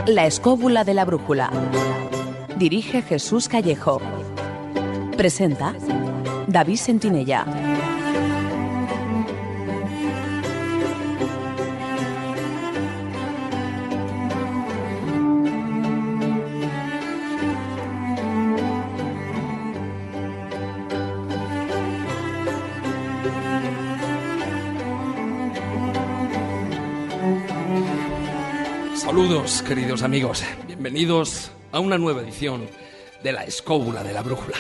La escóbula de la brújula. Dirige Jesús Callejo. Presenta David Sentinella. Saludos, queridos amigos. Bienvenidos a una nueva edición de La escóbula de la brújula.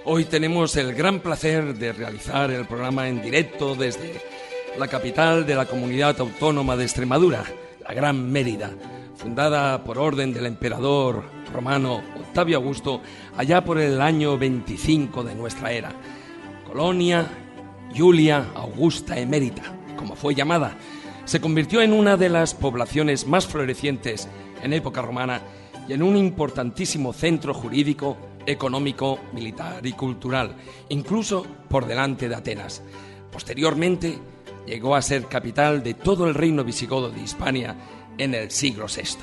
Hoy tenemos el gran placer de realizar el programa en directo desde la capital de la comunidad autónoma de Extremadura, la Gran Mérida, fundada por orden del emperador romano Octavio Augusto allá por el año 25 de nuestra era. Colonia Iulia Augusta Emérita, como fue llamada, se convirtió en una de las poblaciones más florecientes en época romana y en un importantísimo centro jurídico, económico, militar y cultural, incluso por delante de Atenas. Posteriormente, llegó a ser capital de todo el reino visigodo de Hispania en el siglo VI.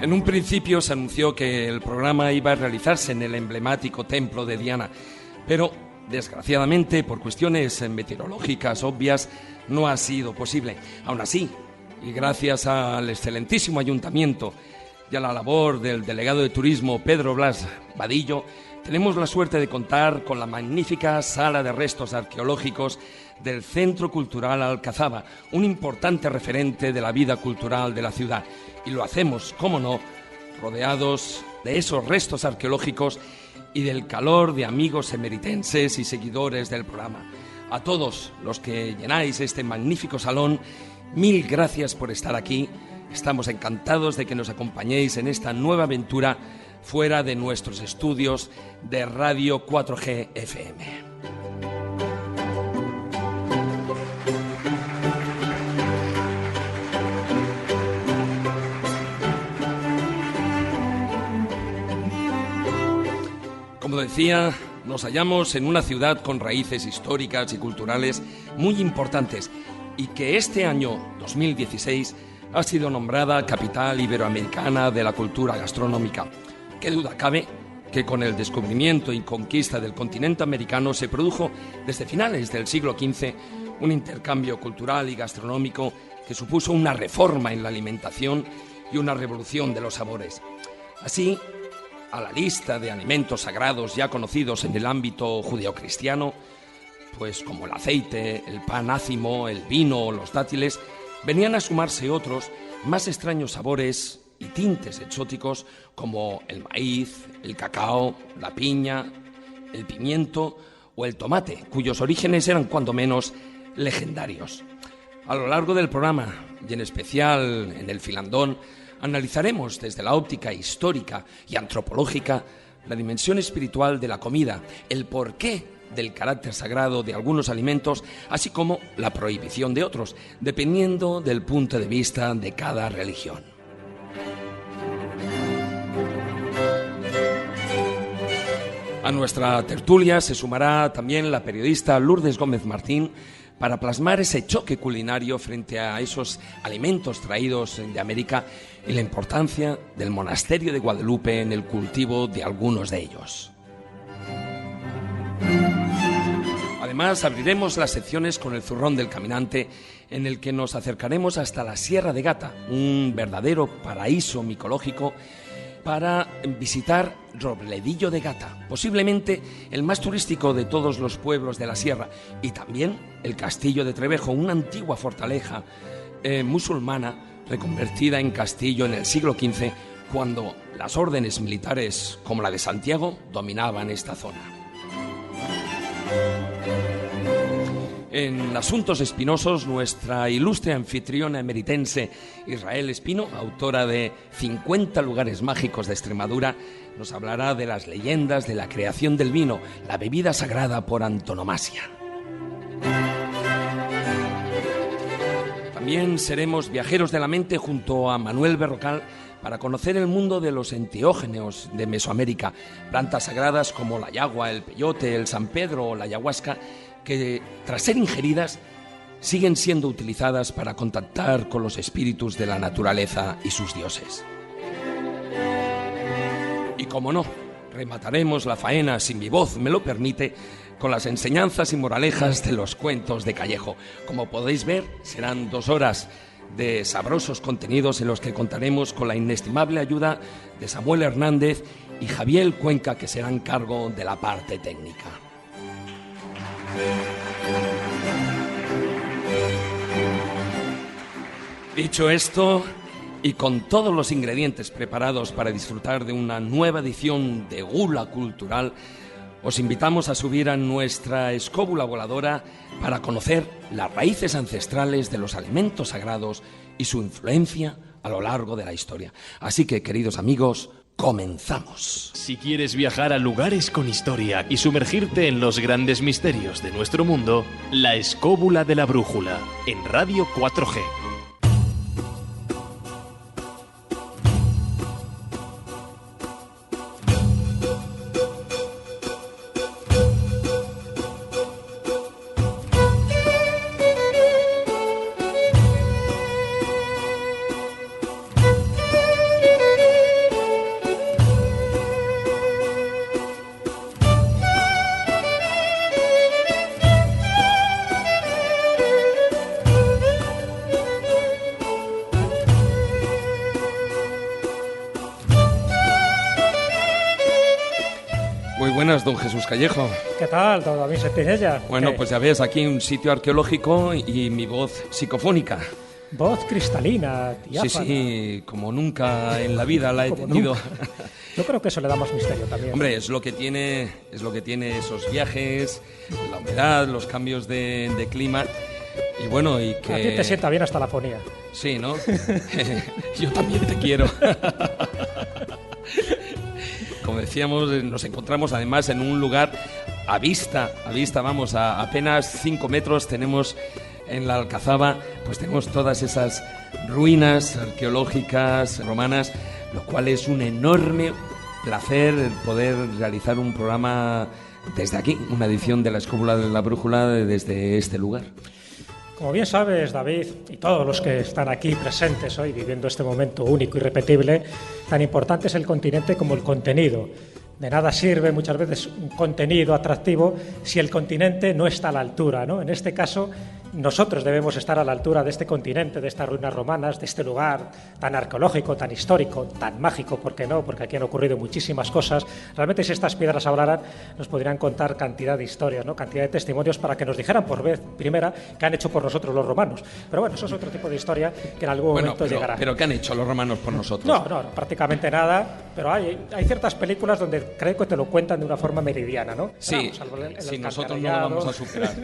En un principio se anunció que el programa iba a realizarse en el emblemático templo de Diana, pero desgraciadamente por cuestiones meteorológicas obvias no ha sido posible. Aún así, y gracias al excelentísimo ayuntamiento y a la labor del delegado de turismo Pedro Blas Vadillo, tenemos la suerte de contar con la magnífica sala de restos arqueológicos del Centro Cultural Alcazaba, un importante referente de la vida cultural de la ciudad. Y lo hacemos, cómo no, rodeados de esos restos arqueológicos y del calor de amigos emeritenses y seguidores del programa. A todos los que llenáis este magnífico salón, mil gracias por estar aquí. Estamos encantados de que nos acompañéis en esta nueva aventura fuera de nuestros estudios de Radio 4G FM. Como decía, nos hallamos en una ciudad con raíces históricas y culturales muy importantes y que este año 2016 ha sido nombrada Capital Iberoamericana de la Cultura Gastronómica. Qué duda cabe que con el descubrimiento y conquista del continente americano se produjo desde finales del siglo XV un intercambio cultural y gastronómico que supuso una reforma en la alimentación y una revolución de los sabores. Así, a la lista de alimentos sagrados ya conocidos en el ámbito judeocristiano, pues como el aceite, el pan ácimo, el vino o los dátiles, venían a sumarse otros más extraños sabores y tintes exóticos como el maíz, el cacao, la piña, el pimiento o el tomate, cuyos orígenes eran cuando menos legendarios. A lo largo del programa, y en especial en el filandón, analizaremos desde la óptica histórica y antropológica la dimensión espiritual de la comida, el porqué del carácter sagrado de algunos alimentos, así como la prohibición de otros, dependiendo del punto de vista de cada religión. A nuestra tertulia se sumará también la periodista Lourdes Gómez Martín para plasmar ese choque culinario frente a esos alimentos traídos de América y la importancia del monasterio de Guadalupe en el cultivo de algunos de ellos. Además, abriremos las secciones con el zurrón del caminante, en el que nos acercaremos hasta la Sierra de Gata, un verdadero paraíso micológico, para visitar Robledillo de Gata, posiblemente el más turístico de todos los pueblos de la sierra, y también el Castillo de Trevejo, una antigua fortaleza musulmana reconvertida en castillo en el siglo XV, cuando las órdenes militares como la de Santiago dominaban esta zona. En Asuntos Espinosos, nuestra ilustre anfitriona emeritense Israel Espino, autora de 50 lugares mágicos de Extremadura, nos hablará de las leyendas de la creación del vino, la bebida sagrada por antonomasia. También seremos viajeros de la mente junto a Manuel Berrocal para conocer el mundo de los enteógenos de Mesoamérica, plantas sagradas como la yagua, el peyote, el San Pedro o la ayahuasca, que tras ser ingeridas siguen siendo utilizadas para contactar con los espíritus de la naturaleza y sus dioses. Y como no, remataremos la faena, si mi voz me lo permite, con las enseñanzas y moralejas de los cuentos de Callejo. Como podéis ver, serán 2 horas de sabrosos contenidos en los que contaremos con la inestimable ayuda de Samuel Hernández y Javier Cuenca, que serán cargo de la parte técnica. Dicho esto, y con todos los ingredientes preparados para disfrutar de una nueva edición de Gula Cultural, os invitamos a subir a nuestra escóbula voladora para conocer las raíces ancestrales de los alimentos sagrados y su influencia a lo largo de la historia. Así que, queridos amigos, comenzamos. Si quieres viajar a lugares con historia y sumergirte en los grandes misterios de nuestro mundo, La Escóbula de la Brújula, en Radio 4G. Don Jesús Callejo. ¿Qué tal, don David Sentinella? Bueno, ¿Qué? pues ya ves, aquí un sitio arqueológico y mi voz psicofónica. Voz cristalina, diáfana. Sí, como nunca en la vida la he tenido. Yo creo que eso le da más misterio también. Hombre, es lo que tiene esos viajes, la humedad, los cambios de clima. Y bueno, y que... A ti te sienta bien hasta la fonía. Sí, ¿no? Yo también te quiero. Como decíamos, nos encontramos además en un lugar a vista, vamos, a apenas 5 metros tenemos en la Alcazaba, pues tenemos todas esas ruinas arqueológicas romanas, lo cual es un enorme placer poder realizar un programa desde aquí, una edición de La Escóbula de la Brújula desde este lugar. Como bien sabes, David, y todos los que están aquí presentes hoy viviendo este momento único y irrepetible, tan importante es el continente como el contenido. De nada sirve muchas veces un contenido atractivo si el continente no está a la altura, ¿no? En este caso, nosotros debemos estar a la altura de este continente, de estas ruinas romanas, de este lugar tan arqueológico, tan histórico, tan mágico, ¿por qué no? Porque aquí han ocurrido muchísimas cosas. Realmente, si estas piedras hablaran, nos podrían contar cantidad de historias, ¿no? Cantidad de testimonios para que nos dijeran por vez primera qué han hecho por nosotros los romanos. Pero bueno, eso es otro tipo de historia que en algún momento llegará. ¿Pero qué han hecho los romanos por nosotros? No, prácticamente nada, pero hay ciertas películas donde creo que te lo cuentan de una forma meridiana, ¿no? Sí, si nosotros no lo vamos a superar.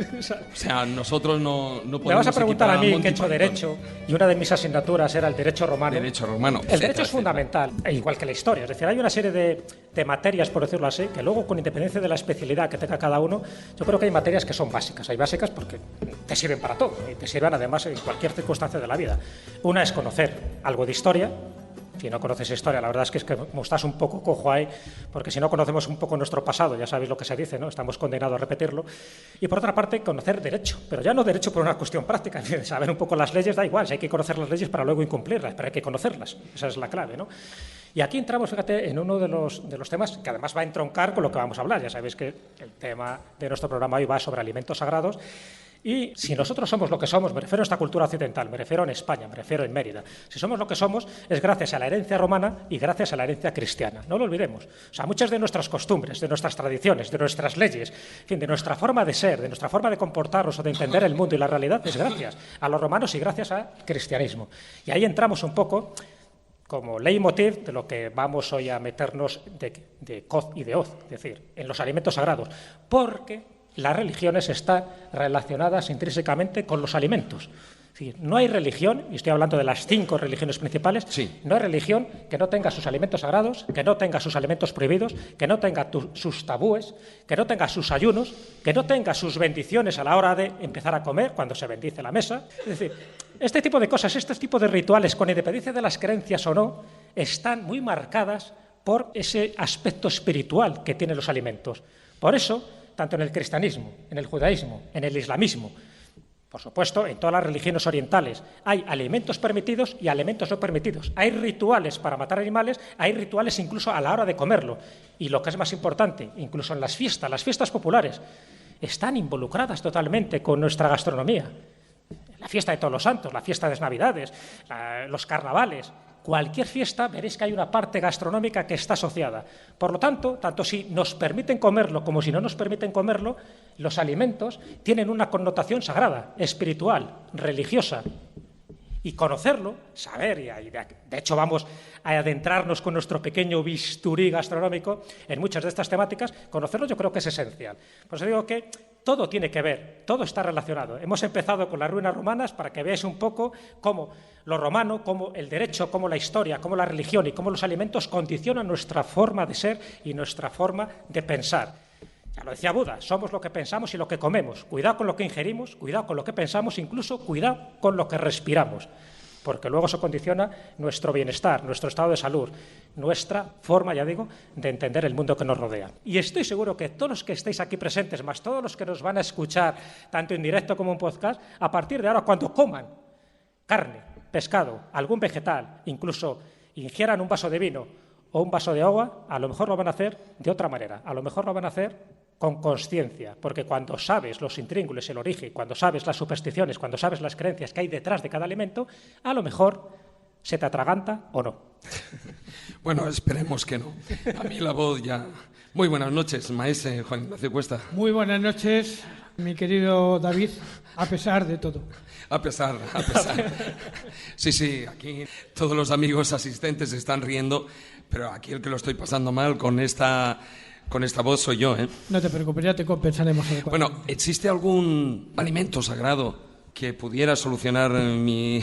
O sea, nosotros no podemos. Me vas a preguntar a mí que he hecho Derecho, y una de mis asignaturas era el Derecho Romano. Derecho Romano. El Derecho es fundamental, igual que la Historia. Es decir, hay una serie de materias, por decirlo así, que luego, con independencia de la especialidad que tenga cada uno, yo creo que hay materias que son básicas. Hay básicas porque te sirven para todo, y te sirven además en cualquier circunstancia de la vida. Una es conocer algo de historia. Si no conoces historia, la verdad es que como estás un poco cojo ahí, porque si no conocemos un poco nuestro pasado, ya sabéis lo que se dice, ¿no? Estamos condenados a repetirlo. Y por otra parte, conocer derecho, pero ya no derecho por una cuestión práctica, saber un poco las leyes da igual, si hay que conocer las leyes para luego incumplirlas, pero hay que conocerlas, esa es la clave, ¿no? Y aquí entramos, fíjate, en uno de los temas que además va a entroncar con lo que vamos a hablar. Ya sabéis que el tema de nuestro programa hoy va sobre alimentos sagrados. Y si nosotros somos lo que somos, me refiero a esta cultura occidental, me refiero en España, me refiero en Mérida, si somos lo que somos es gracias a la herencia romana y gracias a la herencia cristiana, no lo olvidemos. O sea, muchas de nuestras costumbres, de nuestras tradiciones, de nuestras leyes, en fin, de nuestra forma de ser, de nuestra forma de comportarnos o de entender el mundo y la realidad es gracias a los romanos y gracias al cristianismo. Y ahí entramos un poco como leitmotiv de lo que vamos hoy a meternos de coz y de hoz, es decir, en los alimentos sagrados, porque las religiones están relacionadas intrínsecamente con los alimentos. Es decir, no hay religión, y estoy hablando de las 5 religiones principales, no hay religión que no tenga sus alimentos sagrados, que no tenga sus alimentos prohibidos, que no tenga sus tabúes, que no tenga sus ayunos, que no tenga sus bendiciones a la hora de empezar a comer, cuando se bendice la mesa. Es decir, este tipo de cosas, este tipo de rituales, con independencia de las creencias o no, están muy marcadas por ese aspecto espiritual que tienen los alimentos. Por eso, tanto en el cristianismo, en el judaísmo, en el islamismo, por supuesto, en todas las religiones orientales, hay alimentos permitidos y alimentos no permitidos. Hay rituales para matar animales, hay rituales incluso a la hora de comerlo. Y lo que es más importante, incluso en las fiestas populares, están involucradas totalmente con nuestra gastronomía. La fiesta de Todos los Santos, la fiesta de las Navidades, los carnavales. Cualquier fiesta veréis que hay una parte gastronómica que está asociada. Por lo tanto si nos permiten comerlo como si no nos permiten comerlo, los alimentos tienen una connotación sagrada, espiritual, religiosa. Y conocerlo, saber, y de hecho vamos a adentrarnos con nuestro pequeño bisturí gastronómico en muchas de estas temáticas, conocerlo yo creo que es esencial. Por eso digo que todo tiene que ver, todo está relacionado. Hemos empezado con las ruinas romanas para que veáis un poco cómo lo romano, cómo el derecho, cómo la historia, cómo la religión y cómo los alimentos condicionan nuestra forma de ser y nuestra forma de pensar. Ya lo decía Buda, somos lo que pensamos y lo que comemos. Cuidado con lo que ingerimos, cuidado con lo que pensamos, incluso cuidado con lo que respiramos, porque luego eso condiciona nuestro bienestar, nuestro estado de salud, nuestra forma, ya digo, de entender el mundo que nos rodea. Y estoy seguro que todos los que estéis aquí presentes, más todos los que nos van a escuchar, tanto en directo como en podcast, a partir de ahora, cuando coman carne, pescado, algún vegetal, incluso ingieran un vaso de vino o un vaso de agua, a lo mejor lo van a hacer de otra manera, a lo mejor lo van a hacer con consciencia, porque cuando sabes los intríngulis, el origen, cuando sabes las supersticiones, cuando sabes las creencias que hay detrás de cada alimento, a lo mejor se te atraganta o no. Bueno, esperemos que no. A mí la voz ya... Muy buenas noches, maese Juan Ignacio Cuesta. Muy buenas noches, mi querido David, a pesar de todo. A pesar. Sí, aquí todos los amigos asistentes se están riendo, pero aquí el que lo estoy pasando mal con esta voz soy yo, ¿eh? No te preocupes, ya te compensaremos adecuadamente. Bueno, ¿existe algún alimento sagrado que pudiera solucionar mi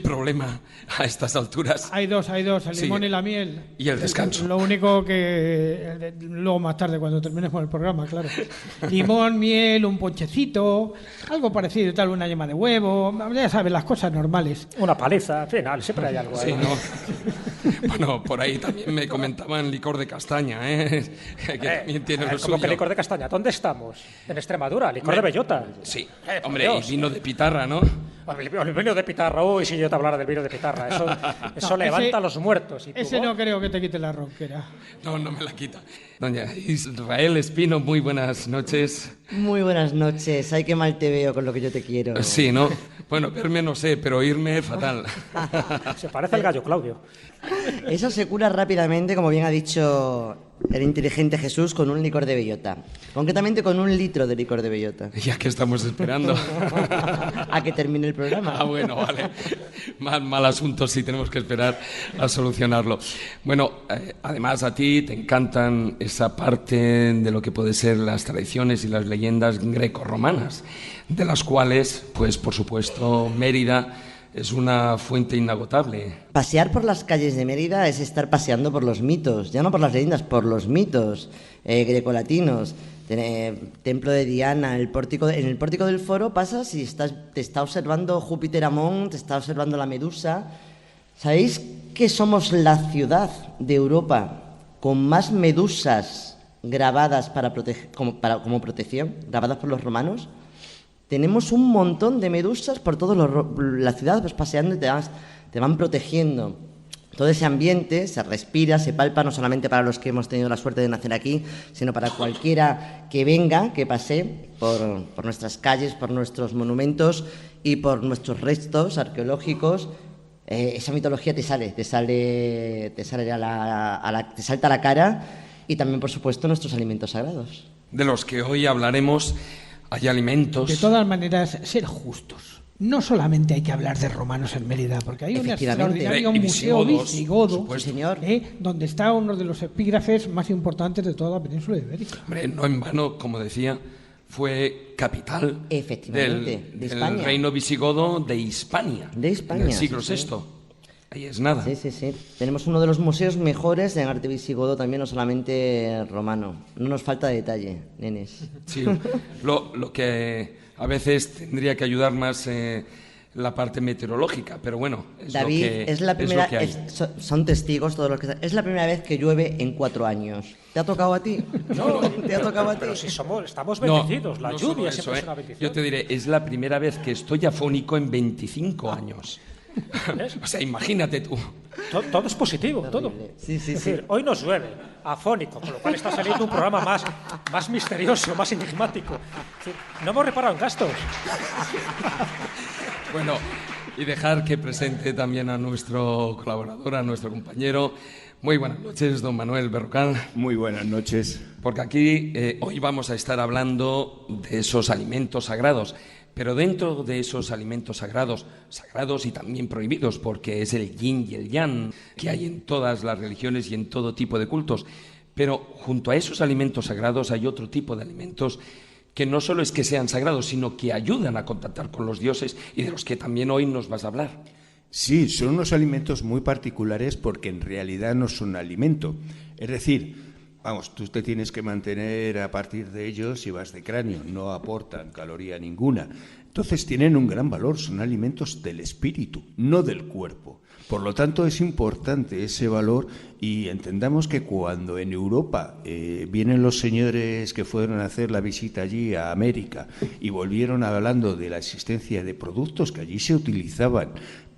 problema a estas alturas? Hay dos, el limón y la miel. Y el descanso. Lo único que... Luego más tarde, cuando terminemos el programa, claro. Limón, miel, un ponchecito, algo parecido, tal, una yema de huevo, ya sabes, las cosas normales. Una paliza, en fin, siempre hay algo ahí. Sí, ¿no? Bueno, por ahí también me comentaban licor de castaña, ¿eh? Que también tiene lo suyo. ¿Cómo que licor de castaña? ¿Dónde estamos? En Extremadura, licor de bellota. Sí, hombre, y vino de pitarra, ¿no? El vino de pitarra, uy, si yo te hablara del vino de pitarra, eso levanta a los muertos. Y ese no creo que te quite la ronquera. No me la quita. Doña Israel Espino, muy buenas noches. Muy buenas noches. Ay, qué mal te veo con lo que yo te quiero. Sí, ¿no? Bueno, verme no sé, pero oírme fatal. Se parece al gallo Claudio. Eso se cura rápidamente, como bien ha dicho el inteligente Jesús, con un licor de bellota. Concretamente con 1 litro de licor de bellota. Ya que estamos esperando. A que termine el programa. Ah, bueno, vale. Mal asunto si tenemos que esperar a solucionarlo. Bueno, además a ti te encantan esa parte de lo que puede ser las tradiciones y las leyendas grecorromanas, de las cuales, pues por supuesto, Mérida es una fuente inagotable. Pasear por las calles de Mérida es estar paseando por los mitos, ya no por las leyendas, por los mitos grecolatinos. Templo de Diana, en el pórtico del foro pasas y te está observando Júpiter Amón, te está observando la Medusa. ¿Sabéis que somos la ciudad de Europa con más medusas grabadas como protección, grabadas por los romanos? Tenemos un montón de medusas por toda la ciudad, pues paseando y te van protegiendo. Todo ese ambiente se respira, se palpa, no solamente para los que hemos tenido la suerte de nacer aquí, sino para cualquiera que venga, que pase por nuestras calles, por nuestros monumentos y por nuestros restos arqueológicos. Esa mitología te salta a la cara, y también, por supuesto, nuestros alimentos sagrados. De los que hoy hablaremos, hay alimentos... De todas maneras, ser justos. No solamente hay que hablar de romanos en Mérida, porque hay un extraordinario museo visigodo, sí, señor, donde está uno de los epígrafes más importantes de toda la península ibérica. Hombre, no en vano, como decía fue capital Efectivamente, de España. del reino visigodo de Hispania. De España, En el siglo sí, VI. sí. Ahí es nada. Sí. Tenemos uno de los museos mejores en arte visigodo también, no solamente romano. No nos falta detalle, nenes. Sí, lo que a veces tendría que ayudar más la parte meteorológica, pero bueno, David, es la primera, lo que hay. son testigos todos los que es la primera vez que llueve en 4 años. ¿Te ha tocado a ti? No, ¿Te ha tocado a ti? pero si estamos No, bendecidos, la no solo lluvia eso, siempre es una bendición. Yo te diré, es la primera vez que estoy afónico en 25 años. O sea, imagínate tú. Todo es positivo, todo. Sí. Es decir, hoy nos llueve, afónico, con lo cual está saliendo un programa más misterioso, más enigmático. Es decir, no hemos reparado en gastos. Bueno, y dejar que presente también a nuestro colaborador, a nuestro compañero. Muy buenas noches, don Manuel Berrocal. Muy buenas noches. Porque aquí hoy vamos a estar hablando de esos alimentos sagrados, pero dentro de esos alimentos sagrados y también prohibidos, porque es el yin y el yang que hay en todas las religiones y en todo tipo de cultos. Pero junto a esos alimentos sagrados hay otro tipo de alimentos que no solo es que sean sagrados, sino que ayudan a contactar con los dioses y de los que también hoy nos vas a hablar. Sí, son unos alimentos muy particulares porque en realidad no son alimento. Es decir, vamos, tú te tienes que mantener a partir de ellos si vas de cráneo, no aportan caloría ninguna. Entonces tienen un gran valor, son alimentos del espíritu, no del cuerpo. Por lo tanto, es importante ese valor y entendamos que cuando en Europa vienen los señores que fueron a hacer la visita allí a América y volvieron hablando de la existencia de productos que allí se utilizaban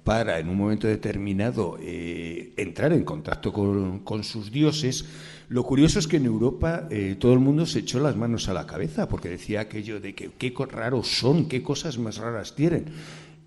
para, en un momento determinado, entrar en contacto con sus dioses, lo curioso es que en Europa todo el mundo se echó las manos a la cabeza porque decía aquello de que qué raros son, qué cosas más raras tienen.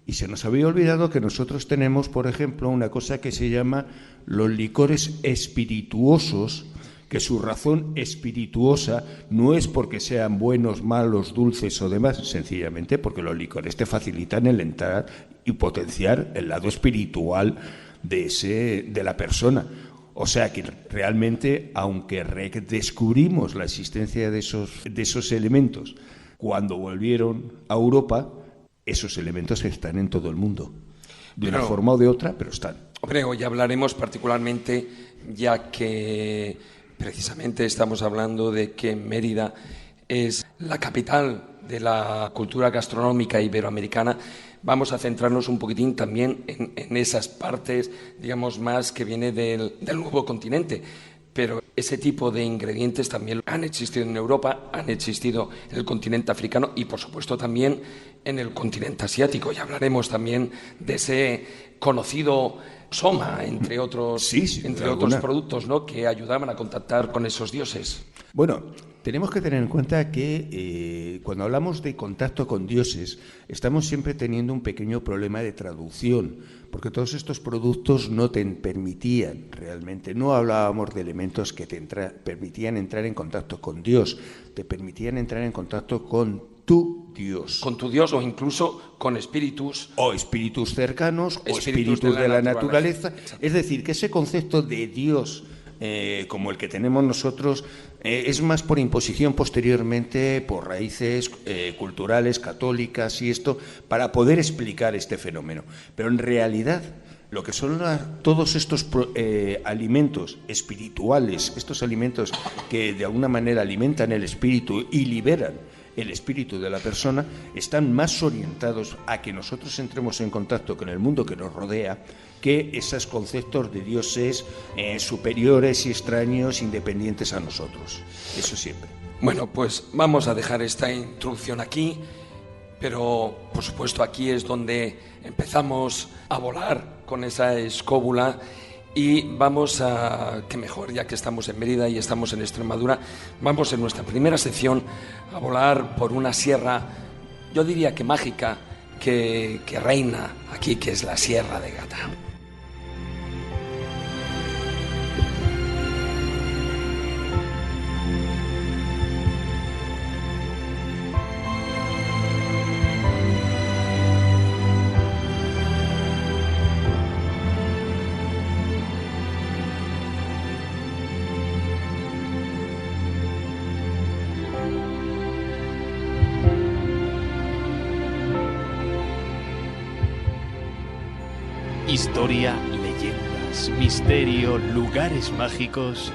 Y se nos había olvidado que nosotros tenemos, por ejemplo, una cosa que se llama los licores espirituosos, que su razón espirituosa no es porque sean buenos, malos, dulces o demás, sencillamente porque los licores te facilitan el entrar y potenciar el lado espiritual de la persona. O sea que realmente, aunque redescubrimos la existencia de esos elementos cuando volvieron a Europa, esos elementos están en todo el mundo, de una forma o de otra, pero están. Hombre, hoy hablaremos particularmente, ya que precisamente estamos hablando de que Mérida es la capital de la cultura gastronómica iberoamericana. Vamos a centrarnos un poquitín también en esas partes, digamos, más que viene del nuevo continente. Pero ese tipo de ingredientes también han existido en Europa, han existido en el continente africano y, por supuesto, también en el continente asiático. Y hablaremos también de ese conocido soma, entre otros, otros productos, ¿no?, que ayudaban a contactar con esos dioses. Bueno, tenemos que tener en cuenta que cuando hablamos de contacto con dioses, estamos siempre teniendo un pequeño problema de traducción, porque todos estos productos no te permitían realmente, no hablábamos de elementos que te permitían entrar en contacto con Dios, te permitían entrar en contacto con tu Dios. Con tu Dios o incluso con espíritus. O espíritus cercanos, o espíritus de la naturaleza. Es decir, que ese concepto de Dios como el que tenemos nosotros es más por imposición posteriormente, por raíces culturales, católicas y esto, para poder explicar este fenómeno. Pero en realidad, lo que son todos estos alimentos espirituales, estos alimentos que de alguna manera alimentan el espíritu y liberan el espíritu de la persona, están más orientados a que nosotros entremos en contacto con el mundo que nos rodea que esos conceptos de dioses superiores y extraños, independientes a nosotros. Eso siempre. Bueno, pues vamos a dejar esta introducción aquí, pero por supuesto aquí es donde empezamos a volar con esa escóbula. Y vamos a, que mejor, ya que estamos en Mérida y estamos en Extremadura, vamos en nuestra primera sección a volar por una sierra, yo diría que mágica, que reina aquí, que es la Sierra de Gata. Historia, leyendas, misterio, lugares mágicos.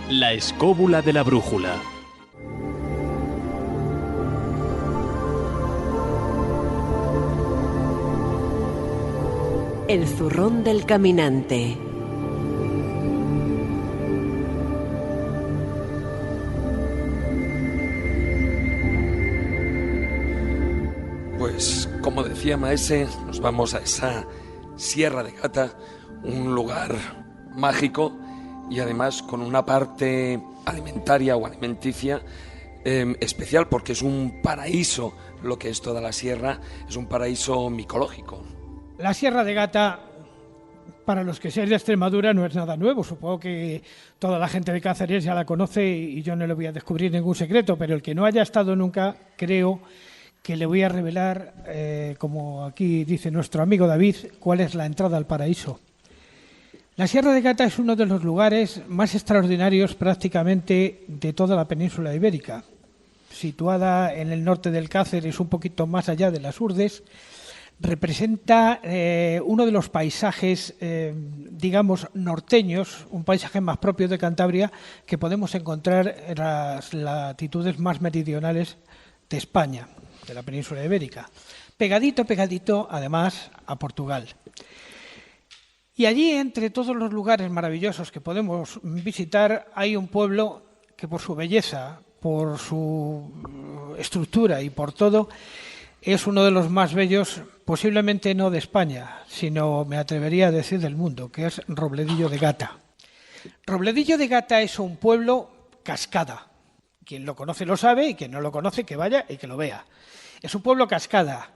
La escóbula de la brújula. El zurrón del caminante. Pues, como decía Maese, nos vamos a esa Sierra de Gata, un lugar mágico y además con una parte alimentaria o alimenticia especial, porque es un paraíso lo que es toda la sierra, es un paraíso micológico. La Sierra de Gata, para los que seáis de Extremadura, no es nada nuevo. Supongo que toda la gente de Cáceres ya la conoce y yo no le voy a descubrir ningún secreto, pero el que no haya estado nunca, creo que le voy a revelar, como aquí dice nuestro amigo David, cuál es la entrada al paraíso. La Sierra de Gata es uno de los lugares más extraordinarios prácticamente de toda la península ibérica. Situada en el norte del Cáceres, un poquito más allá de las Urdes, representa uno de los paisajes, digamos, norteños, un paisaje más propio de Cantabria que podemos encontrar en las latitudes más meridionales de España, de la península ibérica. Pegadito, además, a Portugal. Y allí, entre todos los lugares maravillosos que podemos visitar, hay un pueblo que por su belleza, por su estructura y por todo, es uno de los más bellos, posiblemente no de España, sino, me atrevería a decir, del mundo, que es Robledillo de Gata. Robledillo de Gata es un pueblo cascada. Quien lo conoce lo sabe y quien no lo conoce que vaya y que lo vea. Es un pueblo cascada.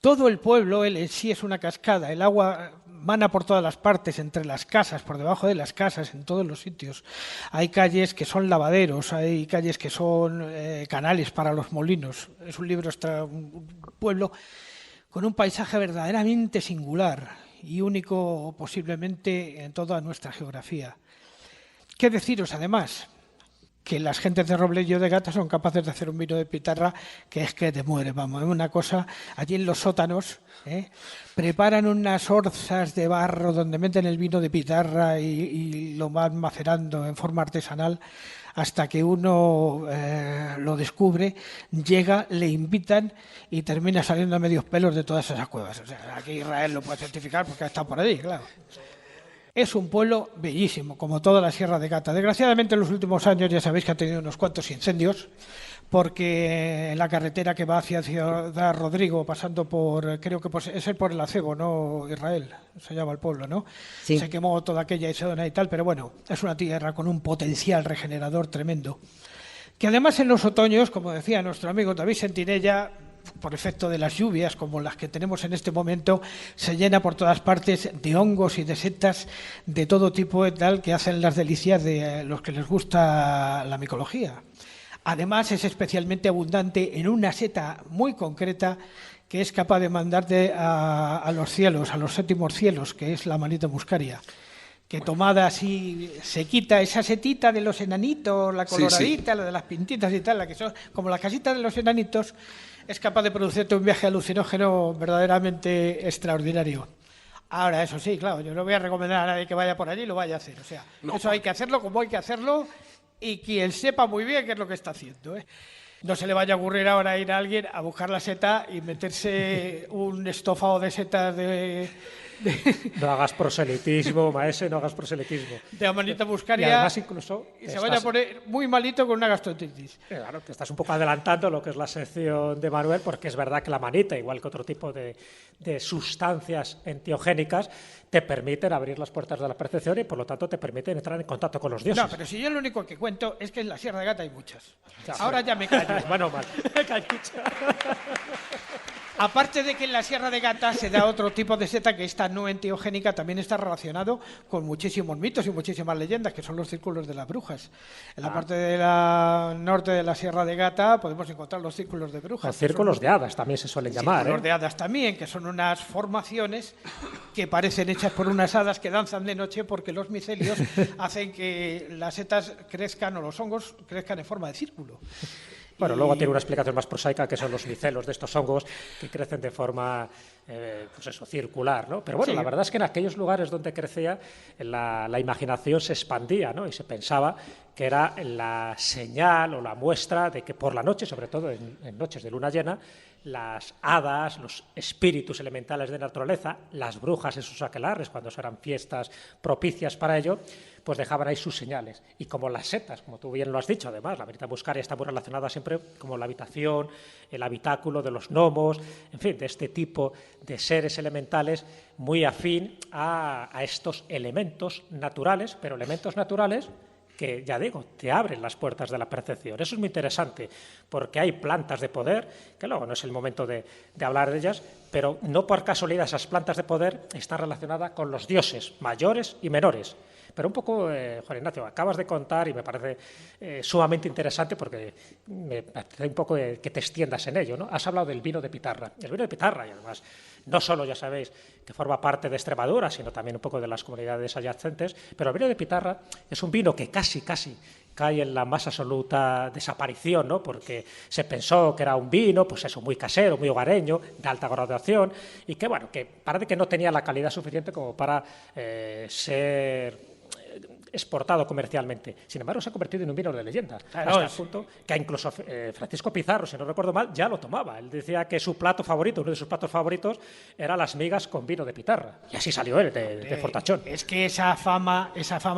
Todo el pueblo en sí es una cascada. El agua mana por todas las partes, entre las casas, por debajo de las casas, en todos los sitios. Hay calles que son lavaderos, hay calles que son canales para los molinos. Es un pueblo con un paisaje verdaderamente singular y único posiblemente en toda nuestra geografía. ¿Qué deciros además? Que las gentes de Robledillo de Gata son capaces de hacer un vino de pitarra que es que te mueres, vamos, es una cosa. Allí en los sótanos preparan unas orzas de barro donde meten el vino de pitarra y lo van macerando en forma artesanal hasta que uno lo descubre, llega, le invitan y termina saliendo a medios pelos de todas esas cuevas. O sea, aquí Israel lo puede certificar porque ha estado por allí, claro. Es un pueblo bellísimo, como toda la Sierra de Gata. Desgraciadamente en los últimos años ya sabéis que ha tenido unos cuantos incendios, porque la carretera que va hacia Ciudad Rodrigo, pasando por, creo que es por el Acebo, ¿no, Israel? Se llama el pueblo, ¿no? Sí. Se quemó toda aquella zona y tal, pero bueno, es una tierra con un potencial regenerador tremendo. Que además en los otoños, como decía nuestro amigo David Sentinella, por efecto de las lluvias como las que tenemos en este momento, se llena por todas partes de hongos y de setas de todo tipo y tal, que hacen las delicias de los que les gusta la micología. Además es especialmente abundante en una seta muy concreta que es capaz de mandarte a los cielos, a los séptimos cielos, que es la manita muscaria, que tomada así se quita esa setita de los enanitos, la coloradita, sí. La de las pintitas y tal, la que son como las casitas de los enanitos, es capaz de producirte un viaje alucinógeno verdaderamente extraordinario. Ahora, eso sí, claro, yo no voy a recomendar a nadie que vaya por allí y lo vaya a hacer. O sea, no. Eso hay que hacerlo como hay que hacerlo y quien sepa muy bien qué es lo que está haciendo, ¿eh? No se le vaya a ocurrir ahora ir a alguien a buscar la seta y meterse un estofado de setas No hagas proselitismo, maese, no hagas proselitismo. De manita muscaria. Y además incluso se vaya a poner muy malito con una gastroenteritis. Claro, te estás un poco adelantando lo que es la sección de Manuel, porque es verdad que la manita, igual que otro tipo de sustancias enteogénicas, te permiten abrir las puertas de la percepción y por lo tanto te permiten entrar en contacto con los dioses. No, pero si yo lo único que cuento es que en la Sierra de Gata hay muchas. Ahora ya me callo. Bueno, mal. Aparte de que en la Sierra de Gata se da otro tipo de seta, que esta no enteogénica también está relacionado con muchísimos mitos y muchísimas leyendas, que son los círculos de las brujas. En la parte de la norte de la Sierra de Gata podemos encontrar los círculos de brujas. Los círculos de hadas también se suelen llamar. Círculos de hadas también, que son unas formaciones que parecen hechas por unas hadas que danzan de noche porque los micelios hacen que las setas crezcan o los hongos crezcan en forma de círculo. Bueno, luego tiene una explicación más prosaica, que son los micelos de estos hongos que crecen de forma, pues eso, circular, ¿no? Pero bueno, la verdad es que en aquellos lugares donde crecía, la imaginación se expandía, ¿no? Y se pensaba que era la señal o la muestra de que por la noche, sobre todo en noches de luna llena, las hadas, los espíritus elementales de naturaleza, las brujas en sus aquelarres, cuando eran fiestas propicias para ello, pues dejaban ahí sus señales. Y como las setas, como tú bien lo has dicho, además, la Verita Muscaria está muy relacionada siempre como la habitación, el habitáculo de los gnomos, en fin, de este tipo de seres elementales muy afín a estos elementos naturales, pero elementos naturales que, ya digo, te abren las puertas de la percepción. Eso es muy interesante, porque hay plantas de poder, que luego no es el momento de hablar de ellas, pero no por casualidad esas plantas de poder están relacionadas con los dioses mayores y menores. Pero un poco, Juan Ignacio, acabas de contar y me parece sumamente interesante porque me parece un poco que te extiendas en ello, ¿no? Has hablado del vino de Pitarra. El vino de Pitarra, y además, no solo, ya sabéis, que forma parte de Extremadura, sino también un poco de las comunidades adyacentes, pero el vino de Pitarra es un vino que casi cae en la más absoluta desaparición, ¿no? Porque se pensó que era un vino, pues eso, muy casero, muy hogareño, de alta graduación, y que, bueno, que parece que no tenía la calidad suficiente como para ser exportado comercialmente. Sin embargo, se ha convertido en un vino de leyenda, hasta el punto que incluso Francisco Pizarro, si no recuerdo mal, ya lo tomaba. Él decía que su plato favorito, uno de sus platos favoritos, era las migas con vino de Pitarra. Y así salió él, de fortachón. Es que esa fama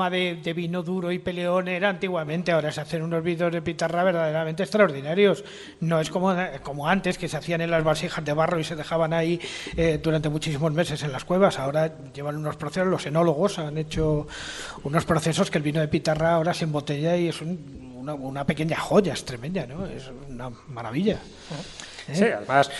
de vino duro y peleón era antiguamente. Ahora se hacen unos vinos de Pitarra verdaderamente extraordinarios. No es como antes, que se hacían en las vasijas de barro y se dejaban ahí durante muchísimos meses en las cuevas. Ahora llevan unos procesos, los enólogos han hecho unos procesos que el vino de Pitarra ahora se embotella y es una pequeña joya extremeña, ¿no? Es una maravilla. Sí, además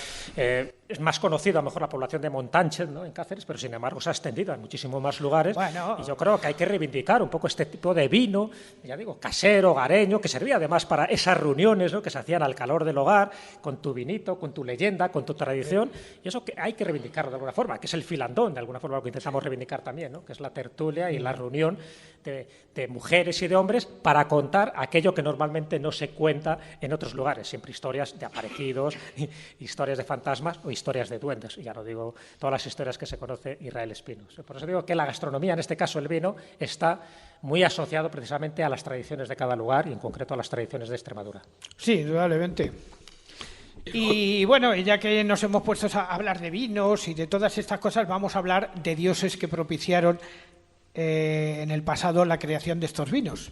es más conocido a lo mejor la población de Montánchez, ¿no?, en Cáceres, pero sin embargo se ha extendido en muchísimos más lugares. Bueno, y yo creo que hay que reivindicar un poco este tipo de vino, ya digo, casero, hogareño, que servía además para esas reuniones, ¿no?, que se hacían al calor del hogar, con tu vinito, con tu leyenda, con tu tradición, y eso que hay que reivindicarlo de alguna forma, que es el filandón, de alguna forma lo que intentamos reivindicar también, ¿no?, que es la tertulia y la reunión de mujeres y de hombres para contar aquello que normalmente no se cuenta en otros lugares, siempre historias de aparecidos, historias de fantasmas o historias de duendes, y ya no digo todas las historias que se conoce Israel Espinos. Por eso digo que la gastronomía, en este caso el vino, está muy asociado precisamente a las tradiciones de cada lugar y en concreto a las tradiciones de Extremadura. Sí, indudablemente. Y bueno, ya que nos hemos puesto a hablar de vinos y de todas estas cosas, vamos a hablar de dioses que propiciaron en el pasado la creación de estos vinos,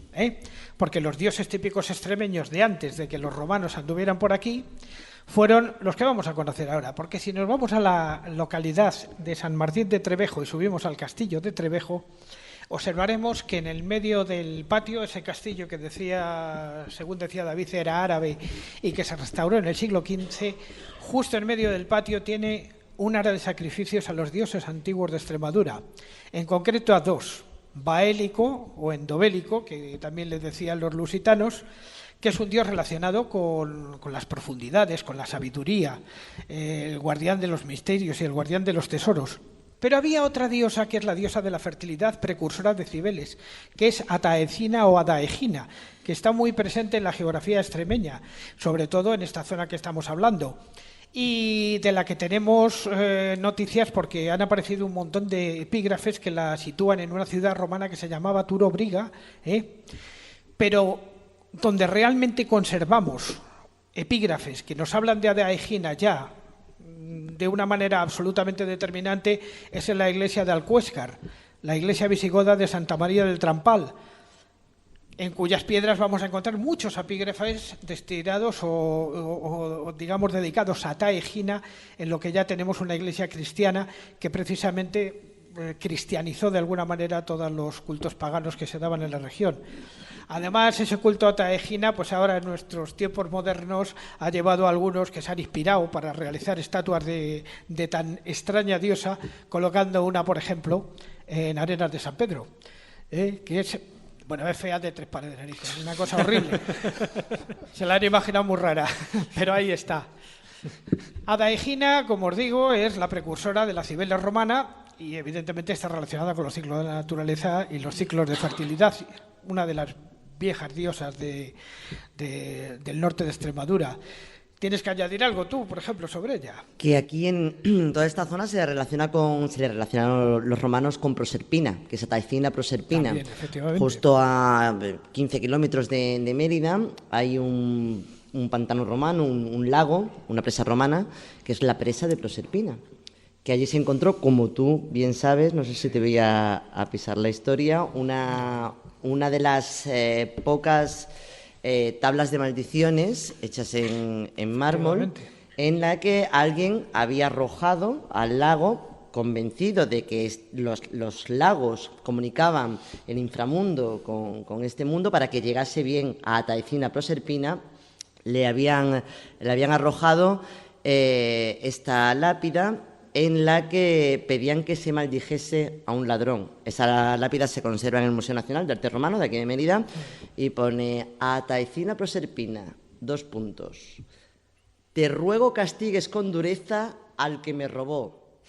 porque los dioses típicos extremeños de antes de que los romanos anduvieran por aquí fueron los que vamos a conocer ahora, porque si nos vamos a la localidad de San Martín de Trevejo y subimos al castillo de Trevejo, observaremos que en el medio del patio, ese castillo que decía, según decía David, era árabe y que se restauró en el siglo XV, justo en medio del patio tiene un área de sacrificios a los dioses antiguos de Extremadura, en concreto a dos, Baélico o Endobélico, que también les decían los lusitanos, que es un dios relacionado con las profundidades, con la sabiduría, el guardián de los misterios y el guardián de los tesoros. Pero había otra diosa que es la diosa de la fertilidad, precursora de Cibeles, que es Ataecina o Adaegina, que está muy presente en la geografía extremeña, sobre todo en esta zona que estamos hablando, y de la que tenemos noticias porque han aparecido un montón de epígrafes que la sitúan en una ciudad romana que se llamaba Turo Briga, pero donde realmente conservamos epígrafes que nos hablan de Adaegina ya de una manera absolutamente determinante es en la iglesia de Alcuéscar, la iglesia visigoda de Santa María del Trampal, en cuyas piedras vamos a encontrar muchos epígrafes destinados o digamos dedicados a Adaegina, en lo que ya tenemos una iglesia cristiana que precisamente cristianizó de alguna manera todos los cultos paganos que se daban en la región. Además, ese culto a Adaegina, pues ahora en nuestros tiempos modernos ha llevado a algunos que se han inspirado para realizar estatuas de tan extraña diosa, colocando una, por ejemplo, en Arenas de San Pedro, que es... Bueno, es fea de tres pares de narices, es una cosa horrible. Se la han imaginado muy rara, pero ahí está. Adaegina, como os digo, es la precursora de la Cibeles romana y evidentemente está relacionada con los ciclos de la naturaleza y los ciclos de fertilidad. Una de las viejas diosas del norte de Extremadura. ¿Tienes que añadir algo tú, por ejemplo, sobre ella? Que aquí en toda esta zona se le relacionaron los romanos con Proserpina, que es Ataecina Proserpina. También, efectivamente. Justo a 15 kilómetros de Mérida hay un pantano romano, un lago, una presa romana, que es la presa de Proserpina, que allí se encontró, como tú bien sabes, no sé si te voy a pisar la historia, una de las pocas tablas de maldiciones hechas en mármol, en la que alguien había arrojado al lago, convencido de que los lagos comunicaban el inframundo con este mundo, para que llegase bien a Ataecina Proserpina, le habían arrojado esta lápida en la que pedían que se maldijese a un ladrón. Esa lápida se conserva en el Museo Nacional de Arte Romano de aquí de Mérida y pone: Ataecina Proserpina, : te ruego castigues con dureza al que me robó, :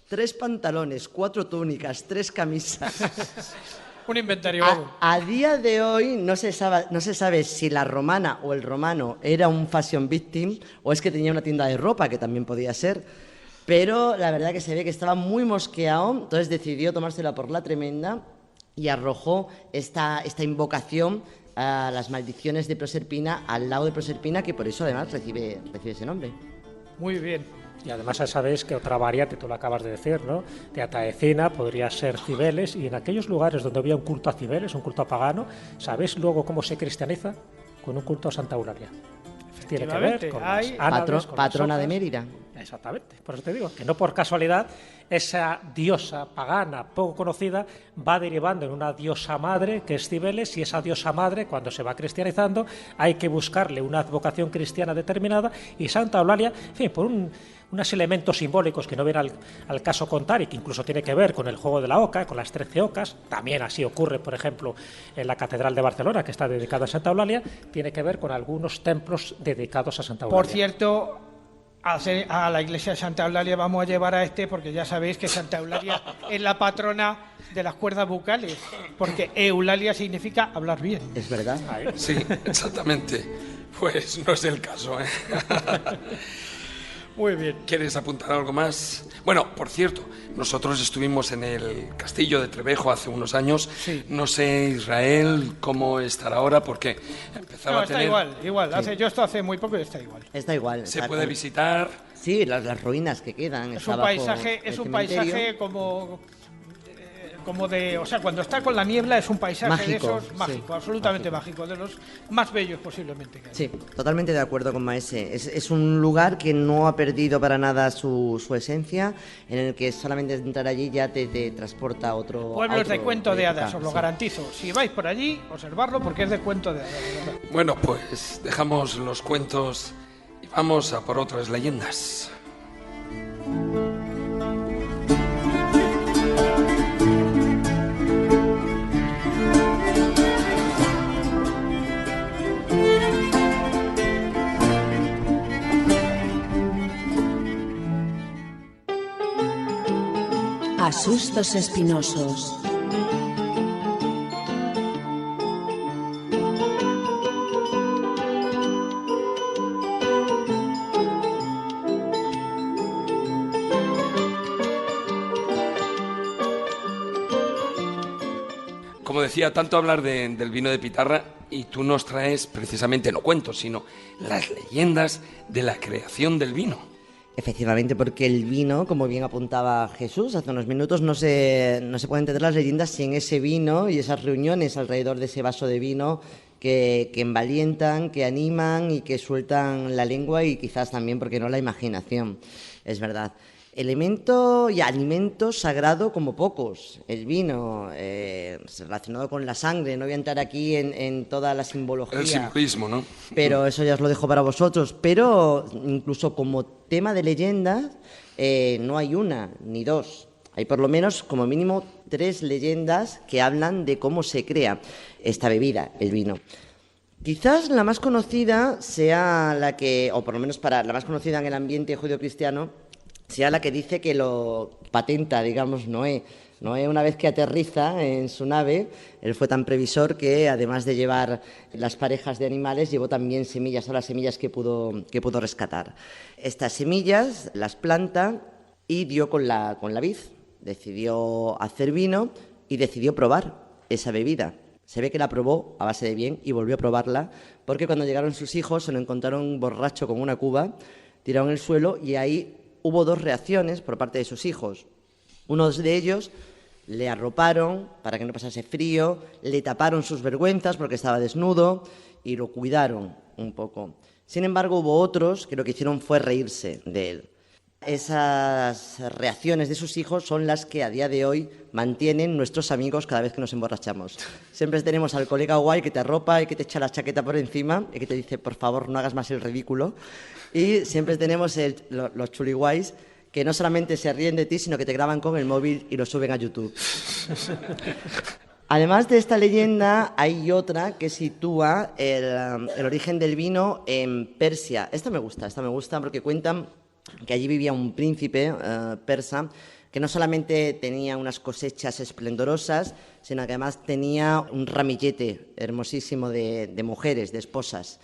3 pantalones, 4 túnicas, 3 camisas. Un inventario. A día de hoy no se sabe si la romana o el romano era un fashion victim o es que tenía una tienda de ropa, que también podía ser. Pero la verdad que se ve que estaba muy mosqueado, entonces decidió tomársela por la tremenda y arrojó esta invocación a las maldiciones de Proserpina al lago de Proserpina, que por eso además recibe ese nombre. Muy bien. Y además ya sabéis que otra variante, tú lo acabas de decir, ¿no?, de Ataecina podría ser Cibeles, y en aquellos lugares donde había un culto a Cibeles, un culto a pagano, ¿sabéis luego cómo se cristianiza? Con un culto a Santa Eulalia. Tiene que ver con las ánades, con patrona las de hojas. Mérida. Exactamente, por eso te digo, que no por casualidad esa diosa pagana poco conocida va derivando en una diosa madre que es Cibeles, y esa diosa madre, cuando se va cristianizando, hay que buscarle una advocación cristiana determinada, y Santa Eulalia, en fin, por unos elementos simbólicos que no viene al caso contar, y que incluso tiene que ver con el juego de la oca, con las 13 ocas, también así ocurre, por ejemplo, en la Catedral de Barcelona, que está dedicada a Santa Eulalia, tiene que ver con algunos templos dedicados a Santa Eulalia. Por cierto, a la iglesia de Santa Eulalia vamos a llevar porque ya sabéis que Santa Eulalia es la patrona de las cuerdas bucales, porque Eulalia significa hablar bien. Es verdad. Sí, exactamente. Pues no es el caso, ¿eh? Muy bien. ¿Quieres apuntar algo más? Bueno, por cierto, nosotros estuvimos en el castillo de Trevejo hace unos años. Sí. No sé, Israel, cómo estará ahora, porque empezaba a tener... Está igual. Sí. Yo esto hace muy poco y está igual. Está igual. Se puede visitar. Sí, las ruinas que quedan. Es un paisaje como de, o sea, cuando está con la niebla es un paisaje mágico, de esos mágico, sí, absolutamente mágico, de los más bellos posiblemente que hay. Sí, totalmente de acuerdo con Maese. Es un lugar que no ha perdido para nada su esencia, en el que solamente entrar allí ya te transporta a otro... Pueblos de cuento de hadas, os lo sí. garantizo. Si vais por allí, observarlo porque es de cuento de hadas. De verdad. Bueno, pues dejamos los cuentos y vamos a por otras leyendas. Asustos espinosos. Como decía, tanto hablar del vino de Pitarra, y tú nos traes precisamente no cuentos, sino las leyendas de la creación del vino. Efectivamente, porque el vino, como bien apuntaba Jesús hace unos minutos, no se pueden entender las leyendas sin ese vino y esas reuniones alrededor de ese vaso de vino que envalientan, que animan y que sueltan la lengua y quizás también, porque no, la imaginación. Es verdad. Elemento y alimento sagrado como pocos. El vino, relacionado con la sangre. No voy a entrar aquí en toda la simbología. El simbolismo, ¿no? Pero eso ya os lo dejo para vosotros. Pero incluso como tema de leyendas, no hay una ni dos. Hay por lo menos, como mínimo, 3 leyendas que hablan de cómo se crea esta bebida, el vino. Quizás la más conocida sea la que, o por lo menos la más conocida en el ambiente judeocristiano, sea la que dice que lo patenta, digamos, Noé Noé, una vez que aterriza en su nave, él fue tan previsor que, además de llevar las parejas de animales, llevó también semillas, o las semillas que pudo rescatar. Estas semillas las planta y dio con la vid. Decidió hacer vino y decidió probar esa bebida. Se ve que la probó a base de bien y volvió a probarla, porque cuando llegaron sus hijos se lo encontraron borracho con una cuba, tirado en el suelo, y ahí hubo dos reacciones por parte de sus hijos. Uno de ellos le arroparon para que no pasase frío, le taparon sus vergüenzas porque estaba desnudo y lo cuidaron un poco. Sin embargo, hubo otros que lo que hicieron fue reírse de él. Esas reacciones de sus hijos son las que a día de hoy mantienen nuestros amigos cada vez que nos emborrachamos. Siempre tenemos al colega guay que te arropa y que te echa la chaqueta por encima y que te dice, por favor, no hagas más el ridículo. Y siempre tenemos los chuliguays que no solamente se ríen de ti, sino que te graban con el móvil y lo suben a YouTube. Además de esta leyenda, hay otra que sitúa el origen del vino en Persia. Esta me gusta porque cuentan que allí vivía un príncipe persa que no solamente tenía unas cosechas esplendorosas, sino que además tenía un ramillete hermosísimo de mujeres, de esposas.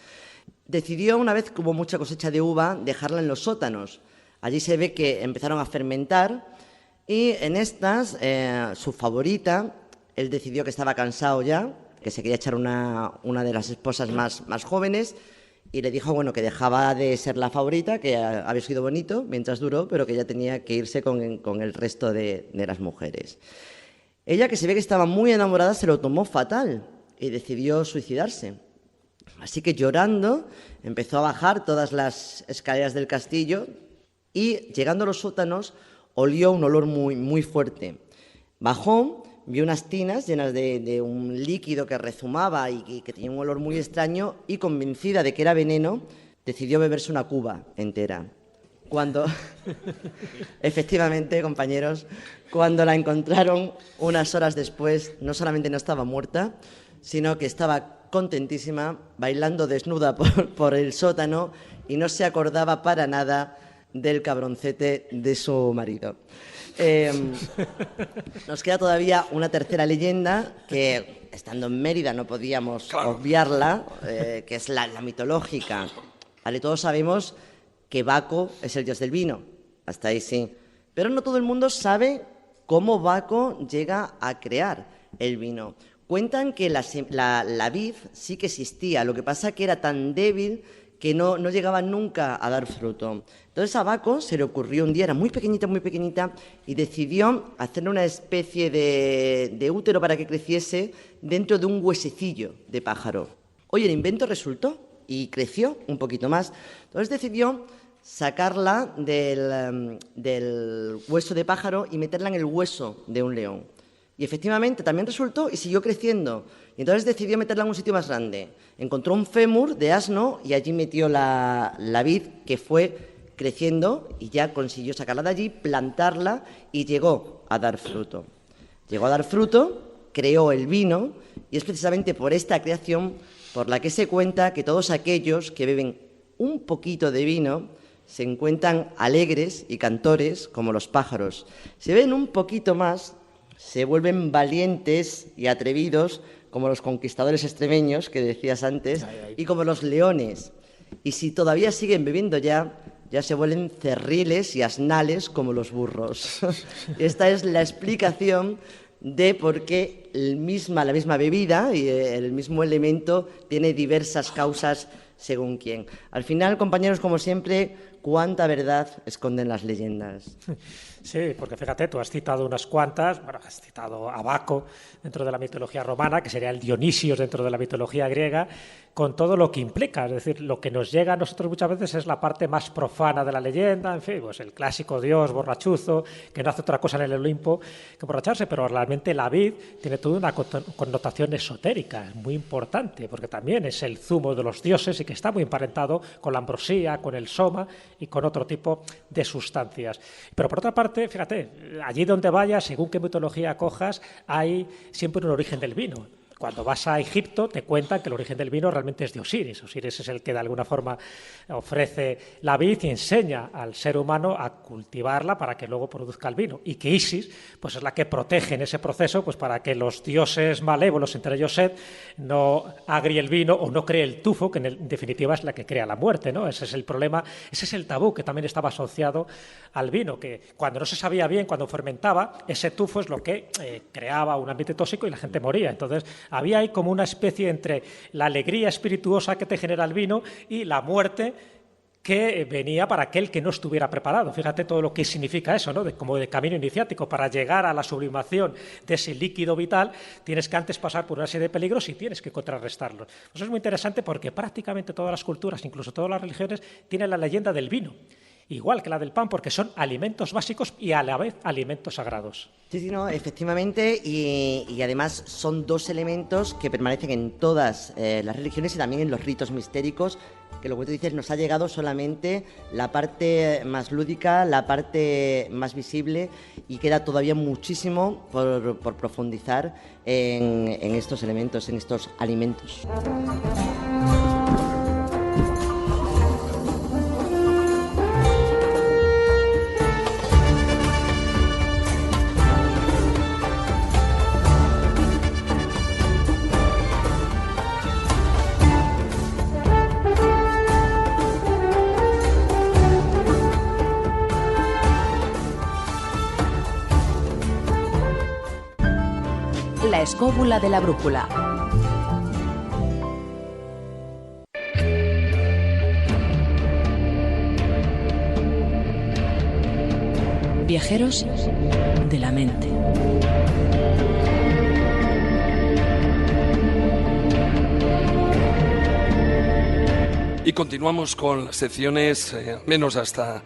Decidió, una vez que hubo mucha cosecha de uva, dejarla en los sótanos. Allí se ve que empezaron a fermentar y en estas, su favorita, él decidió que estaba cansado ya, que se quería echar una de las esposas más jóvenes, y le dijo que dejaba de ser la favorita, que había sido bonito mientras duró, pero que ya tenía que irse con el resto de las mujeres. Ella, que se ve que estaba muy enamorada, se lo tomó fatal y decidió suicidarse. Así que, llorando, empezó a bajar todas las escaleras del castillo y, llegando a los sótanos, olió un olor muy, muy fuerte. Bajó, vio unas tinas llenas de un líquido que rezumaba y que tenía un olor muy extraño, y, convencida de que era veneno, decidió beberse una cuba entera. Efectivamente, compañeros, cuando la encontraron unas horas después, no solamente no estaba muerta, sino que estaba contentísima, bailando desnuda por el sótano, y no se acordaba para nada del cabroncete de su marido. Nos queda todavía una tercera leyenda que, estando en Mérida, no podíamos obviarla, que es la mitológica. Vale, todos sabemos que Baco es el dios del vino, hasta ahí sí. Pero no todo el mundo sabe cómo Baco llega a crear el vino. Cuentan que la vid sí que existía, lo que pasa que era tan débil que no llegaba nunca a dar fruto. Entonces a Baco se le ocurrió un día, era muy pequeñita, y decidió hacer una especie de útero para que creciese dentro de un huesecillo de pájaro. Oye, el invento resultó y creció un poquito más. Entonces decidió sacarla del hueso de pájaro y meterla en el hueso de un león. Y efectivamente también resultó y siguió creciendo. Y entonces decidió meterla en un sitio más grande. Encontró un fémur de asno y allí metió la vid, que fue creciendo, y ya consiguió sacarla de allí, plantarla, y llegó a dar fruto. Llegó a dar fruto, creó el vino, y es precisamente por esta creación por la que se cuenta que todos aquellos que beben un poquito de vino se encuentran alegres y cantores como los pájaros. Si beben un poquito más, se vuelven valientes y atrevidos como los conquistadores extremeños que decías antes, y como los leones. Y si todavía siguen bebiendo ya se vuelven cerriles y asnales como los burros. Esta es la explicación de por qué la misma bebida y el mismo elemento tiene diversas causas según quién. Al final, compañeros, como siempre, ¿cuánta verdad esconden las leyendas? Sí, porque fíjate, tú has citado unas cuantas, has citado a Baco dentro de la mitología romana, que sería el Dionisios dentro de la mitología griega, con todo lo que implica. Es decir, lo que nos llega a nosotros muchas veces es la parte más profana de la leyenda, en fin, pues el clásico dios borrachuzo, que no hace otra cosa en el Olimpo que emborracharse, pero realmente la vid tiene toda una connotación esotérica, es muy importante, porque también es el zumo de los dioses y que está muy emparentado con la ambrosía, con el soma y con otro tipo de sustancias. Pero por otra parte, fíjate, allí donde vayas, según qué mitología cojas, hay siempre un origen del vino. Cuando vas a Egipto te cuentan que el origen del vino realmente es de Osiris. Osiris es el que de alguna forma ofrece la vid y enseña al ser humano a cultivarla para que luego produzca el vino. Y que Isis pues es la que protege en ese proceso pues para que los dioses malévolos, entre ellos Set, no agrie el vino o no cree el tufo, que en definitiva es la que crea la muerte, ¿no? Ese es el problema, ese es el tabú que también estaba asociado al vino, que cuando no se sabía bien, cuando fermentaba, ese tufo es lo que creaba un ambiente tóxico y la gente moría. Entonces había ahí como una especie entre la alegría espirituosa que te genera el vino y la muerte que venía para aquel que no estuviera preparado. Fíjate todo lo que significa eso, ¿no? Como de camino iniciático. Para llegar a la sublimación de ese líquido vital, tienes que antes pasar por una serie de peligros y tienes que contrarrestarlos. Eso es muy interesante porque prácticamente todas las culturas, incluso todas las religiones, tienen la leyenda del vino, igual que la del pan, porque son alimentos básicos y a la vez alimentos sagrados. Sí, no, efectivamente, y además son dos elementos que permanecen en todas las religiones y también en los ritos mistéricos, que lo que tú dices, nos ha llegado solamente la parte más lúdica, la parte más visible, y queda todavía muchísimo por profundizar en estos elementos, en estos alimentos. La escóbula de la brújula. Viajeros de la mente. Y continuamos con las secciones, menos hasta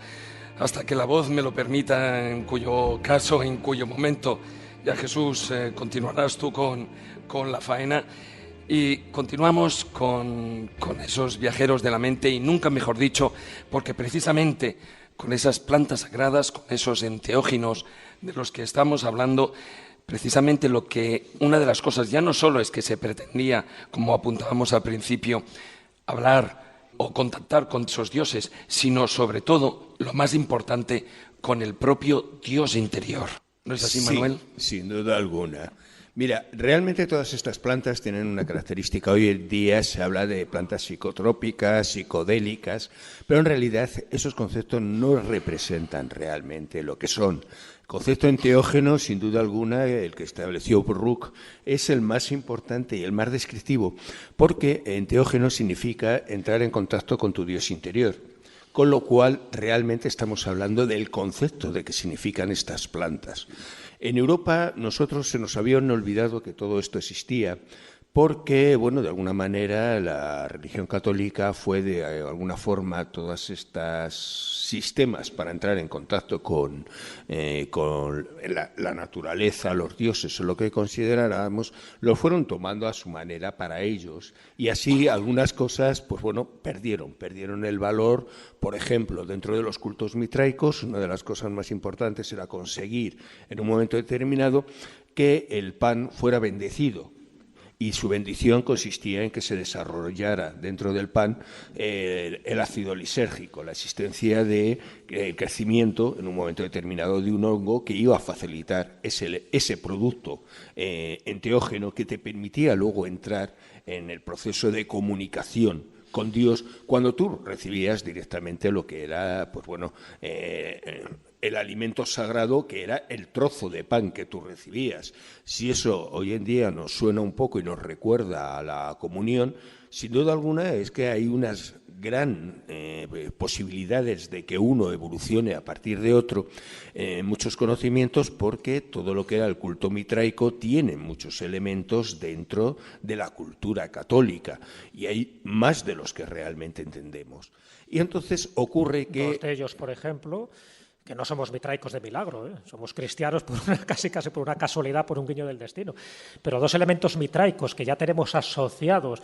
que la voz me lo permita, en cuyo caso, en cuyo momento. Ya Jesús, continuarás tú con la faena y continuamos con esos viajeros de la mente, y nunca mejor dicho, porque precisamente con esas plantas sagradas, con esos enteógenos de los que estamos hablando, precisamente una de las cosas ya no solo es que se pretendía, como apuntábamos al principio, hablar o contactar con esos dioses, sino sobre todo, lo más importante, con el propio Dios interior. ¿No es así, Manuel? Sí, sin duda alguna. Mira, realmente todas estas plantas tienen una característica. Hoy en día se habla de plantas psicotrópicas, psicodélicas, pero en realidad esos conceptos no representan realmente lo que son. El concepto enteógeno, sin duda alguna, el que estableció Brooke, es el más importante y el más descriptivo, porque enteógeno significa entrar en contacto con tu Dios interior. Con lo cual, realmente estamos hablando del concepto de qué significan estas plantas. En Europa, nosotros se nos había olvidado que todo esto existía, porque, bueno, de alguna manera la religión católica fue de alguna forma todos estos sistemas para entrar en contacto con la naturaleza, los dioses o lo que consideráramos, lo fueron tomando a su manera para ellos, y así algunas cosas, pues bueno, perdieron el valor. Por ejemplo, dentro de los cultos mitraicos, una de las cosas más importantes era conseguir en un momento determinado que el pan fuera bendecido. Y su bendición consistía en que se desarrollara dentro del pan el ácido lisérgico, la existencia de crecimiento en un momento determinado de un hongo que iba a facilitar ese producto enteógeno que te permitía luego entrar en el proceso de comunicación con Dios cuando tú recibías directamente lo que era, pues bueno, el alimento sagrado, que era el trozo de pan que tú recibías. Si eso hoy en día nos suena un poco y nos recuerda a la comunión, sin duda alguna es que hay unas gran posibilidades de que uno evolucione a partir de otro, muchos conocimientos, porque todo lo que era el culto mitraico tiene muchos elementos dentro de la cultura católica, y hay más de los que realmente entendemos. Y entonces ocurre que... Dos de ellos, por ejemplo, que no somos mitraicos de milagro, somos cristianos casi por una casualidad, por un guiño del destino. Pero dos elementos mitraicos que ya tenemos asociados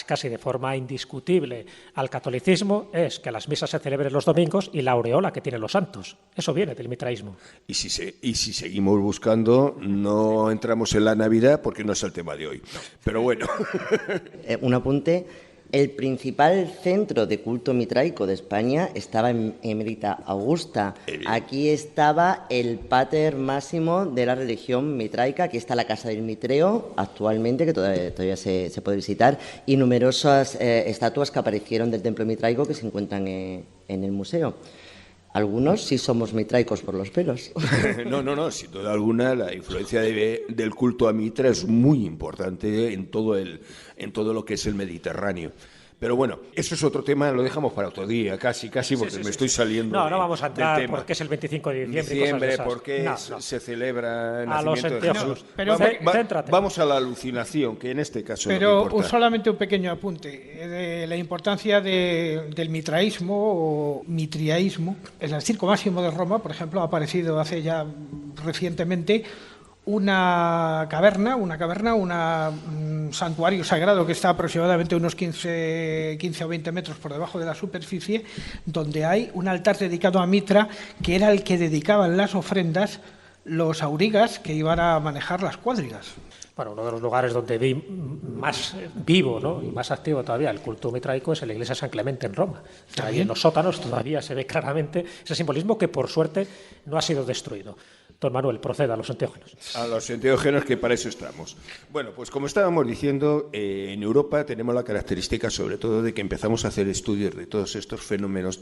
casi de forma indiscutible al catolicismo es que las misas se celebren los domingos y la aureola que tienen los santos. Eso viene del mitraísmo. Y si seguimos buscando, no entramos en la Navidad porque no es el tema de hoy. Pero bueno. Un apunte. El principal centro de culto mitraico de España estaba en Emérita Augusta. Aquí estaba el pater máximo de la religión mitraica. Aquí está la Casa del Mitreo, actualmente, que todavía se puede visitar, y numerosas estatuas que aparecieron del templo mitraico que se encuentran en el museo. Algunos sí somos mitraicos por los pelos. No, sin duda alguna la influencia del culto a Mitra es muy importante en todo lo que es el Mediterráneo. Pero bueno, eso es otro tema, lo dejamos para otro día, casi, porque me estoy saliendo No vamos a entrar del tema. porque es el 25 de diciembre. Porque se celebra el nacimiento de Jesús. Pero céntrate. Vamos a la alucinación, que en este caso Pero solamente un pequeño apunte de la importancia del mitraísmo o mitriaísmo. En el Circo Máximo de Roma, por ejemplo, ha aparecido hace ya recientemente una caverna, un santuario sagrado que está aproximadamente unos 15 o 20 metros por debajo de la superficie, donde hay un altar dedicado a Mitra, que era el que dedicaban las ofrendas los aurigas que iban a manejar las cuadrigas. Bueno, uno de los lugares donde vi más vivo, ¿no?, y más activo todavía el culto mitraico es en la iglesia de San Clemente en Roma. Ahí en los sótanos todavía se ve claramente ese simbolismo que, por suerte, no ha sido destruido. Don Manuel, proceda a los enteógenos. A los enteógenos, que para eso estamos. Bueno, pues como estábamos diciendo, en Europa tenemos la característica sobre todo de que empezamos a hacer estudios de todos estos fenómenos,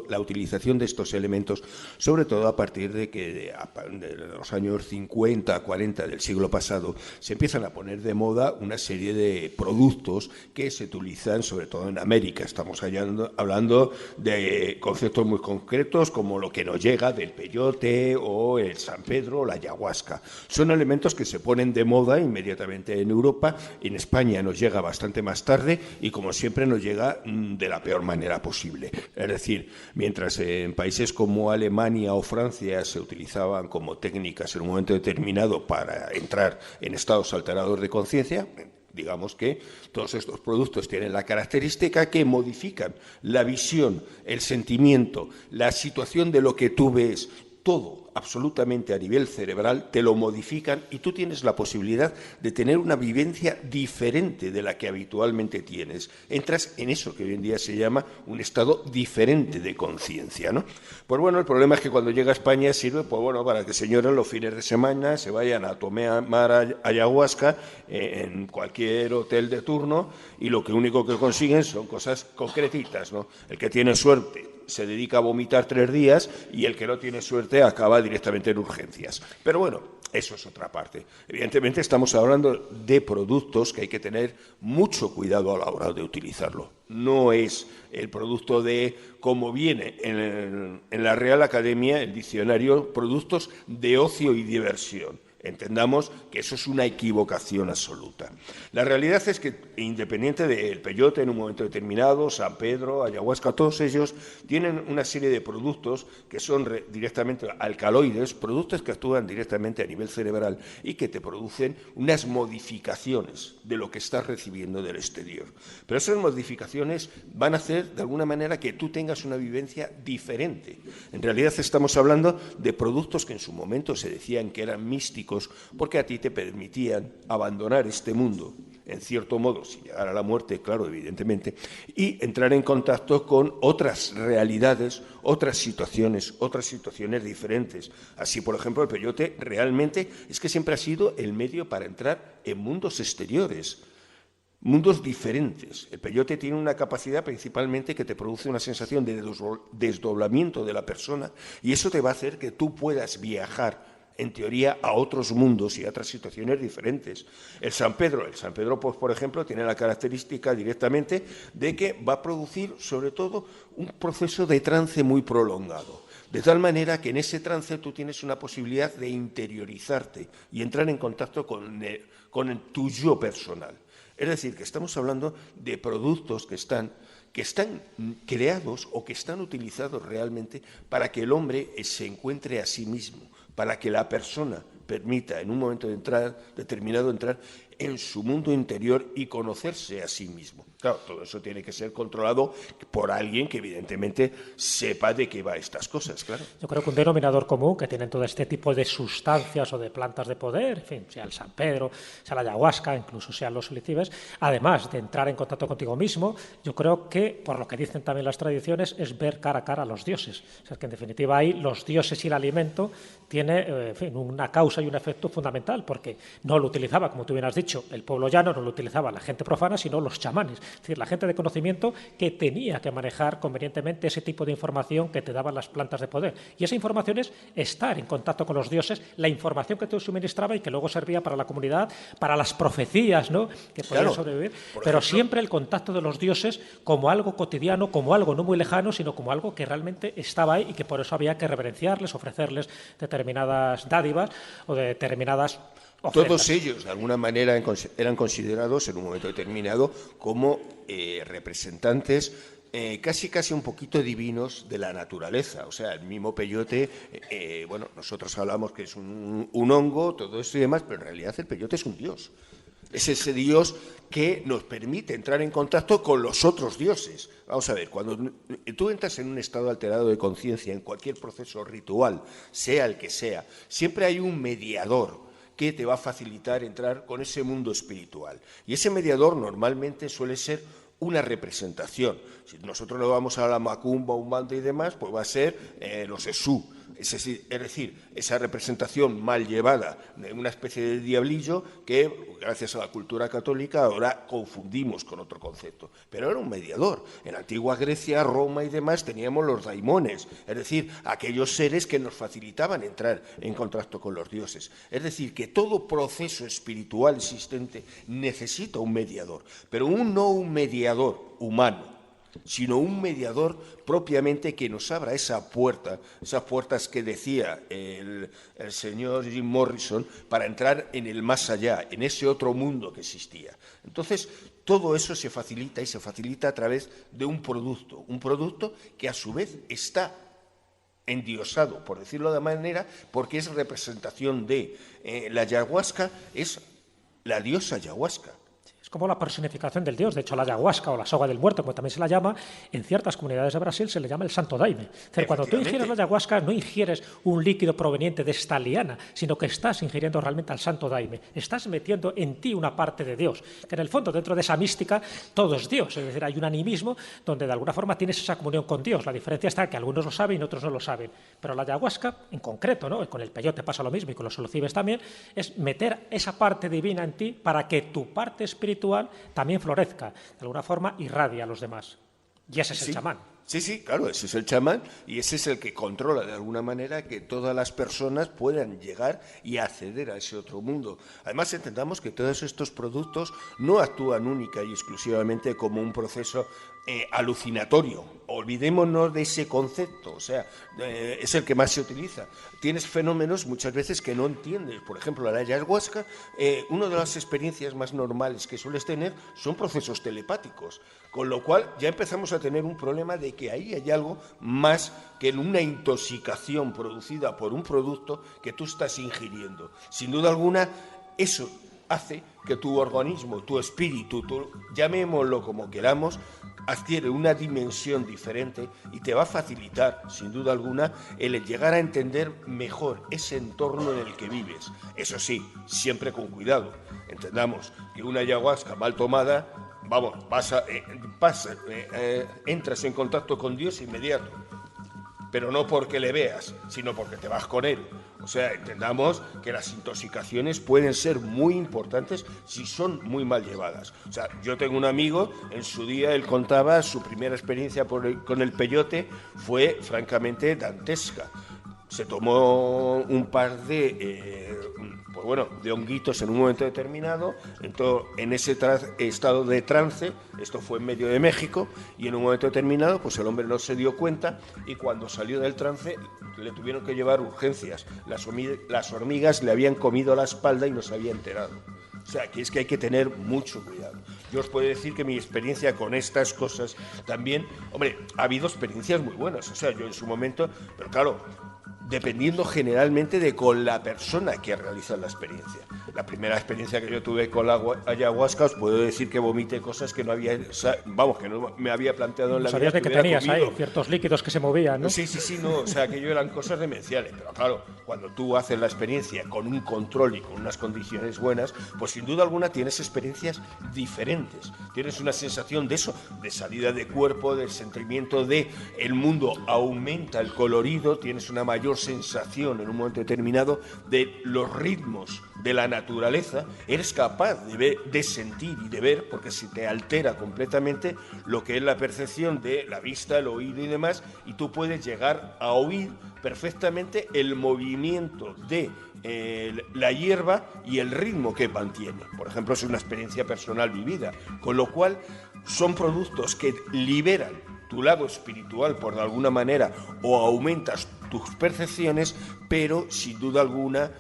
la utilización de estos elementos, sobre todo a partir de que de los años 50, 40 del siglo pasado, se empiezan a poner de moda una serie de productos que se utilizan sobre todo en América. Estamos hablando de conceptos muy concretos como lo que nos llega del peyote o el San Pedro, la ayahuasca. Son elementos que se ponen de moda inmediatamente en Europa. En España nos llega bastante más tarde y, como siempre, nos llega de la peor manera posible. Es decir, mientras en países como Alemania o Francia se utilizaban como técnicas en un momento determinado para entrar en estados alterados de conciencia, digamos que todos estos productos tienen la característica que modifican la visión, el sentimiento, la situación de lo que tú ves, todo absolutamente a nivel cerebral, te lo modifican y tú tienes la posibilidad de tener una vivencia diferente de la que habitualmente tienes. Entras en eso que hoy en día se llama un estado diferente de conciencia, ¿no? Pues bueno, el problema es que cuando llega a España sirve, pues bueno, para que señores los fines de semana se vayan a tomar ayahuasca en cualquier hotel de turno y lo único que consiguen son cosas concretitas, ¿no? El que tiene suerte se dedica a vomitar 3 días y el que no tiene suerte acaba directamente en urgencias. Pero bueno, eso es otra parte. Evidentemente estamos hablando de productos que hay que tener mucho cuidado a la hora de utilizarlo. No es el producto de, como viene en la Real Academia, el diccionario, productos de ocio y diversión. Entendamos que eso es una equivocación absoluta. La realidad es que, independiente del peyote en un momento determinado, San Pedro, ayahuasca, todos ellos tienen una serie de productos que son directamente alcaloides, productos que actúan directamente a nivel cerebral y que te producen unas modificaciones de lo que estás recibiendo del exterior. Pero esas modificaciones van a hacer, de alguna manera, que tú tengas una vivencia diferente. En realidad estamos hablando de productos que en su momento se decían que eran místicos, porque a ti te permitían abandonar este mundo, en cierto modo, sin llegar a la muerte, claro, evidentemente, y entrar en contacto con otras realidades, otras situaciones diferentes. Así, por ejemplo, el peyote realmente es que siempre ha sido el medio para entrar en mundos exteriores, mundos diferentes. El peyote tiene una capacidad principalmente que te produce una sensación de desdoblamiento de la persona y eso te va a hacer que tú puedas viajar en teoría, a otros mundos y a otras situaciones diferentes. El San Pedro, pues, por ejemplo, tiene la característica directamente de que va a producir, sobre todo, un proceso de trance muy prolongado. De tal manera que en ese trance tú tienes una posibilidad de interiorizarte y entrar en contacto con tu yo personal. Es decir, que estamos hablando de productos que están que están creados o que están utilizados realmente para que el hombre se encuentre a sí mismo, para que la persona permita en un momento determinado entrar en su mundo interior y conocerse a sí mismo. Claro, todo eso tiene que ser controlado por alguien que evidentemente sepa de qué va estas cosas, claro. Yo creo que un denominador común que tienen todo este tipo de sustancias o de plantas de poder, en fin, sea el San Pedro, sea la ayahuasca, incluso sean los psilocibes, además de entrar en contacto contigo mismo, yo creo que, por lo que dicen también las tradiciones, es ver cara a cara a los dioses. O sea, que en definitiva ahí los dioses y el alimento tiene, en fin, una causa y un efecto fundamental, porque no lo utilizaba, como tú bien has dicho, el pueblo llano, no lo utilizaba la gente profana, sino los chamanes. Es decir, la gente de conocimiento que tenía que manejar convenientemente ese tipo de información que te daban las plantas de poder. Y esa información es estar en contacto con los dioses, la información que te suministraba y que luego servía para la comunidad, para las profecías, ¿no?, que podían sobrevivir. Pero siempre el contacto de los dioses como algo cotidiano, como algo no muy lejano, sino como algo que realmente estaba ahí y que por eso había que reverenciarles, ofrecerles determinadas dádivas o determinadas ofrendas. Todos ellos, de alguna manera, eran considerados en un momento determinado como representantes casi un poquito divinos de la naturaleza. O sea, el mismo peyote, bueno, nosotros hablamos que es un hongo, todo esto y demás, pero en realidad el peyote es un dios. Es ese dios que nos permite entrar en contacto con los otros dioses. Vamos a ver, cuando tú entras en un estado alterado de conciencia, en cualquier proceso ritual, sea el que sea, siempre hay un mediador que te va a facilitar entrar con ese mundo espiritual. Y ese mediador normalmente suele ser una representación. Si nosotros lo vamos a la macumba, umbanda y demás, pues va a ser los esú. Es decir, esa representación mal llevada de una especie de diablillo que, gracias a la cultura católica, ahora confundimos con otro concepto. Pero era un mediador. En la antigua Grecia, Roma y demás teníamos los daimones, es decir, aquellos seres que nos facilitaban entrar en contacto con los dioses. Es decir, que todo proceso espiritual existente necesita un mediador, pero no un mediador humano, sino un mediador propiamente que nos abra esa puerta, esas puertas que decía el señor Jim Morrison, para entrar en el más allá, en ese otro mundo que existía. Entonces, todo eso se facilita y se facilita a través de un producto que a su vez está endiosado, por decirlo de manera, porque es representación de la ayahuasca, es la diosa ayahuasca. Como la personificación del dios. De hecho, la ayahuasca o la soga del muerto, como también se la llama, en ciertas comunidades de Brasil se le llama el santo daime. Es decir, cuando tú ingieres la ayahuasca, no ingieres un líquido proveniente de esta liana, sino que estás ingiriendo realmente al santo daime. Estás metiendo en ti una parte de Dios, que en el fondo, dentro de esa mística, todo es Dios. Es decir, hay un animismo donde de alguna forma tienes esa comunión con Dios. La diferencia está que algunos lo saben y otros no lo saben. Pero la ayahuasca, en concreto, ¿no?, con el peyote pasa lo mismo y con los psilocibes también, es meter esa parte divina en ti para que tu parte espiritual también florezca, de alguna forma irradia a los demás. Y ese es el chamán. Sí, claro, ese es el chamán y ese es el que controla de alguna manera que todas las personas puedan llegar y acceder a ese otro mundo. Además, entendamos que todos estos productos no actúan única y exclusivamente como un proceso alucinatorio. Olvidémonos de ese concepto, o sea, es el que más se utiliza. Tienes fenómenos muchas veces que no entiendes. Por ejemplo, la ayahuasca, una de las experiencias más normales que sueles tener son procesos telepáticos, con lo cual ya empezamos a tener un problema de que ahí hay algo más que en una intoxicación producida por un producto que tú estás ingiriendo. Sin duda alguna, eso hace que tu organismo, tu espíritu, llamémoslo como queramos, adquiere una dimensión diferente y te va a facilitar, sin duda alguna, el llegar a entender mejor ese entorno en el que vives. Eso sí, siempre con cuidado. Entendamos que una ayahuasca mal tomada, entras en contacto con Dios inmediato, pero no porque le veas, sino porque te vas con él. O sea, entendamos que las intoxicaciones pueden ser muy importantes si son muy mal llevadas. O sea, yo tengo un amigo, en su día él contaba su primera experiencia con el peyote fue francamente dantesca. Se tomó un par de honguitos en un momento determinado, entró en ese estado de trance, esto fue en medio de México, y en un momento determinado pues el hombre no se dio cuenta y cuando salió del trance le tuvieron que llevar urgencias. Las hormigas le habían comido la espalda y no se había enterado. O sea, que es que hay que tener mucho cuidado. Yo os puedo decir que mi experiencia con estas cosas también, hombre, ha habido experiencias muy buenas, o sea, yo en su momento, pero claro, dependiendo generalmente de con la persona que realiza la experiencia. La primera experiencia que yo tuve con la ayahuasca, os puedo decir que vomité cosas que no había, vamos, que no me había planteado en la vida. Sabías de que tenías ahí ciertos líquidos que se movían, ¿no? Sí, no, o sea, que yo eran cosas demenciales, pero claro, cuando tú haces la experiencia con un control y con unas condiciones buenas, pues sin duda alguna tienes experiencias diferentes. Tienes una sensación de eso, de salida de cuerpo, del sentimiento de el mundo aumenta el colorido, tienes una mayor sensación en un momento determinado de los ritmos de la naturaleza, eres capaz de sentir y de ver, porque se te altera completamente lo que es la percepción de la vista, el oído y demás, y tú puedes llegar a oír perfectamente el movimiento de la hierba y el ritmo que mantiene. Por ejemplo, es una experiencia personal vivida, con lo cual son productos que liberan tu lado espiritual por alguna manera o aumentas tus percepciones, pero sin duda alguna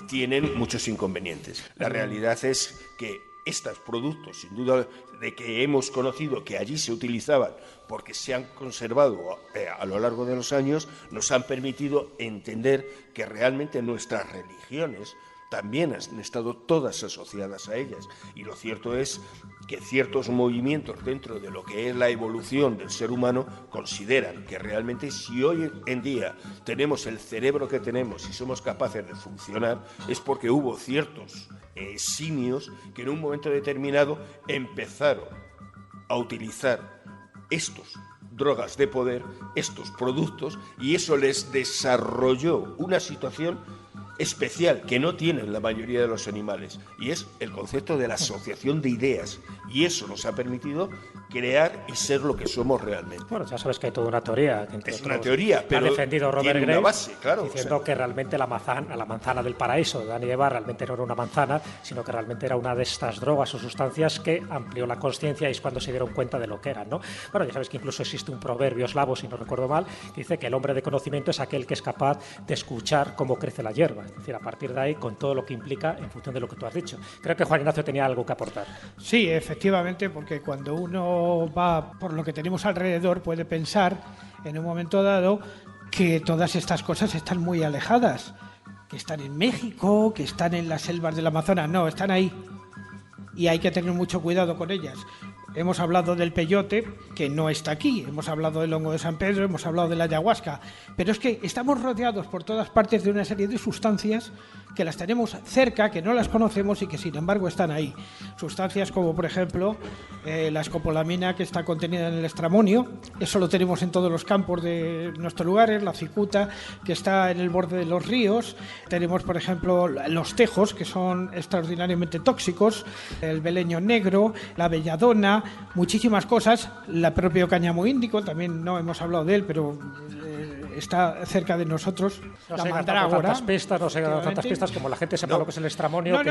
tienen muchos inconvenientes. La realidad es que estos productos, sin duda de que hemos conocido que allí se utilizaban porque se han conservado a lo largo de los años, nos han permitido entender que realmente nuestras religiones también han estado todas asociadas a ellas. Y lo cierto es que ciertos movimientos dentro de lo que es la evolución del ser humano consideran que realmente si hoy en día tenemos el cerebro que tenemos y somos capaces de funcionar, es porque hubo ciertos simios que en un momento determinado empezaron a utilizar estos drogas de poder, estos productos, y eso les desarrolló una situación especial que no tienen la mayoría de los animales, y es el concepto de la asociación de ideas, y eso nos ha permitido crear y ser lo que somos realmente. Bueno, ya sabes que hay toda una teoría que es una teoría, pero ha defendido Robert tiene Graves, una base, claro, diciendo que realmente la manzana del paraíso de Adán y Eva realmente no era una manzana, sino que realmente era una de estas drogas o sustancias que amplió la conciencia, y es cuando se dieron cuenta de lo que eran, ¿no? Bueno, ya sabes que incluso existe un proverbio eslavo, si no recuerdo mal, que dice que el hombre de conocimiento es aquel que es capaz de escuchar cómo crece la hierba, es decir, a partir de ahí, con todo lo que implica en función de lo que tú has dicho. Creo que Juan Ignacio tenía algo que aportar. Sí, efectivamente, porque cuando uno va por lo que tenemos alrededor puede pensar en un momento dado que todas estas cosas están muy alejadas, que están en México, que están en las selvas del Amazonas. No, están ahí y hay que tener mucho cuidado con ellas. Hemos hablado del peyote, que no está aquí, hemos hablado del hongo de San Pedro, hemos hablado de la ayahuasca, pero es que estamos rodeados por todas partes de una serie de sustancias que las tenemos cerca, que no las conocemos y que sin embargo están ahí. Sustancias como, por ejemplo, la escopolamina, que está contenida en el estramonio, eso lo tenemos en todos los campos de nuestros lugares, la cicuta, que está en el borde de los ríos, tenemos, por ejemplo, los tejos, que son extraordinariamente tóxicos, el beleño negro, la belladona, muchísimas cosas, el propio cáñamo índico, también no hemos hablado de él, pero está cerca de nosotros. No la se mandrágora. No se dan tantas pistas como la gente sepa lo que es el estramonio.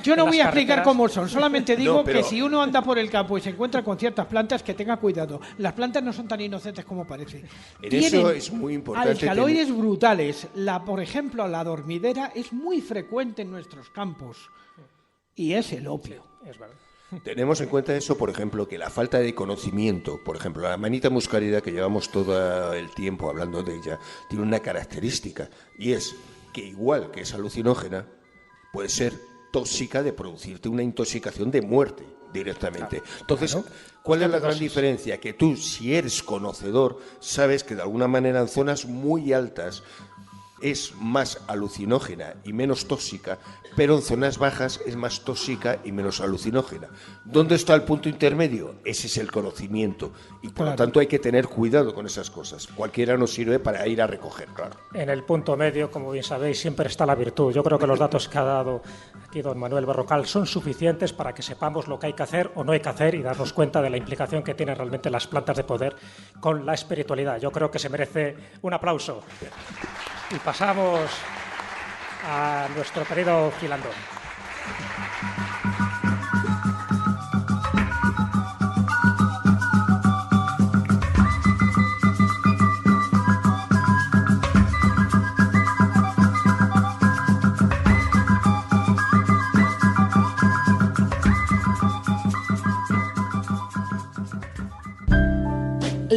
Yo no voy a explicar cómo son, solamente digo pero que si uno anda por el campo y se encuentra con ciertas plantas, que tenga cuidado. Las plantas no son tan inocentes como parece. Eso es muy importante. Alcaloides brutales. Por ejemplo, la dormidera es muy frecuente en nuestros campos y es el opio. Sí, es verdad. Tenemos en cuenta eso, por ejemplo, que la falta de conocimiento, por ejemplo, la manita muscarida, que llevamos todo el tiempo hablando de ella, tiene una característica, y es que igual que es alucinógena, puede ser tóxica de producirte una intoxicación de muerte directamente. Entonces, ¿cuál es la gran diferencia? Que tú, si eres conocedor, sabes que de alguna manera en zonas muy altas es más alucinógena y menos tóxica, pero en zonas bajas es más tóxica y menos alucinógena. ¿Dónde está el punto intermedio? Ese es el conocimiento, y por lo tanto hay que tener cuidado con esas cosas. Cualquiera nos sirve para ir a recoger, claro. En el punto medio, como bien sabéis, siempre está la virtud. Yo creo que los datos que ha dado aquí don Manuel Berrocal son suficientes para que sepamos lo que hay que hacer o no hay que hacer y darnos cuenta de la implicación que tienen realmente las plantas de poder con la espiritualidad. Yo creo que se merece un aplauso. Y pasamos a nuestro querido Filandón.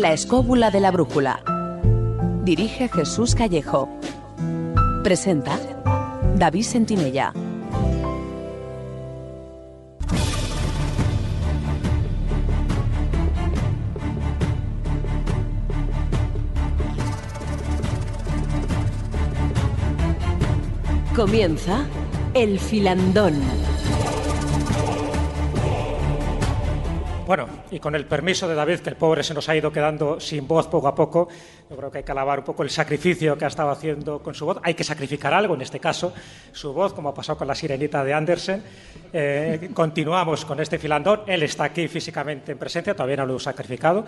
La escóbula de la brújula. Dirige Jesús Callejo. Presenta David Sentinella. Comienza El Filandón. Bueno, y con el permiso de David, que el pobre se nos ha ido quedando sin voz poco a poco, yo creo que hay que alabar un poco el sacrificio que ha estado haciendo con su voz. Hay que sacrificar algo, en este caso, su voz, como ha pasado con la sirenita de Andersen. Continuamos con este filandón. Él está aquí físicamente en presencia, todavía no lo hemos sacrificado.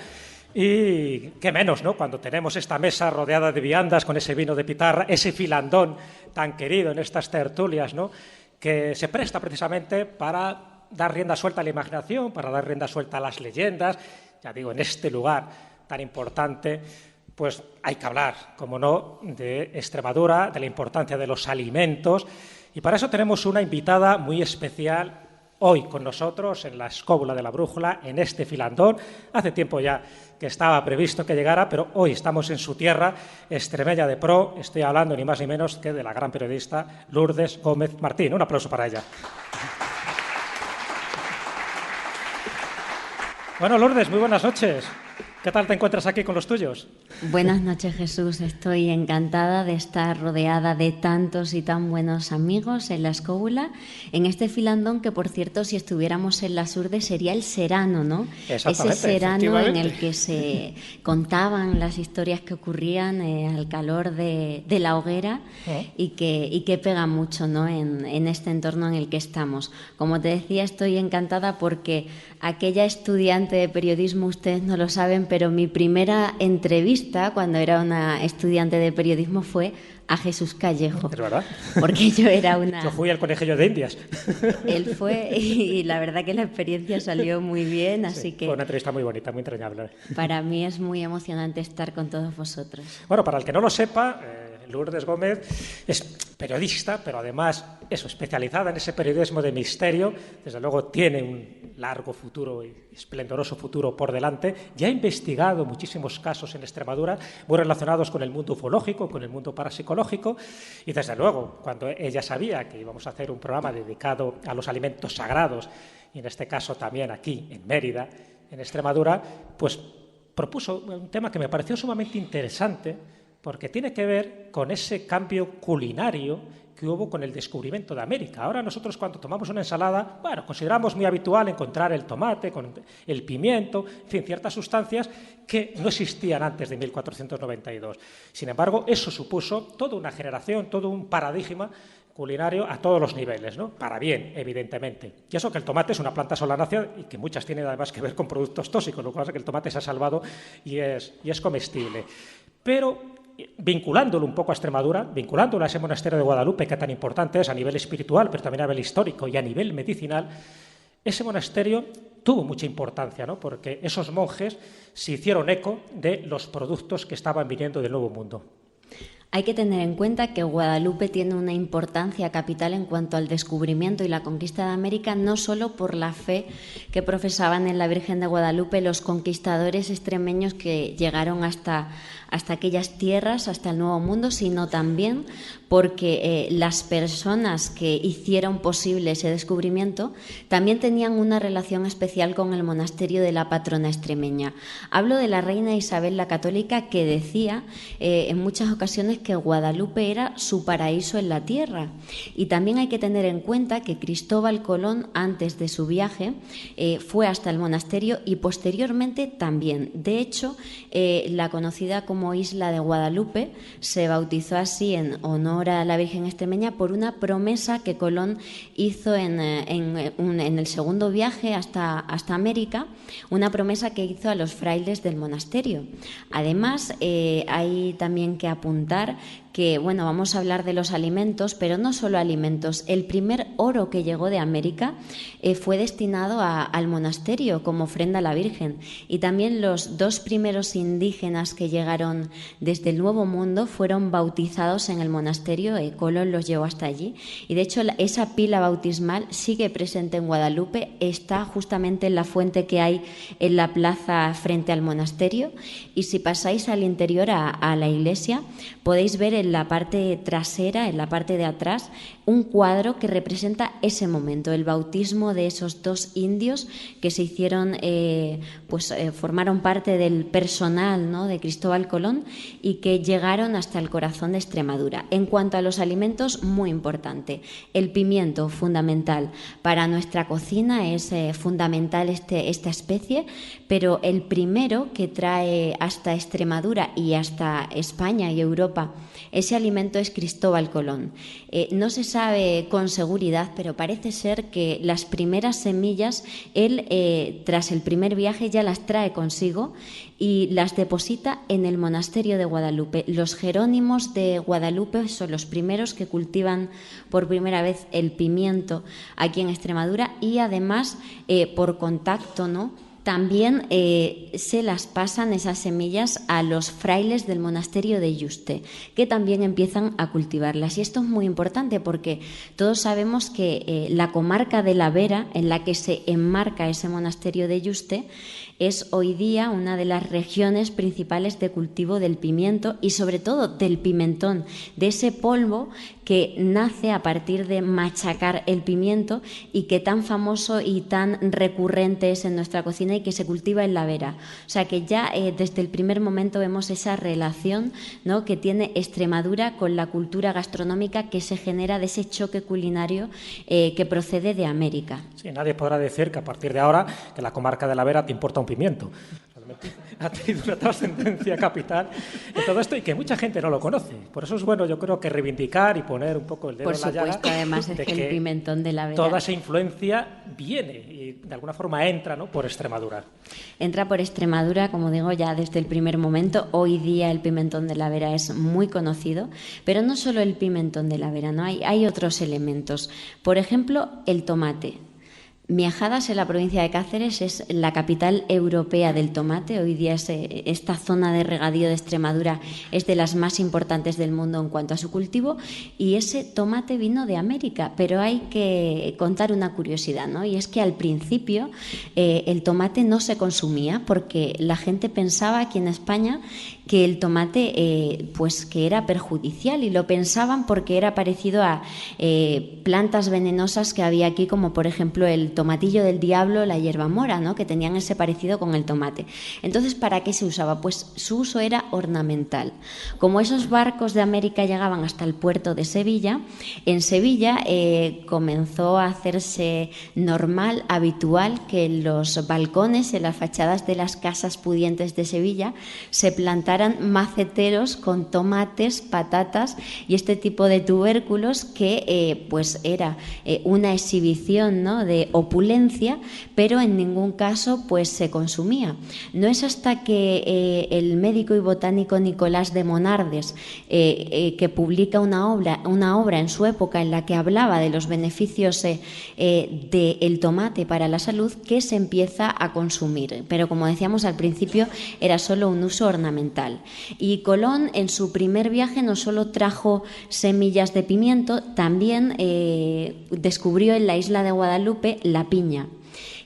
Y qué menos, ¿no?, cuando tenemos esta mesa rodeada de viandas con ese vino de pitarra, ese filandón tan querido en estas tertulias, ¿no?, que se presta precisamente para dar rienda suelta a la imaginación, para dar rienda suelta a las leyendas. Ya digo, en este lugar tan importante, pues hay que hablar, como no, de Extremadura, de la importancia de los alimentos. Y para eso tenemos una invitada muy especial hoy con nosotros en la escóbula de la brújula, en este filandón. Hace tiempo ya que estaba previsto que llegara, pero hoy estamos en su tierra, extremeña de pro. Estoy hablando ni más ni menos que de la gran periodista Lourdes Gómez Martín. Un aplauso para ella. Bueno, Lourdes, muy buenas noches. ¿Qué tal te encuentras aquí con los tuyos? Buenas noches, Jesús. Estoy encantada de estar rodeada de tantos y tan buenos amigos en la escóbula, en este filandón que, por cierto, si estuviéramos en las Urdes sería el serano, ¿no? Ese serano en el que se contaban las historias que ocurrían al calor de la hoguera y que pega mucho, ¿no?, en este entorno en el que estamos. Como te decía, estoy encantada porque aquella estudiante de periodismo, ustedes no lo saben, pero mi primera entrevista cuando era una estudiante de periodismo fue a Jesús Callejo. Es verdad. Porque yo era una... Yo fui al conejillo de Indias. Él fue y la verdad que la experiencia salió muy bien, así que... Fue una entrevista muy bonita, muy entrañable. Para mí es muy emocionante estar con todos vosotros. Bueno, para el que no lo sepa, Lourdes Gómez es periodista, pero además especializada en ese periodismo de misterio. Desde luego tiene un largo futuro y esplendoroso futuro por delante. Ya ha investigado muchísimos casos en Extremadura muy relacionados con el mundo ufológico, con el mundo parapsicológico, y desde luego, cuando ella sabía que íbamos a hacer un programa dedicado a los alimentos sagrados, y en este caso también aquí en Mérida, en Extremadura, pues propuso un tema que me pareció sumamente interesante, porque tiene que ver con ese cambio culinario que hubo con el descubrimiento de América. Ahora nosotros, cuando tomamos una ensalada, bueno, consideramos muy habitual encontrar el tomate, con el pimiento, en fin, ciertas sustancias que no existían antes de 1492. Sin embargo, eso supuso toda una generación, todo un paradigma culinario a todos los niveles, ¿no? Para bien, evidentemente. Y eso que el tomate es una planta solanácea y que muchas tienen además que ver con productos tóxicos, lo cual hace que el tomate se ha salvado y es comestible. Pero vinculándolo un poco a Extremadura, vinculándolo a ese monasterio de Guadalupe que tan importante es a nivel espiritual, pero también a nivel histórico y a nivel medicinal, ese monasterio tuvo mucha importancia, ¿no?, porque esos monjes se hicieron eco de los productos que estaban viniendo del Nuevo Mundo. Hay que tener en cuenta que Guadalupe tiene una importancia capital en cuanto al descubrimiento y la conquista de América, no solo por la fe que profesaban en la Virgen de Guadalupe los conquistadores extremeños que llegaron hasta aquellas tierras, hasta el Nuevo Mundo, sino también porque las personas que hicieron posible ese descubrimiento también tenían una relación especial con el monasterio de la patrona extremeña. Hablo de la reina Isabel la Católica, que decía en muchas ocasiones que Guadalupe era su paraíso en la tierra. Y también hay que tener en cuenta que Cristóbal Colón, antes de su viaje, fue hasta el monasterio y posteriormente también. De hecho, la conocida como Isla de Guadalupe se bautizó así en honor a la Virgen extremeña por una promesa que Colón hizo en el segundo viaje hasta América, una promesa que hizo a los frailes del monasterio. Además, hay también que apuntar que, bueno, vamos a hablar de los alimentos, pero no solo alimentos. El primer oro que llegó de América fue destinado al monasterio como ofrenda a la Virgen, y también los 2 primeros indígenas que llegaron desde el Nuevo Mundo fueron bautizados en el monasterio. Colón los llevó hasta allí, y de hecho esa pila bautismal sigue presente en Guadalupe, está justamente en la fuente que hay en la plaza frente al monasterio, y si pasáis al interior a la iglesia podéis ver en la parte trasera, en la parte de atrás, un cuadro que representa ese momento, el bautismo de esos 2 indios que se hicieron, formaron parte del personal, ¿no?, de Cristóbal Colón, y que llegaron hasta el corazón de Extremadura. En cuanto a los alimentos, muy importante, el pimiento, fundamental. Para nuestra cocina es fundamental esta especie, pero el primero que trae hasta Extremadura y hasta España y Europa ese alimento es Cristóbal Colón. No se sabe con seguridad, pero parece ser que las primeras semillas él, tras el primer viaje, ya las trae consigo y las deposita en el monasterio de Guadalupe. Los jerónimos de Guadalupe son los primeros que cultivan por primera vez el pimiento aquí en Extremadura, y además por contacto, ¿no?, también se las pasan esas semillas a los frailes del monasterio de Yuste, que también empiezan a cultivarlas. Y esto es muy importante porque todos sabemos que la comarca de la Vera, en la que se enmarca ese monasterio de Yuste, es hoy día una de las regiones principales de cultivo del pimiento y sobre todo del pimentón, de ese polvo que nace a partir de machacar el pimiento y que tan famoso y tan recurrente es en nuestra cocina y que se cultiva en la Vera. O sea que ya desde el primer momento vemos esa relación, ¿no?, que tiene Extremadura con la cultura gastronómica que se genera de ese choque culinario que procede de América. Sí, nadie podrá decir que a partir de ahora que la comarca de la Vera te importa un pimiento. Ha tenido una trascendencia capital en todo esto y que mucha gente no lo conoce. Por eso es bueno, yo creo, que reivindicar y poner un poco el dedo en la llaga. Por supuesto, además es que el pimentón de la Vera, toda esa influencia viene y de alguna forma entra, ¿no?, por Extremadura. Entra por Extremadura, como digo, ya desde el primer momento. Hoy día el pimentón de la Vera es muy conocido, pero no solo el pimentón de la Vera, ¿no? Hay otros elementos. Por ejemplo, el tomate. Miajadas, en la provincia de Cáceres, es la capital europea del tomate. Hoy día esta zona de regadío de Extremadura es de las más importantes del mundo en cuanto a su cultivo, y ese tomate vino de América. Pero hay que contar una curiosidad, ¿no? Y es que al principio el tomate no se consumía porque la gente pensaba aquí en España que el tomate pues que era perjudicial, y lo pensaban porque era parecido a plantas venenosas que había aquí, como por ejemplo el tomatillo del diablo, la hierbamora, ¿no?, que tenían ese parecido con el tomate. Entonces, ¿para qué se usaba? Pues su uso era ornamental. Como esos barcos de América llegaban hasta el puerto de Sevilla, en Sevilla comenzó a hacerse normal, habitual, que en los balcones, en las fachadas de las casas pudientes de Sevilla, se plantaran maceteros con tomates, patatas y este tipo de tubérculos que pues era una exhibición, ¿no?, de opulencia, pero en ningún caso pues se consumía. No es hasta que el médico y botánico Nicolás de Monardes, que publica una obra en su época en la que hablaba de los beneficios del tomate para la salud, que se empieza a consumir. Pero como decíamos al principio, era solo un uso ornamental. Y Colón, en su primer viaje, no solo trajo semillas de pimiento, también descubrió en la isla de Guadalupe la piña,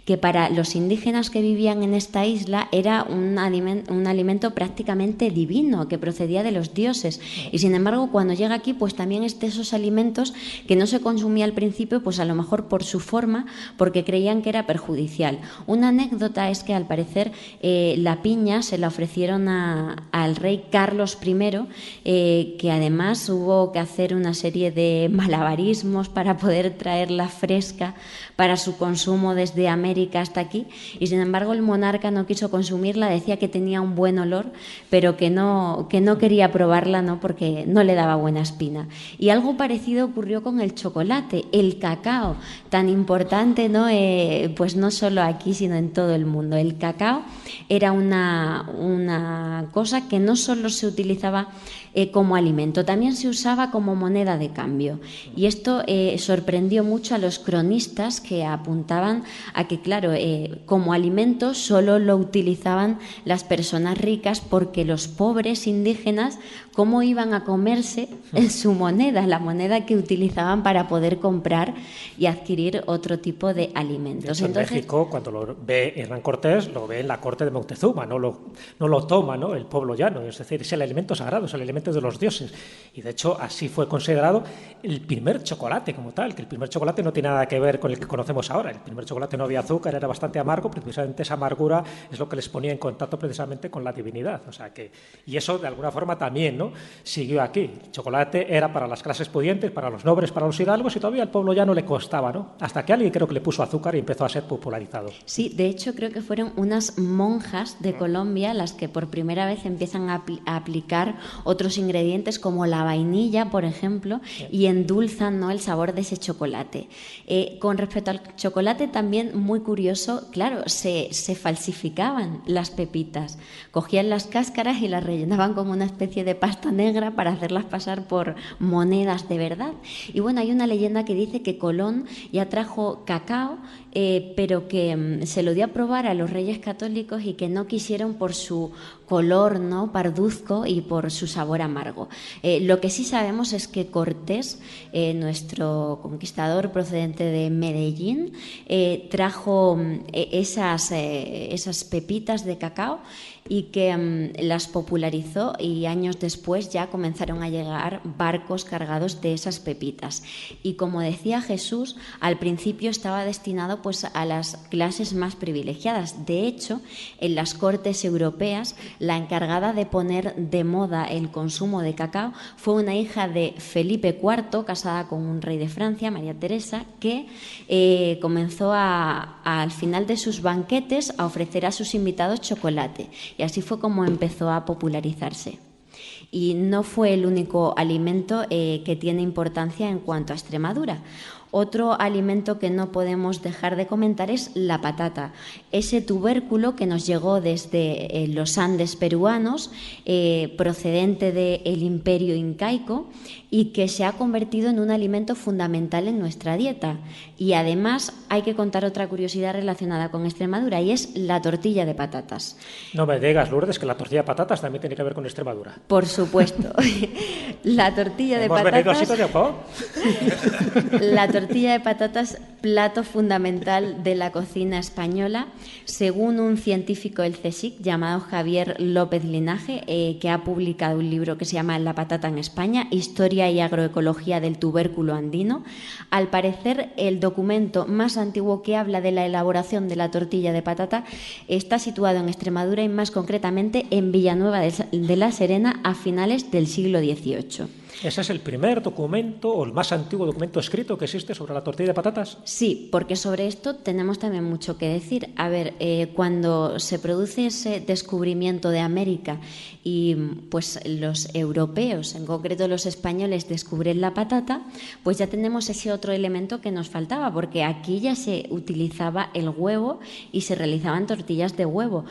que para los indígenas que vivían en esta isla era un alimento prácticamente divino, que procedía de los dioses. Y sin embargo, cuando llega aquí, pues también es de esos alimentos que no se consumía al principio, pues a lo mejor por su forma, porque creían que era perjudicial. Una anécdota es que al parecer la piña se la ofrecieron al rey Carlos I, que además hubo que hacer una serie de malabarismos para poder traerla fresca para su consumo desde América hasta aquí, y sin embargo el monarca no quiso consumirla, decía que tenía un buen olor, pero que no quería probarla, ¿no?, porque no le daba buena espina. Y algo parecido ocurrió con el chocolate, el cacao, tan importante, ¿no?, pues no solo aquí, sino en todo el mundo. El cacao era una cosa que no solo se utilizaba como alimento. También se usaba como moneda de cambio. Y esto sorprendió mucho a los cronistas, que apuntaban a que, claro, como alimento solo lo utilizaban las personas ricas, porque los pobres indígenas, ¿cómo iban a comerse en su moneda, la moneda que utilizaban para poder comprar y adquirir otro tipo de alimentos? Entonces, en México, cuando lo ve Hernán Cortés, lo ve en la corte de Moctezuma, no lo toma, ¿no?, el pueblo llano, es decir, es el alimento sagrado, es el alimento de los dioses. Y de hecho así fue considerado el primer chocolate como tal, que el primer chocolate no tiene nada que ver con el que conocemos ahora. El primer chocolate no había azúcar, era bastante amargo, precisamente esa amargura es lo que les ponía en contacto precisamente con la divinidad. O sea que, y eso de alguna forma también, ¿no?, siguió aquí. El chocolate era para las clases pudientes, para los nobles, para los hidalgos, y todavía al pueblo llano le costaba, ¿no?, hasta que alguien creo que le puso azúcar y empezó a ser popularizado. Sí, de hecho creo que fueron unas monjas de Colombia las que por primera vez empiezan a aplicar otros ingredientes como la vainilla, por ejemplo, y endulzan, ¿no?, el sabor de ese chocolate. Con respecto al chocolate, también muy curioso, claro, se falsificaban las pepitas. Cogían las cáscaras y las rellenaban como una especie de pasta negra para hacerlas pasar por monedas de verdad. Y bueno, hay una leyenda que dice que Colón ya trajo cacao, pero que se lo dio a probar a los reyes católicos y que no quisieron por su color, ¿no?, parduzco, y por su sabor amargo. Lo que sí sabemos es que Cortés, nuestro conquistador procedente de Medellín, trajo esas pepitas de cacao y que las popularizó, y años después ya comenzaron a llegar barcos cargados de esas pepitas. Y como decía Jesús, al principio estaba destinado pues a las clases más privilegiadas. De hecho, en las cortes europeas, la encargada de poner de moda el consumo de cacao fue una hija de Felipe IV, casada con un rey de Francia, María Teresa, que comenzó al final de sus banquetes a ofrecer a sus invitados chocolate. Y así fue como empezó a popularizarse. Y no fue el único alimento que tiene importancia en cuanto a Extremadura. Otro alimento que no podemos dejar de comentar es la patata, ese tubérculo que nos llegó desde los Andes peruanos, procedente del Imperio incaico, y que se ha convertido en un alimento fundamental en nuestra dieta. Y además hay que contar otra curiosidad relacionada con Extremadura, y es la tortilla de patatas. No me digas, Lourdes, que la tortilla de patatas también tiene que ver con Extremadura. Por supuesto. La tortilla de patatas... ¿Hemos venido a sitio de juego? La tortilla de patatas, plato fundamental de la cocina española, según un científico del CSIC llamado Javier López Linaje, que ha publicado un libro que se llama La patata en España, Historia y agroecología del tubérculo andino. Al parecer, el documento más antiguo que habla de la elaboración de la tortilla de patata está situado en Extremadura, y más concretamente en Villanueva de la Serena, a finales del siglo XVIII. ¿Ese es el primer documento o el más antiguo documento escrito que existe sobre la tortilla de patatas? Sí, porque sobre esto tenemos también mucho que decir. A ver, cuando se produce ese descubrimiento de América y pues los europeos, en concreto los españoles, descubren la patata, pues ya tenemos ese otro elemento que nos faltaba, porque aquí ya se utilizaba el huevo y se realizaban tortillas de huevo.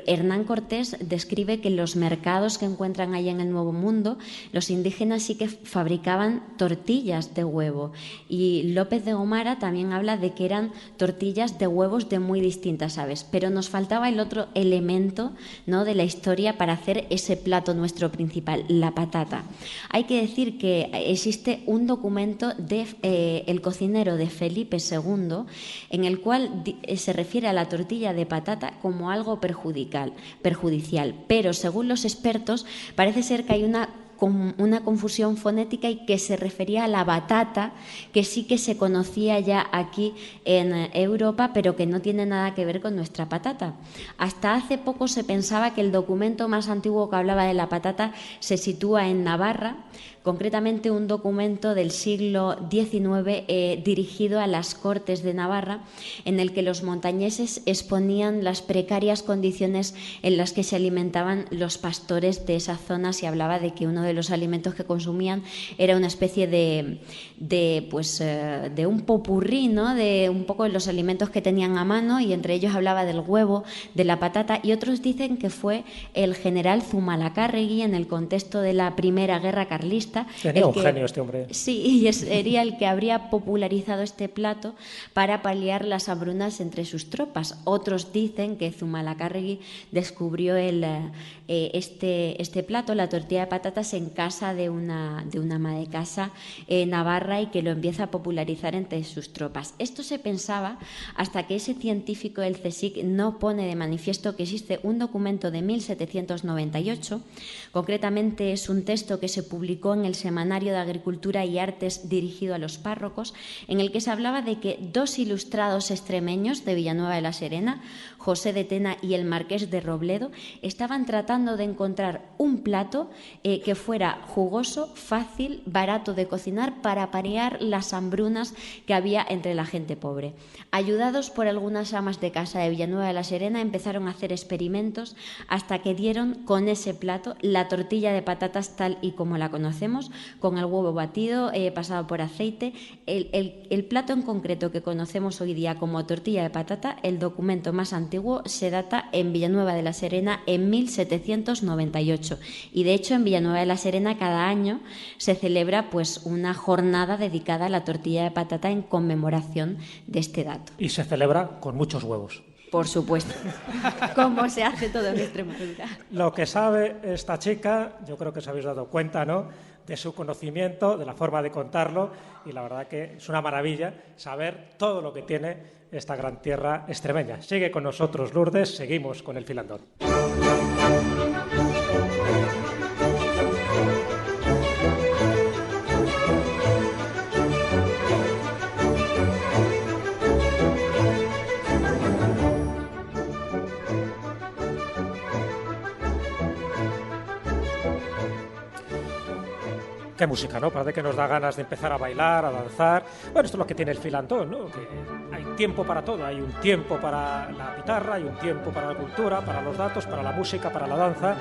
Hernán Cortés describe que en los mercados que encuentran ahí en el Nuevo Mundo, los indígenas sí que fabricaban tortillas de huevo, y López de Gomara también habla de que eran tortillas de huevos de muy distintas aves, pero nos faltaba el otro elemento, ¿no?, de la historia para hacer ese plato nuestro principal, la patata. Hay que decir que existe un documento de el cocinero de Felipe II en el cual se refiere a la tortilla de patata como algo perjudicial, pero según los expertos parece ser que hay una confusión fonética y que se refería a la batata, que sí que se conocía ya aquí en Europa, pero que no tiene nada que ver con nuestra patata. Hasta hace poco se pensaba que el documento más antiguo que hablaba de la patata se sitúa en Navarra, concretamente un documento del siglo XIX dirigido a las Cortes de Navarra, en el que los montañeses exponían las precarias condiciones en las que se alimentaban los pastores de esa zona. Se hablaba de que uno de los alimentos que consumían era una especie de un popurrí, ¿no?, de un poco los alimentos que tenían a mano, y entre ellos hablaba del huevo, de la patata, y otros dicen que fue el general Zumalacárregui, en el contexto de la Primera Guerra Carlista. Tenía un genio este hombre. Sí, y sería el que habría popularizado este plato para paliar las hambrunas entre sus tropas. Otros dicen que Zumalacárregui descubrió este plato, la tortilla de patatas, en casa de una ama de casa navarra, y que lo empieza a popularizar entre sus tropas. Esto se pensaba hasta que ese científico del CSIC no pone de manifiesto que existe un documento de 1798, concretamente es un texto que se publicó en el Semanario de Agricultura y Artes dirigido a los párrocos, en el que se hablaba de que dos ilustrados extremeños de Villanueva de la Serena, José de Tena y el Marqués de Robledo, estaban tratando de encontrar un plato que fuera jugoso, fácil, barato de cocinar, para paliar las hambrunas que había entre la gente pobre. Ayudados por algunas amas de casa de Villanueva de la Serena, empezaron a hacer experimentos hasta que dieron con ese plato, la tortilla de patatas tal y como la conocemos, con el huevo batido, pasado por aceite. El plato en concreto que conocemos hoy día como tortilla de patata, el documento más antiguo, se data en Villanueva de la Serena en 1798. Y de hecho en Villanueva de la Serena cada año se celebra pues una jornada dedicada a la tortilla de patata en conmemoración de este dato. Y se celebra con muchos huevos. Por supuesto, como se hace todo en Extremadura. Lo que sabe esta chica, yo creo que os habéis dado cuenta, ¿no?, de su conocimiento, de la forma de contarlo, y la verdad que es una maravilla saber todo lo que tiene esta gran tierra extremeña. Sigue con nosotros, Lourdes, seguimos con el filandón. Qué música, ¿no? Parece que nos da ganas de empezar a bailar, a danzar. Bueno, esto es lo que tiene el filandón, ¿no? Que hay tiempo para todo. Hay un tiempo para la guitarra, hay un tiempo para la cultura, para los datos, para la música, para la danza.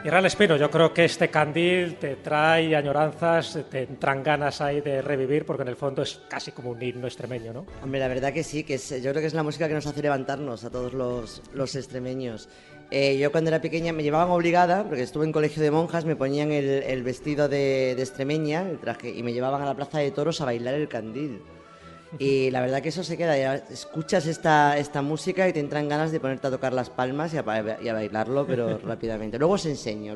Y Real Espino, yo creo que este candil te trae añoranzas, te entran ganas ahí de revivir, porque en el fondo es casi como un himno extremeño, ¿no? Hombre, la verdad que sí, yo creo que es la música que nos hace levantarnos a todos los extremeños. Yo cuando era pequeña me llevaban obligada, porque estuve en colegio de monjas, me ponían el vestido de extremeña, el traje, y me llevaban a la plaza de toros a bailar el candil. Y la verdad que eso se queda, ya escuchas esta música y te entran ganas de ponerte a tocar las palmas y a bailarlo, pero rápidamente. Luego os enseño.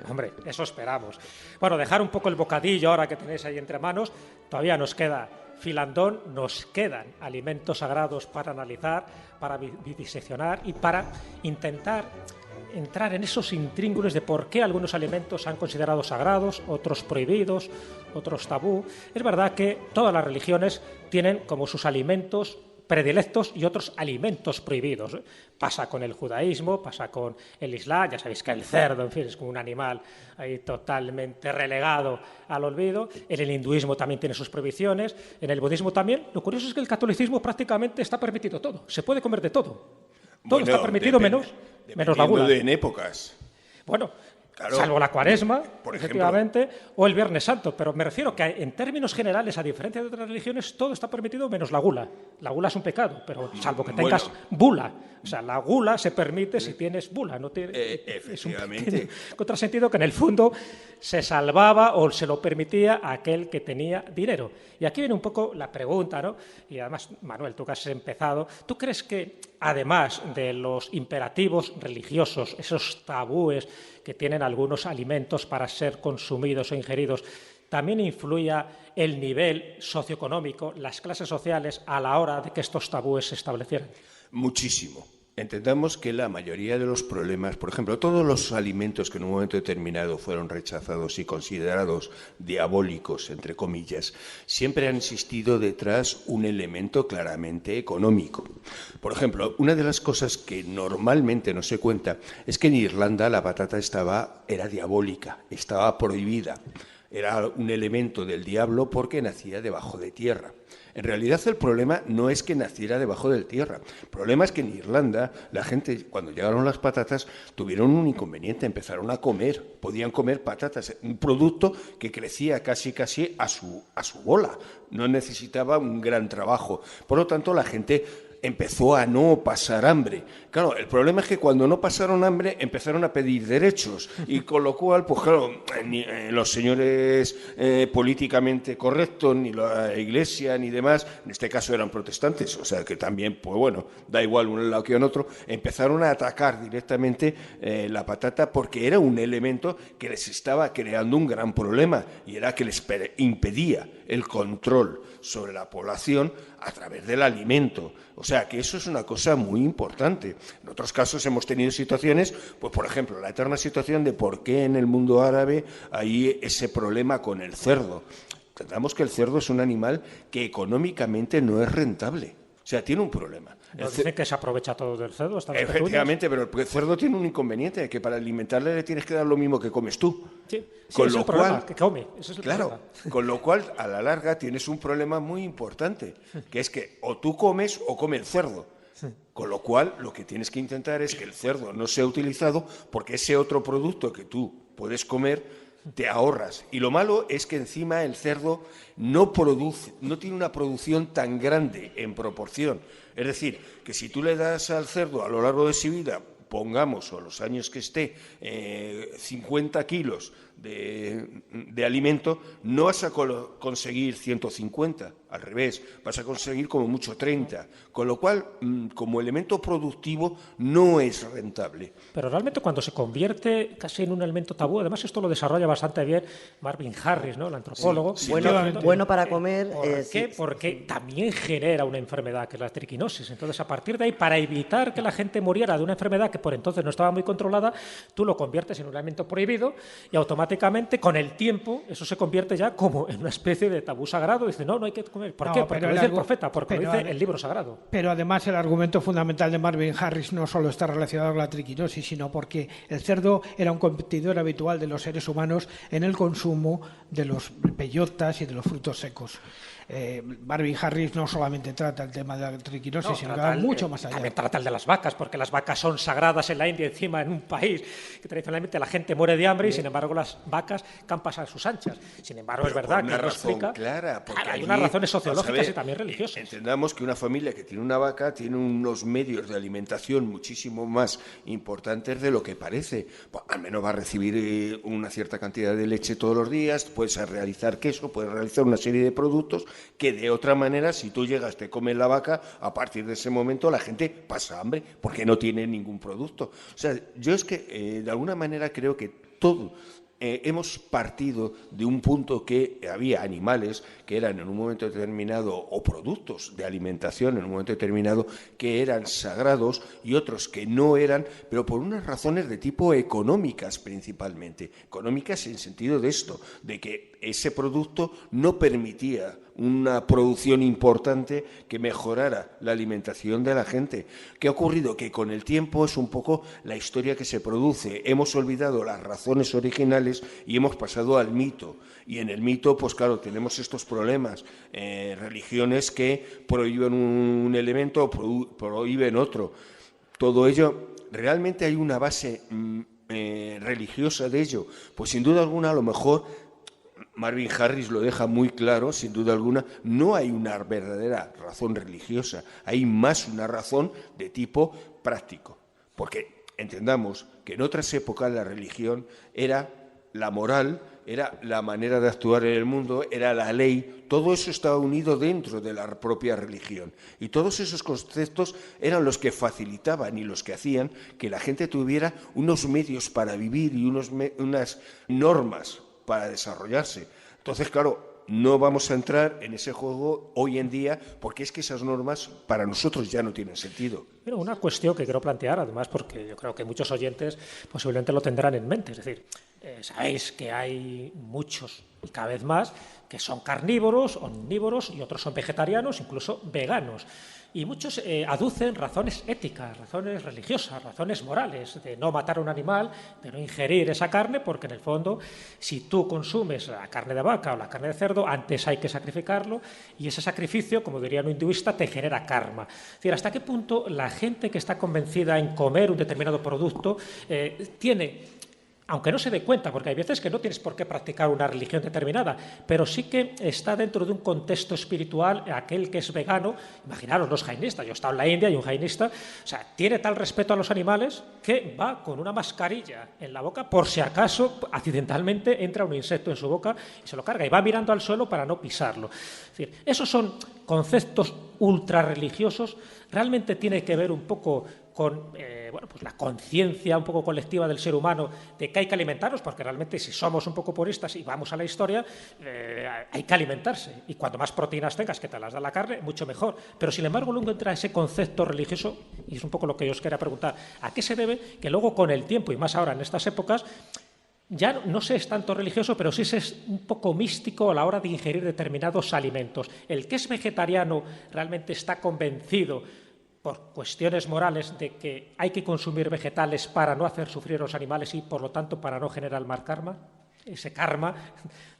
Hombre, eso esperamos. Bueno, dejar un poco el bocadillo ahora que tenéis ahí entre manos, todavía nos queda filandón, nos quedan alimentos sagrados para analizar, para diseccionar y para intentar entrar en esos intríngulos de por qué algunos alimentos han considerado sagrados, otros prohibidos, otros tabú. Es verdad que todas las religiones tienen como sus alimentos predilectos y otros alimentos prohibidos. Pasa con el judaísmo, pasa con el islam, ya sabéis que el cerdo, en fin, es como un animal ahí totalmente relegado al olvido. En el hinduismo también tiene sus prohibiciones, en el budismo también. Lo curioso es que el catolicismo prácticamente está permitido todo, se puede comer de todo. Todo está permitido menos la gula. En épocas. Bueno, claro, salvo la Cuaresma, por efectivamente, o el Viernes Santo, pero me refiero que en términos generales, a diferencia de otras religiones, todo está permitido menos la gula. La gula es un pecado, pero salvo que tengas bula. O sea, la gula se permite si tienes bula. No efectivamente. Es un contrasentido que en el fondo se salvaba o se lo permitía a aquel que tenía dinero. Y aquí viene un poco la pregunta, ¿no? Y además, Manuel, tú que has empezado, ¿tú crees que además de los imperativos religiosos, esos tabúes que tienen algunos alimentos para ser consumidos o ingeridos, también influya el nivel socioeconómico, las clases sociales a la hora de que estos tabúes se establecieran? Muchísimo. Entendamos que la mayoría de los problemas, por ejemplo, todos los alimentos que en un momento determinado fueron rechazados y considerados diabólicos, entre comillas, siempre han existido detrás un elemento claramente económico. Por ejemplo, una de las cosas que normalmente no se cuenta es que en Irlanda la patata era diabólica, estaba prohibida. Era un elemento del diablo porque nacía debajo de tierra. En realidad el problema no es que naciera debajo de tierra. El problema es que en Irlanda la gente, cuando llegaron las patatas, tuvieron un inconveniente, empezaron a comer, podían comer patatas, un producto que crecía casi a su bola, no necesitaba un gran trabajo. Por lo tanto, la gente empezó a no pasar hambre. Claro, el problema es que cuando no pasaron hambre empezaron a pedir derechos y con lo cual, pues claro, ni los señores políticamente correctos, ni la Iglesia, ni demás, en este caso eran protestantes, o sea que también, pues bueno, da igual un lado que en otro, empezaron a atacar directamente la patata porque era un elemento que les estaba creando un gran problema y era que les impedía el control sobre la población a través del alimento. O sea, que eso es una cosa muy importante. En otros casos hemos tenido situaciones, pues por ejemplo, la eterna situación de por qué en el mundo árabe hay ese problema con el cerdo. Entendamos que el cerdo es un animal que económicamente no es rentable. O sea, tiene un problema. Nos dicen que se aprovecha todo del cerdo. Efectivamente, pero el cerdo tiene un inconveniente, que para alimentarle le tienes que dar lo mismo que comes tú. Sí, con es lo el cual, problema, que come. Ese es el claro, problema. con lo cual, a la larga, tienes un problema muy importante, que es que o tú comes o come el cerdo. Con lo cual, lo que tienes que intentar es que el cerdo no sea utilizado porque ese otro producto que tú puedes comer te ahorras. Y lo malo es que encima el cerdo no tiene una producción tan grande en proporción. Es decir, que si tú le das al cerdo a lo largo de su vida, pongamos, o los años que esté, 50 kilos de alimento, no vas a conseguir 150, al revés, vas a conseguir como mucho 30, con lo cual, como elemento productivo, no es rentable. Pero realmente cuando se convierte casi en un elemento tabú, además esto lo desarrolla bastante bien Marvin Harris, ¿no?, el antropólogo. Sí, bueno para comer. ¿Por qué? Porque también genera una enfermedad, que es la triquinosis. Entonces, a partir de ahí, para evitar que la gente muriera de una enfermedad que por entonces no estaba muy controlada, tú lo conviertes en un alimento prohibido y automáticamente, con el tiempo, eso se convierte ya como en una especie de tabú sagrado. Dice, no hay que comer. ¿Por qué? Porque lo dice el profeta, porque lo dice el libro sagrado. Pero además el argumento fundamental de Marvin Harris no solo está relacionado con la triquinosis, sino porque el cerdo era un competidor habitual de los seres humanos en el consumo de los bellotas y de los frutos secos. Marvin Harris no solamente trata el tema de la triquinosis, sino que va mucho más allá. También trata el de las vacas, porque las vacas son sagradas en la India, encima en un país que tradicionalmente la gente muere de hambre y sin embargo las vacas campan a sus anchas. Sin embargo, es verdad que lo explica. Clara, hay unas razones sociológicas y también religiosas. Entendamos que una familia que tiene una vaca tiene unos medios de alimentación muchísimo más importantes de lo que parece. Pues, al menos va a recibir una cierta cantidad de leche todos los días, puedes realizar queso, puedes realizar una serie de productos que de otra manera, si tú llegas, te comes la vaca, a partir de ese momento la gente pasa hambre porque no tiene ningún producto. O sea, yo es que de alguna manera creo que todo hemos partido de un punto que había animales que eran en un momento determinado, o productos de alimentación en un momento determinado, que eran sagrados y otros que no eran, pero por unas razones de tipo económicas principalmente. Económicas en sentido de esto, de que ese producto no permitía una producción importante que mejorara la alimentación de la gente. ¿Qué ha ocurrido? Que con el tiempo es un poco la historia que se produce. Hemos olvidado las razones originales y hemos pasado al mito. Y en el mito, pues claro, tenemos estos problemas. Religiones que prohíben un elemento o prohíben otro. Todo ello, ¿realmente hay una base religiosa de ello? Pues sin duda alguna, a lo mejor Marvin Harris lo deja muy claro, sin duda alguna, no hay una verdadera razón religiosa, hay más una razón de tipo práctico. Porque entendamos que en otras épocas la religión era la moral, era la manera de actuar en el mundo, era la ley, todo eso estaba unido dentro de la propia religión. Y todos esos conceptos eran los que facilitaban y los que hacían que la gente tuviera unos medios para vivir y unas normas para desarrollarse. Entonces, claro, no vamos a entrar en ese juego hoy en día porque es que esas normas para nosotros ya no tienen sentido. Pero una cuestión que quiero plantear, además, porque yo creo que muchos oyentes posiblemente lo tendrán en mente. Es decir, sabéis que hay muchos, y cada vez más, que son carnívoros, omnívoros y otros son vegetarianos, incluso veganos. Y muchos aducen razones éticas, razones religiosas, razones morales, de no matar a un animal, de no ingerir esa carne, porque en el fondo, si tú consumes la carne de vaca o la carne de cerdo, antes hay que sacrificarlo, y ese sacrificio, como diría un hinduista, te genera karma. Es decir, ¿hasta qué punto la gente que está convencida en comer un determinado producto tiene... aunque no se dé cuenta, porque hay veces que no tienes por qué practicar una religión determinada, pero sí que está dentro de un contexto espiritual, aquel que es vegano, imaginaros los jainistas, yo he estado en la India y un jainista, o sea, tiene tal respeto a los animales que va con una mascarilla en la boca por si acaso accidentalmente entra un insecto en su boca y se lo carga, y va mirando al suelo para no pisarlo. Es decir, esos son conceptos ultra religiosos, realmente tiene que ver un poco con pues la conciencia un poco colectiva del ser humano de que hay que alimentarnos, porque realmente si somos un poco puristas y vamos a la historia, hay que alimentarse, y cuanto más proteínas tengas que te las da la carne, mucho mejor. Pero sin embargo luego entra ese concepto religioso, y es un poco lo que yo os quería preguntar, ¿a qué se debe que luego con el tiempo, y más ahora en estas épocas, ya no se es tanto religioso, pero sí se es un poco místico a la hora de ingerir determinados alimentos? El que es vegetariano realmente está convencido por cuestiones morales de que hay que consumir vegetales para no hacer sufrir a los animales y, por lo tanto, para no generar mal karma, ese karma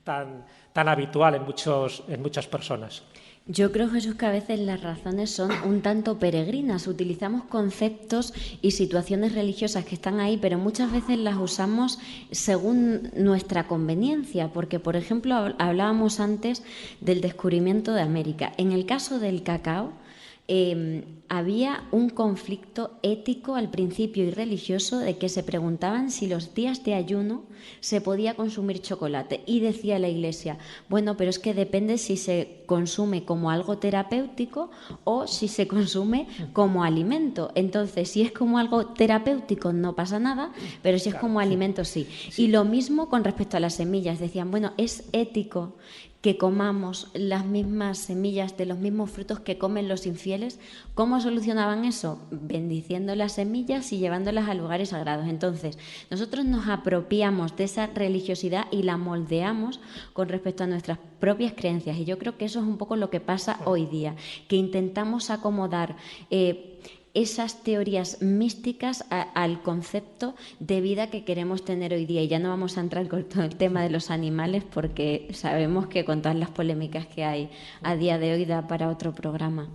tan habitual en muchas personas. Yo creo, Jesús, que a veces las razones son un tanto peregrinas. Utilizamos conceptos y situaciones religiosas que están ahí, pero muchas veces las usamos según nuestra conveniencia, porque, por ejemplo, hablábamos antes del descubrimiento de América. En el caso del cacao, había un conflicto ético al principio y religioso de que se preguntaban si los días de ayuno se podía consumir chocolate, y decía la Iglesia, bueno, pero es que depende si se consume como algo terapéutico o si se consume como alimento. Entonces, si es como algo terapéutico no pasa nada, pero si es como alimento sí. Y lo mismo con respecto a las semillas, decían, bueno, es ético que comamos las mismas semillas de los mismos frutos que comen los infieles. ¿Cómo solucionaban eso? Bendiciendo las semillas y llevándolas a lugares sagrados. Entonces, nosotros nos apropiamos de esa religiosidad y la moldeamos con respecto a nuestras propias creencias. Y yo creo que eso es un poco lo que pasa hoy día, que intentamos acomodar esas teorías místicas al concepto de vida que queremos tener hoy día. Y ya no vamos a entrar con todo el tema de los animales, porque sabemos que con todas las polémicas que hay a día de hoy da para otro programa.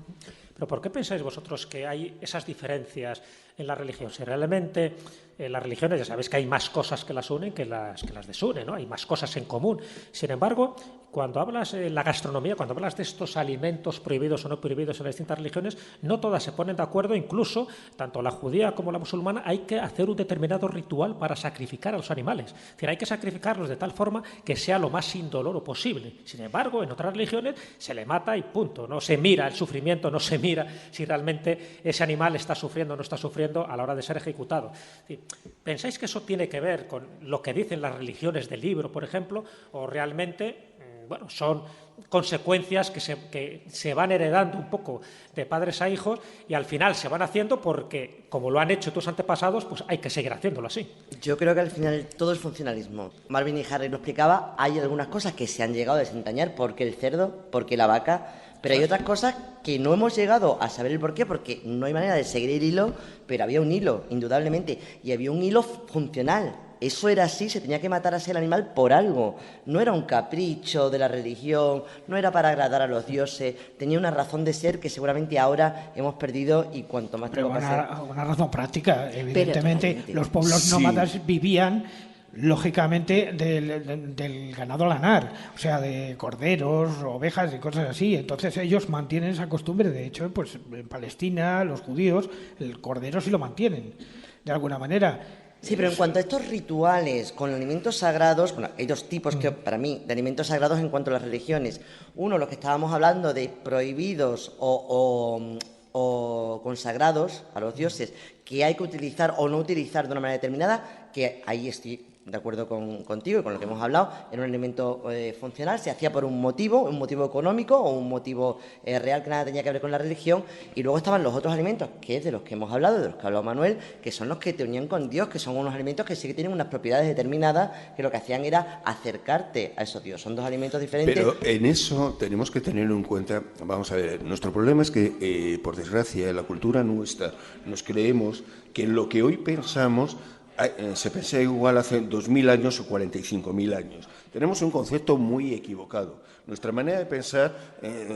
¿Pero por qué pensáis vosotros que hay esas diferencias en la religión? Si realmente en las religiones ya sabéis que hay más cosas que las unen que las desunen, ¿no? Hay más cosas en común. Sin embargo, cuando hablas de la gastronomía, cuando hablas de estos alimentos prohibidos o no prohibidos en las distintas religiones, no todas se ponen de acuerdo. Incluso, tanto la judía como la musulmana, hay que hacer un determinado ritual para sacrificar a los animales. Es decir, hay que sacrificarlos de tal forma que sea lo más indoloro posible. Sin embargo, en otras religiones se le mata y punto. No se mira el sufrimiento, no se mira si realmente ese animal está sufriendo o no está sufriendo a la hora de ser ejecutado. Es decir, ¿pensáis que eso tiene que ver con lo que dicen las religiones del libro, por ejemplo, o realmente son consecuencias que se van heredando un poco de padres a hijos y al final se van haciendo porque, como lo han hecho tus antepasados, pues hay que seguir haciéndolo así? Yo creo que al final todo es funcionalismo. Marvin y Harry lo explicaba, hay algunas cosas que se han llegado a desentrañar, porque el cerdo, porque la vaca, pero hay otras cosas que no hemos llegado a saber el porqué, porque no hay manera de seguir el hilo, pero había un hilo, indudablemente, y había un hilo funcional. Eso era así, se tenía que matar así el animal por algo. No era un capricho de la religión, no era para agradar a los dioses, tenía una razón de ser que seguramente ahora hemos perdido, y cuanto más tiempo pase... Una razón práctica, evidentemente. Los pueblos nómadas vivían lógicamente del ganado lanar, o sea, de corderos, ovejas y cosas así. Entonces ellos mantienen esa costumbre. De hecho, pues en Palestina, los judíos, el cordero sí lo mantienen, de alguna manera. Sí, pero en cuanto a estos rituales con alimentos sagrados, bueno, hay dos tipos que para mí de alimentos sagrados en cuanto a las religiones. Uno, los que estábamos hablando de prohibidos o consagrados a los dioses, que hay que utilizar o no utilizar de una manera determinada, que ahí estoy de acuerdo contigo y con lo que hemos hablado, era un alimento funcional, se hacía por un motivo económico o un motivo real que nada tenía que ver con la religión, y luego estaban los otros alimentos, que es de los que hemos hablado, de los que ha hablado Manuel, que son los que te unían con Dios, que son unos alimentos que sí que tienen unas propiedades determinadas, que lo que hacían era acercarte a esos Dios. Son dos alimentos diferentes. Pero en eso tenemos que tener en cuenta, vamos a ver, nuestro problema es que, por desgracia, en la cultura nuestra nos creemos que lo que hoy pensamos se pensaba igual hace 2000 años o 45.000 años. Tenemos un concepto muy equivocado. Nuestra manera de pensar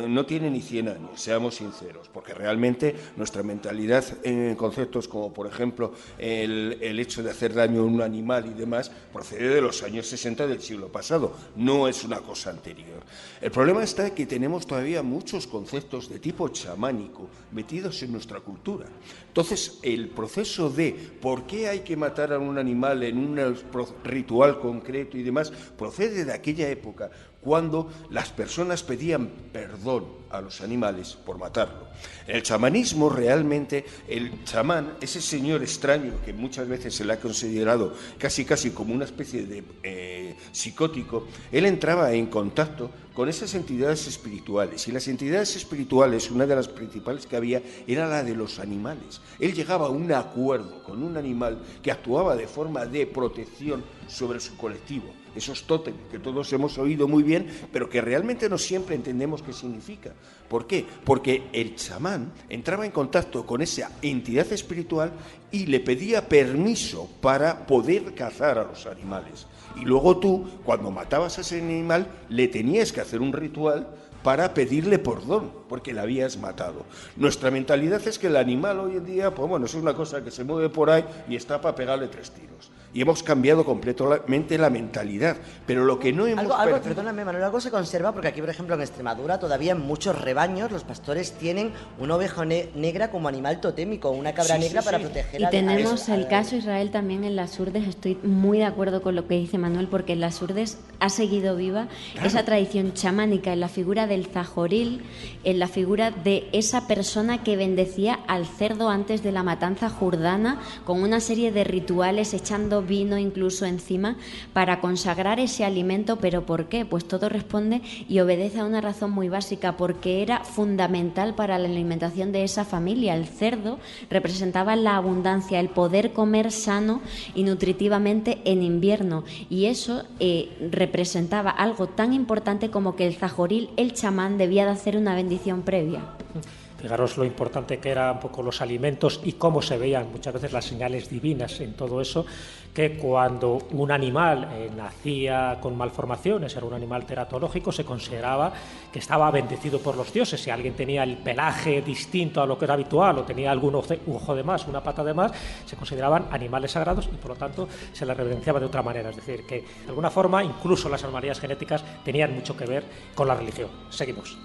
no tiene ni 100 años, seamos sinceros, porque realmente nuestra mentalidad en conceptos como, por ejemplo, el hecho de hacer daño a un animal y demás, procede de los años 60 del siglo pasado, no es una cosa anterior. El problema está en que tenemos todavía muchos conceptos de tipo chamánico metidos en nuestra cultura. Entonces, el proceso de por qué hay que matar a un animal en un ritual concreto y demás, procede de aquella época cuando las personas pedían perdón a los animales por matarlo. En el chamanismo, realmente, el chamán, ese señor extraño que muchas veces se le ha considerado casi como una especie de psicótico, él entraba en contacto con esas entidades espirituales, y las entidades espirituales, una de las principales que había, era la de los animales. Él llegaba a un acuerdo con un animal que actuaba de forma de protección sobre su colectivo. Esos tótems que todos hemos oído muy bien, pero que realmente no siempre entendemos qué significa. ¿Por qué? Porque el chamán entraba en contacto con esa entidad espiritual y le pedía permiso para poder cazar a los animales. Y luego tú, cuando matabas a ese animal, le tenías que hacer un ritual para pedirle perdón, porque la habías matado. Nuestra mentalidad es que el animal hoy en día, pues bueno, es una cosa que se mueve por ahí y está para pegarle 3 tiros. Y hemos cambiado completamente la mentalidad, pero lo que no hemos perdido... Perdóname, Manuel, algo se conserva, porque aquí, por ejemplo, en Extremadura, todavía en muchos rebaños los pastores tienen una oveja negra como animal totémico, una cabra negra para proteger a... Y tenemos el caso Israel también en las Urdes. Estoy muy de acuerdo con lo que dice Manuel, porque en las Urdes ha seguido viva esa tradición chamánica en la figura del zahoril, en la figura de esa persona que bendecía al cerdo antes de la matanza jurdana, con una serie de rituales, echando vino incluso encima para consagrar ese alimento. ¿Pero por qué? Pues todo responde y obedece a una razón muy básica, porque era fundamental para la alimentación de esa familia. El cerdo representaba la abundancia, el poder comer sano y nutritivamente en invierno, y eso representaba algo tan importante como que el zahoril, el chamán, debía de hacer una bendición previa. Fijaros lo importante que eran un poco los alimentos y cómo se veían muchas veces las señales divinas en todo eso, que cuando un animal nacía con malformaciones, era un animal teratológico, se consideraba que estaba bendecido por los dioses. Si alguien tenía el pelaje distinto a lo que era habitual o tenía algún ojo de más, una pata de más, se consideraban animales sagrados y por lo tanto se les reverenciaba de otra manera. Es decir, que de alguna forma incluso las anomalías genéticas tenían mucho que ver con la religión. Seguimos.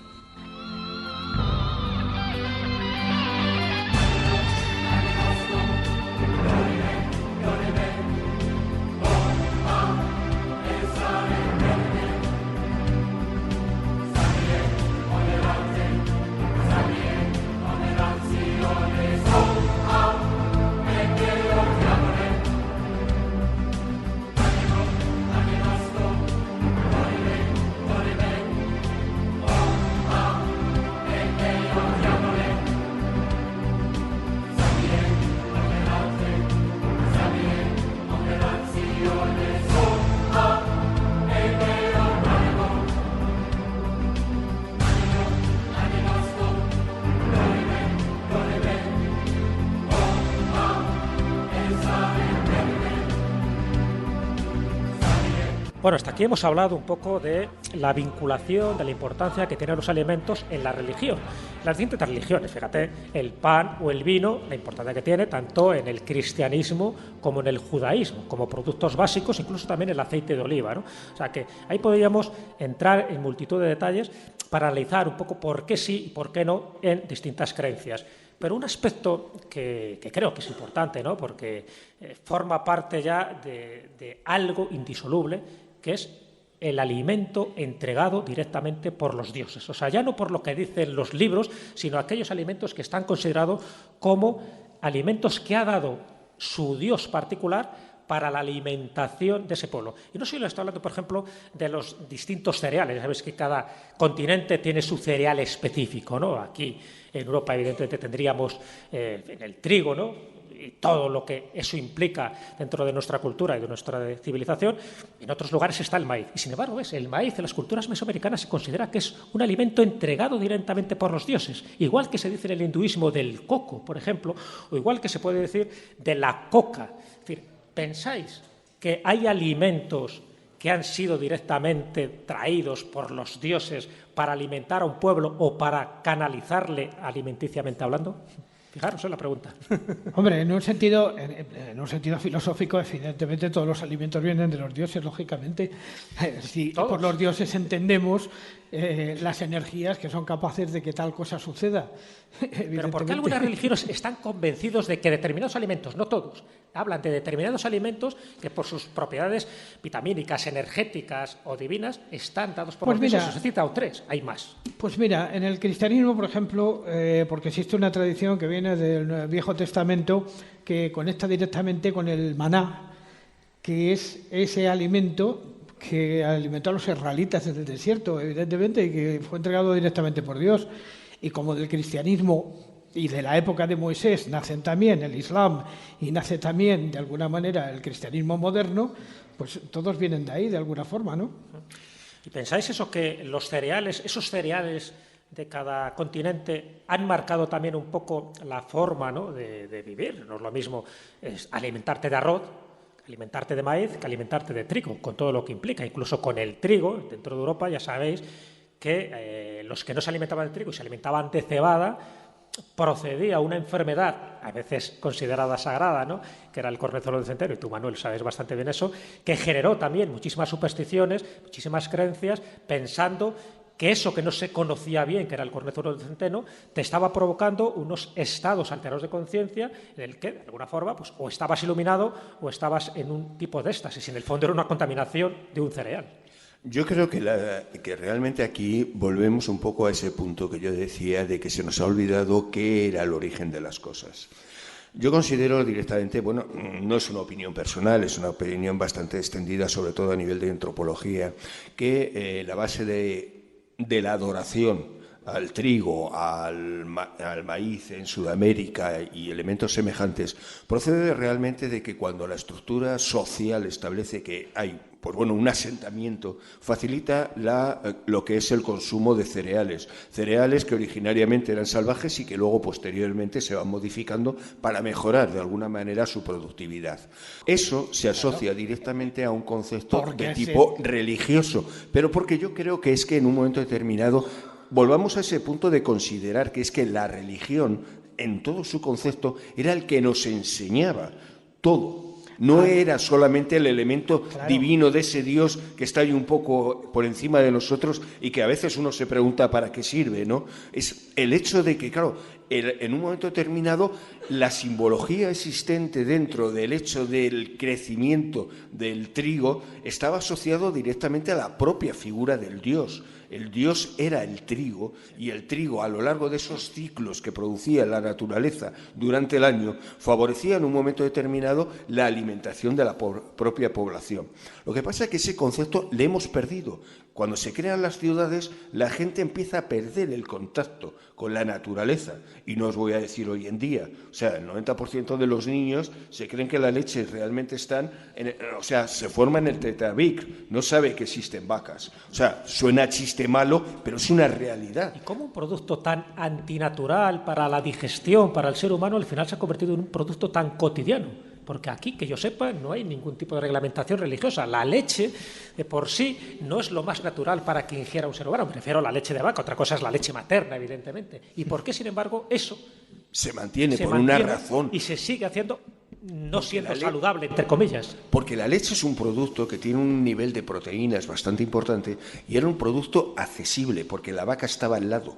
Bueno, hasta aquí hemos hablado un poco de la vinculación, de la importancia que tienen los alimentos en la religión. Las distintas religiones, fíjate, el pan o el vino, la importancia que tiene tanto en el cristianismo como en el judaísmo, como productos básicos, incluso también el aceite de oliva, ¿no? O sea que ahí podríamos entrar en multitud de detalles para analizar un poco por qué sí y por qué no en distintas creencias. Pero un aspecto que creo que es importante, ¿no? Porque forma parte ya de algo indisoluble, que es el alimento entregado directamente por los dioses. O sea, ya no por lo que dicen los libros, sino aquellos alimentos que están considerados como alimentos que ha dado su dios particular para la alimentación de ese pueblo. Y no solo estoy hablando, por ejemplo, de los distintos cereales. Sabes que cada continente tiene su cereal específico, ¿no? Aquí en Europa, evidentemente, tendríamos el trigo, ¿no? Y todo lo que eso implica dentro de nuestra cultura y de nuestra civilización. En otros lugares está el maíz. Y sin embargo, el maíz en las culturas mesoamericanas se considera que es un alimento entregado directamente por los dioses. Igual que se dice en el hinduismo del coco, por ejemplo, o igual que se puede decir de la coca. Es decir, ¿pensáis que hay alimentos que han sido directamente traídos por los dioses para alimentar a un pueblo o para canalizarle alimenticiamente hablando? Fijaros en la pregunta. Hombre, en un sentido filosófico, evidentemente todos los alimentos vienen de los dioses, lógicamente. Si por los dioses entendemos las energías que son capaces de que tal cosa suceda. Pero ¿por qué algunas religiones están convencidos de que determinados alimentos, no todos, hablan de determinados alimentos que por sus propiedades vitamínicas, energéticas o divinas están dados por los dioses? Os he citado 3, hay más. Pues mira, en el cristianismo, por ejemplo, porque existe una tradición que viene del Viejo Testamento que conecta directamente con el maná, que es ese alimento que alimentó a los israelitas en el desierto, evidentemente, y que fue entregado directamente por Dios. Y como del cristianismo y de la época de Moisés nacen también el Islam y nace también, de alguna manera, el cristianismo moderno, pues todos vienen de ahí, de alguna forma, ¿no? ¿Y pensáis eso, que los cereales, esos cereales de cada continente han marcado también un poco la forma, ¿no?, de vivir? No es lo mismo alimentarte de arroz, alimentarte de maíz, que alimentarte de trigo, con todo lo que implica. Incluso con el trigo, dentro de Europa, ya sabéis que los que no se alimentaban de trigo y se alimentaban de cebada, procedía una enfermedad, a veces considerada sagrada, ¿no?, que era el cornezuelo del centeno, y tú, Manuel, sabes bastante bien eso, que generó también muchísimas supersticiones, muchísimas creencias, pensando que eso que no se conocía bien, que era el cornezuelo del centeno, te estaba provocando unos estados alterados de conciencia en el que, de alguna forma, pues, o estabas iluminado o estabas en un tipo de éxtasis. En el fondo era una contaminación de un cereal. Yo creo que realmente aquí volvemos un poco a ese punto que yo decía de que se nos ha olvidado qué era el origen de las cosas. Yo considero directamente, bueno, no es una opinión personal, es una opinión bastante extendida, sobre todo a nivel de antropología, que la base de la adoración al trigo, al maíz en Sudamérica y elementos semejantes, procede realmente de que cuando la estructura social establece que hay, pues bueno, un asentamiento, facilita lo que es el consumo de cereales que originariamente eran salvajes y que luego posteriormente se van modificando para mejorar de alguna manera su productividad. Eso se asocia directamente a un concepto de tipo religioso, pero porque yo creo que es que en un momento determinado volvamos a ese punto de considerar que es que la religión, en todo su concepto, era el que nos enseñaba todo. No era solamente el elemento divino de ese Dios que está ahí un poco por encima de nosotros y que a veces uno se pregunta para qué sirve, ¿no? Es el hecho de que, claro, en un momento determinado, la simbología existente dentro del hecho del crecimiento del trigo estaba asociado directamente a la propia figura del Dios. El Dios era el trigo y el trigo, a lo largo de esos ciclos que producía la naturaleza durante el año, favorecía en un momento determinado la alimentación de la propia población. Lo que pasa es que ese concepto le hemos perdido. Cuando se crean las ciudades, la gente empieza a perder el contacto con la naturaleza. Y no os voy a decir hoy en día. O sea, el 90% de los niños se creen que la leche realmente están... se forma en el Tetrabric. No sabe que existen vacas. O sea, suena chiste malo, pero es una realidad. ¿Y cómo un producto tan antinatural para la digestión, para el ser humano, al final se ha convertido en un producto tan cotidiano? Porque aquí, que yo sepa, no hay ningún tipo de reglamentación religiosa. La leche, de por sí, no es lo más natural para que ingiera un ser humano. Me refiero a la leche de vaca, otra cosa es la leche materna, evidentemente. ¿Y por qué, sin embargo, eso se mantiene por una razón? Y se sigue haciendo no siendo saludable, entre comillas. Porque la leche es un producto que tiene un nivel de proteínas bastante importante y era un producto accesible, porque la vaca estaba al lado.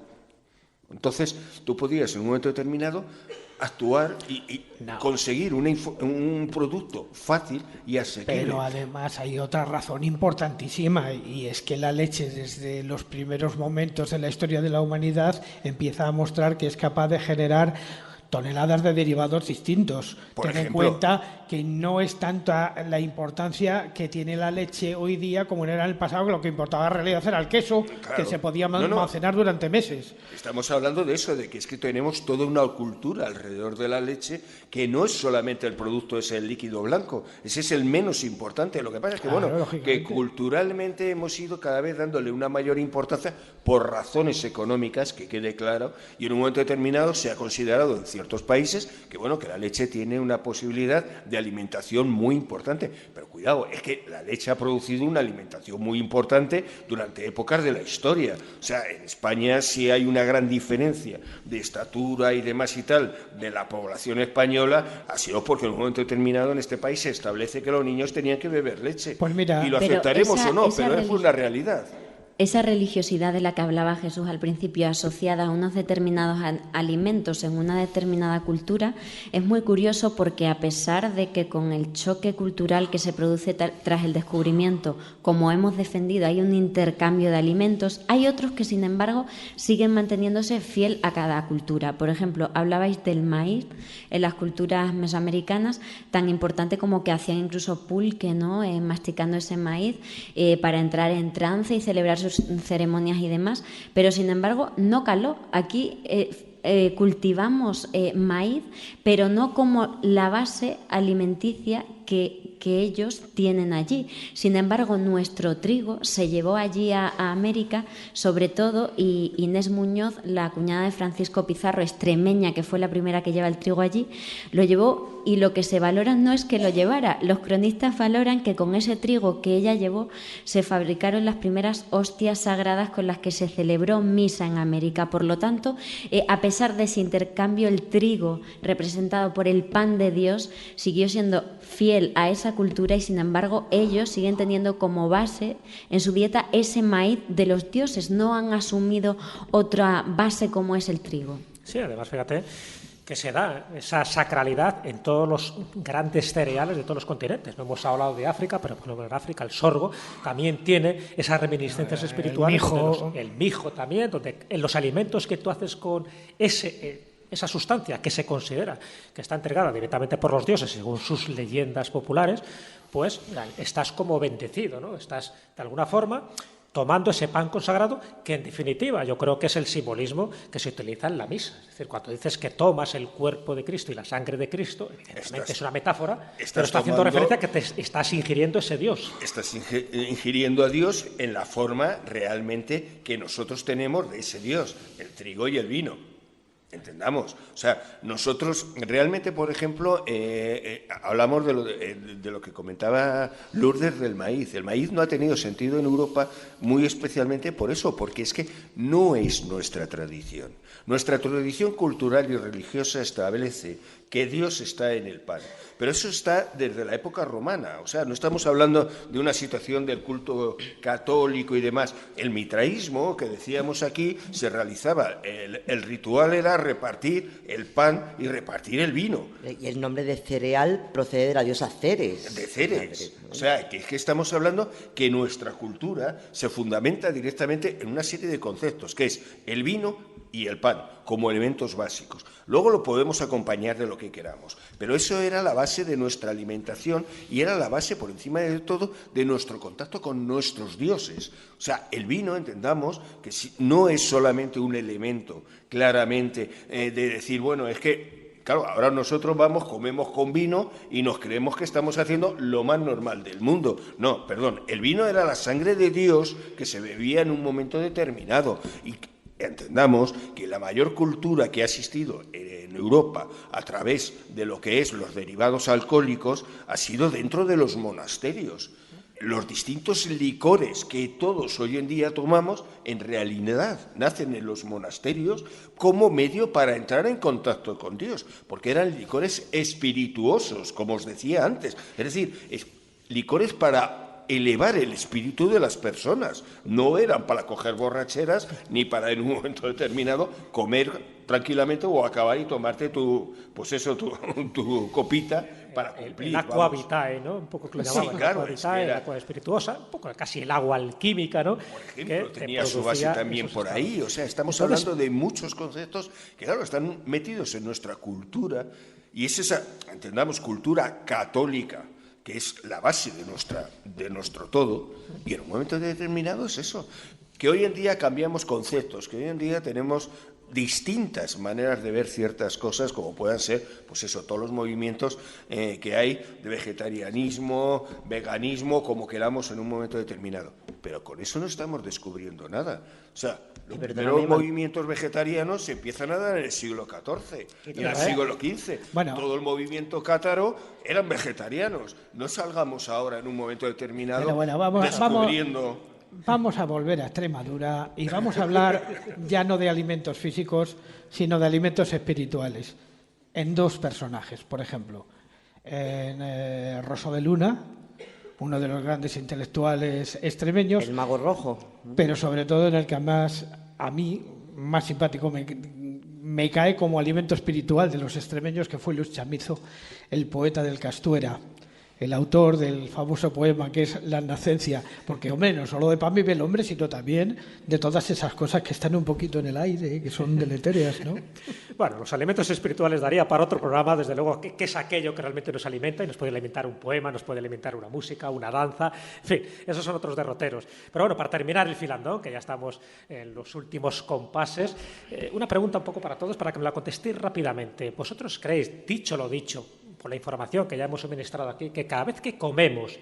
Entonces, tú podías, en un momento determinado, actuar y conseguir un producto fácil y asequible. Pero además hay otra razón importantísima, y es que la leche, desde los primeros momentos de la historia de la humanidad, empieza a mostrar que es capaz de generar toneladas de derivados distintos. Por Ten en ejemplo, cuenta que no es tanta la importancia que tiene la leche hoy día como era en el pasado, que lo que importaba en realidad era el queso, claro. que se podía No, almacenar durante meses. Estamos hablando de eso, de que es que tenemos toda una cultura alrededor de la leche que no es solamente el producto, es el líquido blanco, ese es el menos importante. Lo que pasa es que, Claro, bueno, lógicamente. que culturalmente hemos ido cada vez dándole una mayor importancia por razones económicas, que quede claro, y en un momento determinado se ha considerado en ciertos países que, bueno, que la leche tiene una posibilidad de alimentación muy importante. Pero cuidado, es que la leche ha producido una alimentación muy importante durante épocas de la historia. O sea, en España sí hay una gran diferencia de estatura y demás y tal de la población española, ha sido porque en un momento determinado en este país se establece que los niños tenían que beber leche. Pues mira, y lo pero aceptaremos esa- o no, esa pero es una realidad. Esa religiosidad de la que hablaba Jesús al principio, asociada a unos determinados alimentos en una determinada cultura, es muy curioso porque a pesar de que con el choque cultural que se produce tras el descubrimiento, como hemos defendido, hay un intercambio de alimentos, hay otros que, sin embargo, siguen manteniéndose fiel a cada cultura. Por ejemplo, hablabais del maíz en las culturas mesoamericanas, tan importante como que hacían incluso pulque, ¿no? Masticando ese maíz para entrar en trance y celebrar sus ceremonias y demás, pero sin embargo no caló. Aquí cultivamos maíz, pero no como la base alimenticia que ellos tienen allí. Sin embargo, nuestro trigo se llevó allí a América, sobre todo, y Inés Muñoz, la cuñada de Francisco Pizarro, extremeña, que fue la primera que lleva el trigo allí, lo llevó, y lo que se valora no es que lo llevara. Los cronistas valoran que con ese trigo que ella llevó se fabricaron las primeras hostias sagradas con las que se celebró misa en América. Por lo tanto, a pesar de ese intercambio, el trigo, representado por el pan de Dios, siguió siendo fiel a esa cultura, y sin embargo ellos siguen teniendo como base en su dieta ese maíz de los dioses. No han asumido otra base como es el trigo. Sí, además, fíjate que se da esa sacralidad en todos los grandes cereales de todos los continentes. No hemos hablado de África, pero por ejemplo en África el sorgo también tiene esas reminiscencias espirituales. El mijo también, donde en los alimentos que tú haces con esa sustancia que se considera que está entregada directamente por los dioses según sus leyendas populares, pues estás como bendecido, ¿no? Estás de alguna forma tomando ese pan consagrado, que en definitiva yo creo que es el simbolismo que se utiliza en la misa. Es decir, cuando dices que tomas el cuerpo de Cristo y la sangre de Cristo, evidentemente es una metáfora, pero está haciendo referencia a que te estás ingiriendo ese Dios. Estás ingiriendo a Dios en la forma realmente que nosotros tenemos de ese Dios, el trigo y el vino. Entendamos. O sea, nosotros realmente, por ejemplo, hablamos de lo que comentaba Lourdes del maíz. El maíz no ha tenido sentido en Europa muy especialmente por eso, porque es que no es nuestra tradición. Nuestra tradición cultural y religiosa establece que Dios está en el pan. Pero eso está desde la época romana, o sea, no estamos hablando de una situación del culto católico y demás. El mitraísmo, que decíamos aquí, se realizaba, el ritual era repartir el pan y repartir el vino. Y el nombre de cereal procede de la diosa Ceres. De Ceres. O sea, que es que estamos hablando que nuestra cultura se fundamenta directamente en una serie de conceptos, que es el vino y el pan, como elementos básicos. Luego lo podemos acompañar de lo que queramos, pero eso era la base de nuestra alimentación y era la base, por encima de todo, de nuestro contacto con nuestros dioses. O sea, el vino, entendamos, que no es solamente un elemento, claramente, de decir, bueno, es que claro, ahora nosotros comemos con vino y nos creemos que estamos haciendo lo más normal del mundo. No, perdón, el vino era la sangre de Dios que se bebía en un momento determinado. Y entendamos que la mayor cultura que ha existido en Europa a través de lo que es los derivados alcohólicos ha sido dentro de los monasterios. Los distintos licores que todos hoy en día tomamos, en realidad nacen en los monasterios como medio para entrar en contacto con Dios, porque eran licores espirituosos, como os decía antes, es decir, licores para elevar el espíritu de las personas. No eran para coger borracheras ni para en un momento determinado comer tranquilamente o acabar y tomarte tu copita para cumplir. El aqua vitae, ¿no? Un poco que lo llamaban, sí, claro, el aqua vitae, el agua espirituosa, un poco casi el agua alquímica, ¿no? Por ejemplo, tenía su base también por ahí. O sea, estamos hablando de muchos conceptos que, claro, están metidos en nuestra cultura, y es esa, entendamos, cultura católica, que es la base de nuestro todo, y en un momento determinado es eso, que hoy en día cambiamos conceptos, que hoy en día tenemos distintas maneras de ver ciertas cosas, como puedan ser, pues eso, todos los movimientos que hay de vegetarianismo, veganismo, como queramos en un momento determinado. Pero con eso no estamos descubriendo nada. O sea, los primeros movimientos vegetarianos se empiezan a dar en el siglo XIV, en el siglo XV. Bueno. Todo el movimiento cátaro eran vegetarianos. No salgamos ahora en un momento determinado descubriendo... Vamos a volver a Extremadura y vamos a hablar ya no de alimentos físicos, sino de alimentos espirituales. En dos personajes, por ejemplo. En Rosso de Luna, uno de los grandes intelectuales extremeños. El mago rojo. Pero sobre todo en el que más, a mí, más simpático me cae como alimento espiritual de los extremeños, que fue Luis Chamizo, el poeta del Castuera, el autor del famoso poema que es La Nacencia, porque, hombre, no solo de pan vive el hombre, sino también de todas esas cosas que están un poquito en el aire, que son deletéreas, ¿no? Bueno, los alimentos espirituales daría para otro programa, desde luego, ¿qué es aquello que realmente nos alimenta? Y nos puede alimentar un poema, nos puede alimentar una música, una danza, en fin, esos son otros derroteros. Pero bueno, para terminar el filandón, que ya estamos en los últimos compases, una pregunta un poco para todos, para que me la contestéis rápidamente. ¿Vosotros creéis, dicho lo dicho, por la información que ya hemos suministrado aquí, que cada vez que comemos,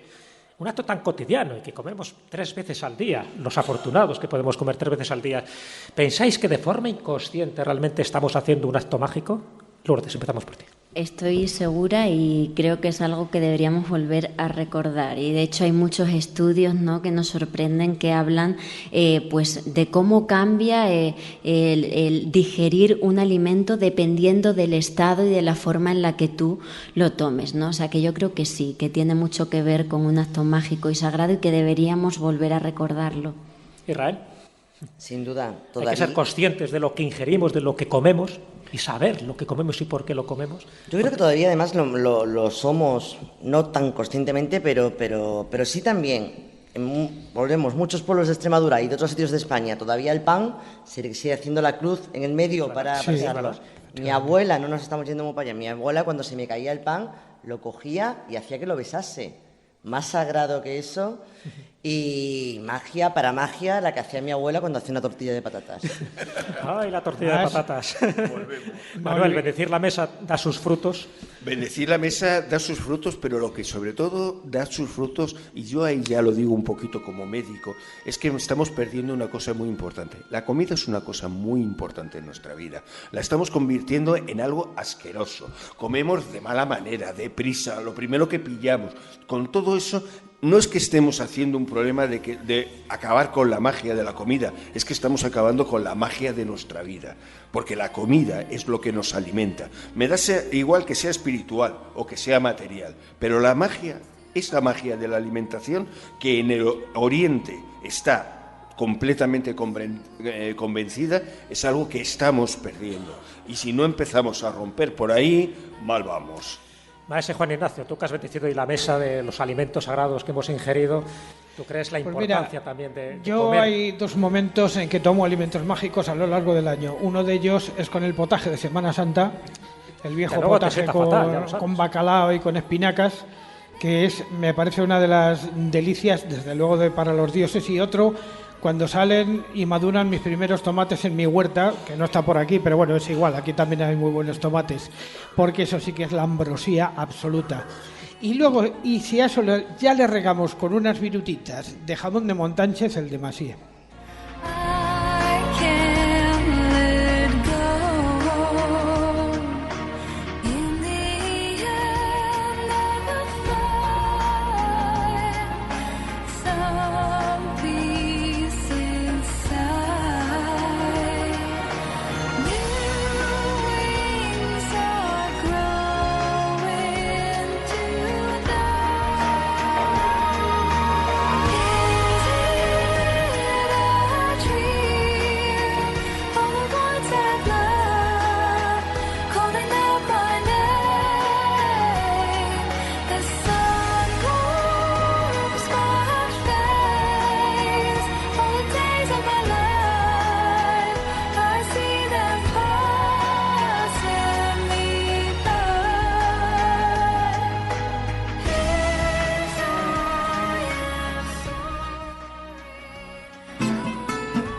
un acto tan cotidiano y que comemos 3 veces al día, los afortunados que podemos comer 3 veces al día, ¿pensáis que de forma inconsciente realmente estamos haciendo un acto mágico? Lourdes, empezamos por ti. Estoy segura y creo que es algo que deberíamos volver a recordar. Y de hecho hay muchos estudios, ¿no?, que nos sorprenden, que hablan pues de cómo cambia el digerir un alimento dependiendo del estado y de la forma en la que tú lo tomes, ¿no? O sea que yo creo que sí, que tiene mucho que ver con un acto mágico y sagrado y que deberíamos volver a recordarlo. Israel. Sin duda. Hay que ser conscientes de lo que ingerimos, de lo que comemos, y saber lo que comemos y por qué lo comemos. Yo creo que todavía además lo somos, no tan conscientemente, pero sí también. Volvemos, muchos pueblos de Extremadura y de otros sitios de España, todavía el pan se sigue haciendo la cruz en el medio para besarlos. Mi abuela, no nos estamos yendo muy para allá, mi abuela cuando se me caía el pan lo cogía y hacía que lo besase. Más sagrado que eso. Y magia para magia, la que hacía mi abuela cuando hacía una tortilla de patatas. ¡Ay, la tortilla de patatas! Manuel, bendecir la mesa da sus frutos. Bendecir la mesa da sus frutos, pero lo que sobre todo da sus frutos, y yo ahí ya lo digo un poquito como médico, es que estamos perdiendo una cosa muy importante. La comida es una cosa muy importante en nuestra vida. La estamos convirtiendo en algo asqueroso. Comemos de mala manera, deprisa, lo primero que pillamos. Con todo eso, no es que estemos haciendo un problema de acabar con la magia de la comida, es que estamos acabando con la magia de nuestra vida, porque la comida es lo que nos alimenta. Me da igual que sea espiritual o que sea material, pero la magia, esta magia de la alimentación que en el Oriente está completamente convencida, es algo que estamos perdiendo. Y si no empezamos a romper por ahí, mal vamos. Maese Juan Ignacio, tú que has bendecido hoy la mesa de los alimentos sagrados que hemos ingerido, ¿tú crees la importancia también de comer? Hay 2 momentos en que tomo alimentos mágicos a lo largo del año. Uno de ellos es con el potaje de Semana Santa, el viejo potaje con bacalao y con espinacas, que me parece una de las delicias, desde luego, para los dioses. Y otro, cuando salen y maduran mis primeros tomates en mi huerta, que no está por aquí, pero bueno, es igual, aquí también hay muy buenos tomates, porque eso sí que es la ambrosía absoluta. Y luego, y si a eso ya le regamos con unas virutitas de jamón de Montánchez, el de Masía.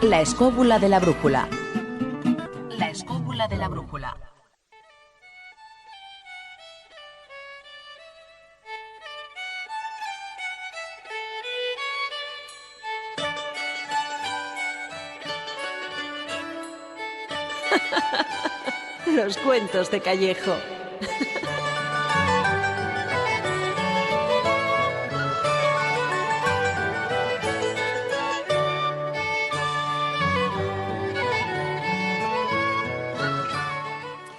La escóbula de la brújula. La escóbula de la brújula. Los cuentos de Callejo.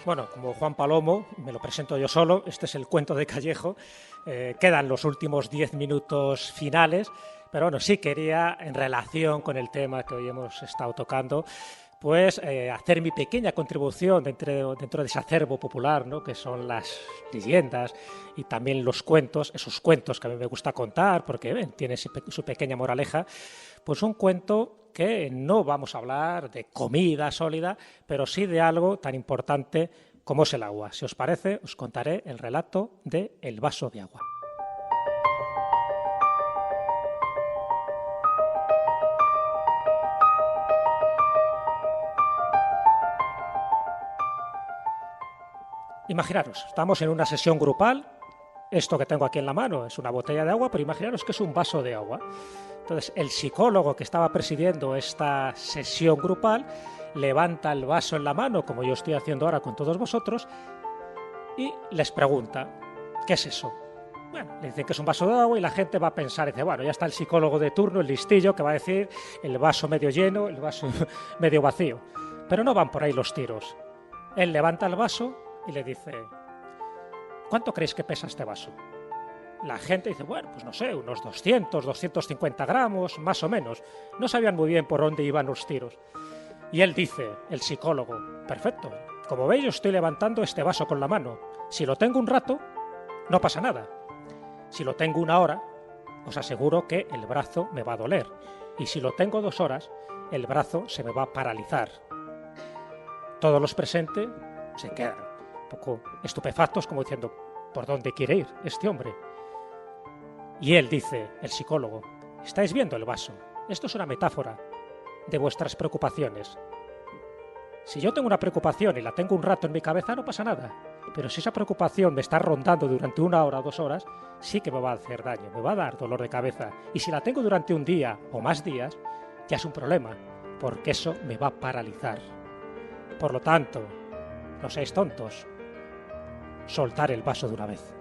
Bueno, como Juan Palomo, me lo presento yo solo, este es el cuento de Callejo, quedan los últimos 10 minutos finales, pero bueno, sí quería, en relación con el tema que hoy hemos estado tocando, pues hacer mi pequeña contribución dentro de ese acervo popular, ¿no?, que son las leyendas y también los cuentos, esos cuentos que a mí me gusta contar porque tiene su pequeña moraleja. Pues un cuento que no vamos a hablar de comida sólida, pero sí de algo tan importante como es el agua. Si os parece, os contaré el relato de El vaso de agua. Imaginaros, estamos en una sesión grupal, esto que tengo aquí en la mano es una botella de agua, pero imaginaros que es un vaso de agua. Entonces, el psicólogo que estaba presidiendo esta sesión grupal levanta el vaso en la mano, como yo estoy haciendo ahora con todos vosotros, y les pregunta, ¿qué es eso? Bueno, le dicen que es un vaso de agua y la gente va a pensar, dice, bueno, ya está el psicólogo de turno, el listillo, que va a decir el vaso medio lleno, el vaso medio vacío. Pero no van por ahí los tiros. Él levanta el vaso y le dice, ¿cuánto creéis que pesa este vaso? La gente dice, bueno, pues no sé, unos 200, 250 gramos, más o menos. No sabían muy bien por dónde iban los tiros. Y él dice, el psicólogo, perfecto, como veis yo estoy levantando este vaso con la mano. Si lo tengo un rato, no pasa nada. Si lo tengo una hora, os aseguro que el brazo me va a doler. Y si lo tengo 2 horas, el brazo se me va a paralizar. Todos los presentes se quedan un poco estupefactos, como diciendo, ¿por dónde quiere ir este hombre? Y él dice, el psicólogo, ¿estáis viendo el vaso? Esto es una metáfora de vuestras preocupaciones. Si yo tengo una preocupación y la tengo un rato en mi cabeza, no pasa nada. Pero si esa preocupación me está rondando durante 1 hora o 2 horas, sí que me va a hacer daño, me va a dar dolor de cabeza. Y si la tengo durante un día o más días, ya es un problema, porque eso me va a paralizar. Por lo tanto, no seáis tontos, soltar el vaso de una vez.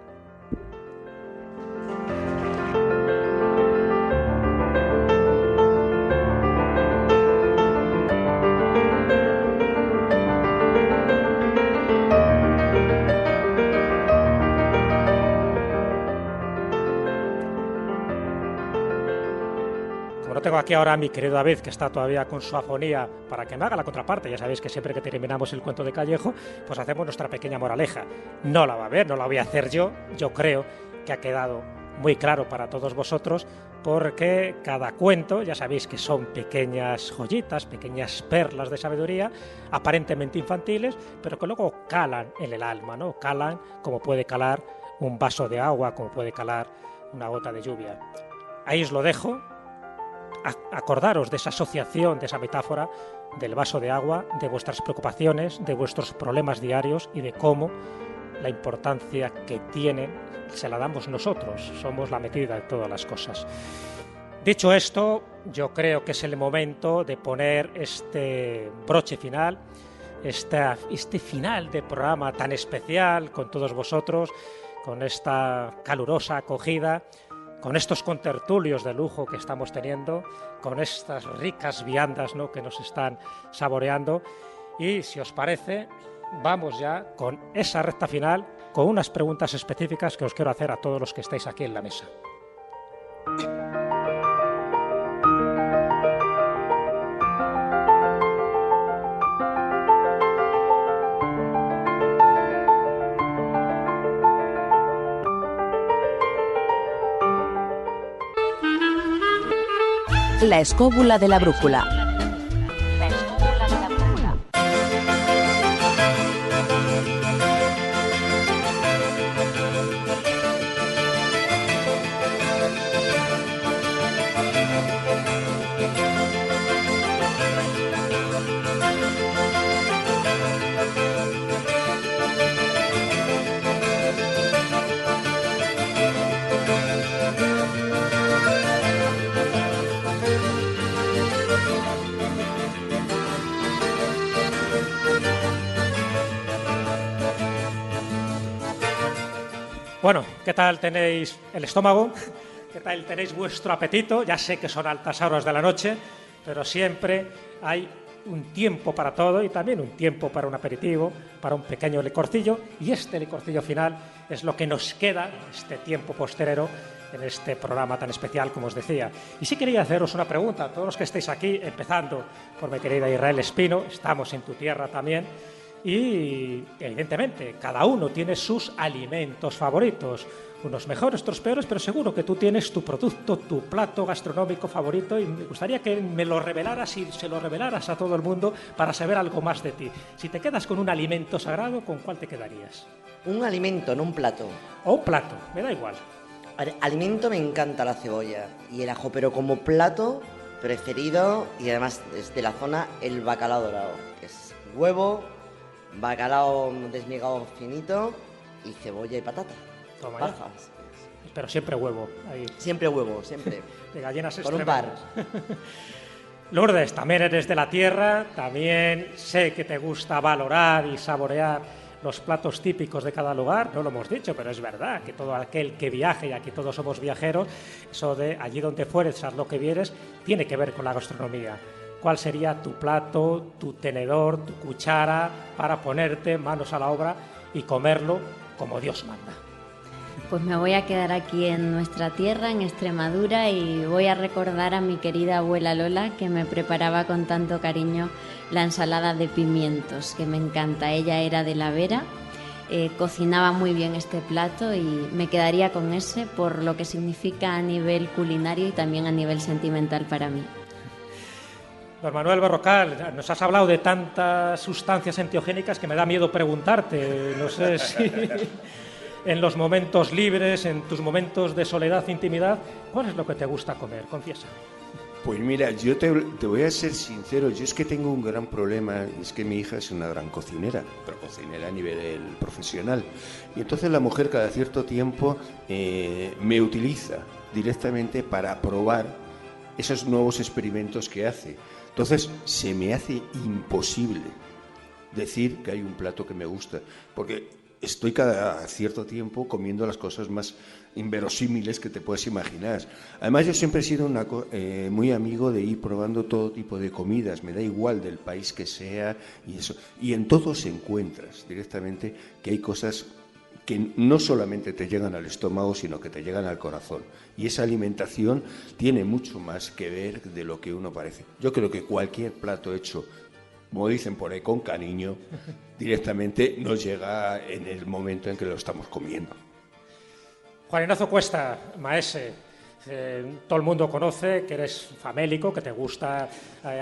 Tengo aquí ahora a mi querido David, que está todavía con su afonía, para que me haga la contraparte. Ya sabéis que siempre que terminamos el cuento de Callejo, pues hacemos nuestra pequeña moraleja. No la va a ver, no la voy a hacer yo. Yo creo que ha quedado muy claro para todos vosotros, porque cada cuento, ya sabéis que son pequeñas joyitas, pequeñas perlas de sabiduría, aparentemente infantiles, pero que luego calan en el alma, ¿no? Calan como puede calar un vaso de agua, como puede calar una gota de lluvia. Ahí os lo dejo. Acordaros de esa asociación, de esa metáfora del vaso de agua, de vuestras preocupaciones, de vuestros problemas diarios y de cómo la importancia que tienen se la damos nosotros, somos la medida de todas las cosas. Dicho esto, yo creo que es el momento de poner este broche final, este final de programa tan especial con todos vosotros, con esta calurosa acogida, con estos contertulios de lujo que estamos teniendo, con estas ricas viandas, ¿no?, que nos están saboreando. Y si os parece, vamos ya con esa recta final, con unas preguntas específicas que os quiero hacer a todos los que estáis aquí en la mesa. La escóbula de la brújula. La escóbula de la brújula. Bueno, ¿qué tal tenéis el estómago? ¿Qué tal tenéis vuestro apetito? Ya sé que son altas horas de la noche, pero siempre hay un tiempo para todo y también un tiempo para un aperitivo, para un pequeño licorcillo, y este licorcillo final es lo que nos queda, este tiempo postrero, en este programa tan especial, como os decía. Y sí quería haceros una pregunta a todos los que estéis aquí, empezando por mi querida Israel Espino, estamos en tu tierra también, y evidentemente cada uno tiene sus alimentos favoritos, unos mejores, otros peores, pero seguro que tú tienes tu producto, tu plato gastronómico favorito, y me gustaría que me lo revelaras y se lo revelaras a todo el mundo para saber algo más de ti. Si te quedas con un alimento sagrado, ¿con cuál te quedarías? Un alimento, no un plato. O un plato, me da igual. Alimento, me encanta la cebolla y el ajo, pero como plato preferido, y además desde la zona, el bacalao dorado, que es huevo, bacalao desmigado finito y cebolla y patata. Toma ya. Bajas. Pero siempre huevo. Ahí. Siempre huevo, siempre. De gallinas con un par. Lourdes, también eres de la tierra, también sé que te gusta valorar y saborear los platos típicos de cada lugar, no lo hemos dicho, pero es verdad que todo aquel que viaje, y aquí todos somos viajeros, eso de allí donde fueres, haz lo que vieres, tiene que ver con la gastronomía. ¿Cuál sería tu plato, tu tenedor, tu cuchara para ponerte manos a la obra y comerlo como Dios manda? Pues me voy a quedar aquí en nuestra tierra, en Extremadura, y voy a recordar a mi querida abuela Lola, que me preparaba con tanto cariño la ensalada de pimientos, que me encanta. Ella era de La Vera, cocinaba muy bien este plato y me quedaría con ese por lo que significa a nivel culinario y también a nivel sentimental para mí. Don Manuel Berrocal, nos has hablado de tantas sustancias enteogénicas que me da miedo preguntarte, no sé si en los momentos libres, en tus momentos de soledad e intimidad, ¿cuál es lo que te gusta comer? Confiesa. Pues mira, yo te voy a ser sincero, yo es que tengo un gran problema, es que mi hija es una gran cocinera, pero cocinera a nivel profesional. Y entonces la mujer cada cierto tiempo me utiliza directamente para probar esos nuevos experimentos que hace. Entonces se me hace imposible decir que hay un plato que me gusta, porque estoy cada cierto tiempo comiendo las cosas más inverosímiles que te puedes imaginar. Además, yo siempre he sido muy amigo de ir probando todo tipo de comidas, me da igual del país que sea y eso. Y en todos encuentras directamente que hay cosas que no solamente te llegan al estómago, sino que te llegan al corazón. Y esa alimentación tiene mucho más que ver de lo que uno parece. Yo creo que cualquier plato hecho, como dicen por ahí, con cariño, directamente nos llega en el momento en que lo estamos comiendo. Juan Ignacio Cuesta, maese, todo el mundo conoce que eres famélico, que te gusta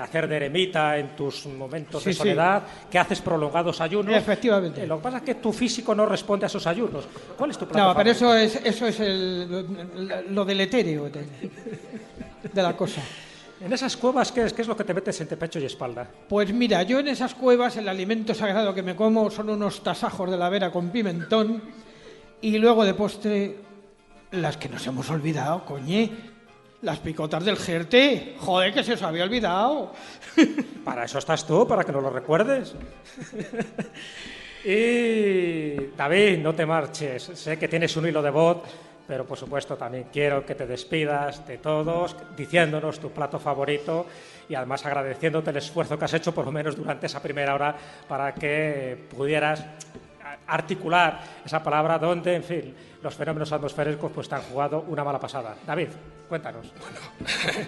hacer de eremita en tus momentos de soledad, que haces prolongados ayunos. Efectivamente. Lo que pasa es que tu físico no responde a esos ayunos. ¿Cuál es tu plato No, pero favorito? eso es lo del etéreo de la cosa. En esas cuevas, ¿qué es lo que te metes entre pecho y espalda? Pues mira, yo en esas cuevas el alimento sagrado que me como son unos tasajos de La Vera con pimentón y luego de postre las que nos hemos olvidado, coñe, las picotas del Jerte. Joder, que se os había olvidado. Para eso estás tú, para que no lo recuerdes. Y David, no te marches, sé que tienes un hilo de voz, pero por supuesto también quiero que te despidas de todos diciéndonos tu plato favorito y además agradeciéndote el esfuerzo que has hecho por lo menos durante esa primera hora para que pudieras articular esa palabra donde, en fin, los fenómenos atmosféricos pues te han jugado una mala pasada. David, cuéntanos. Bueno,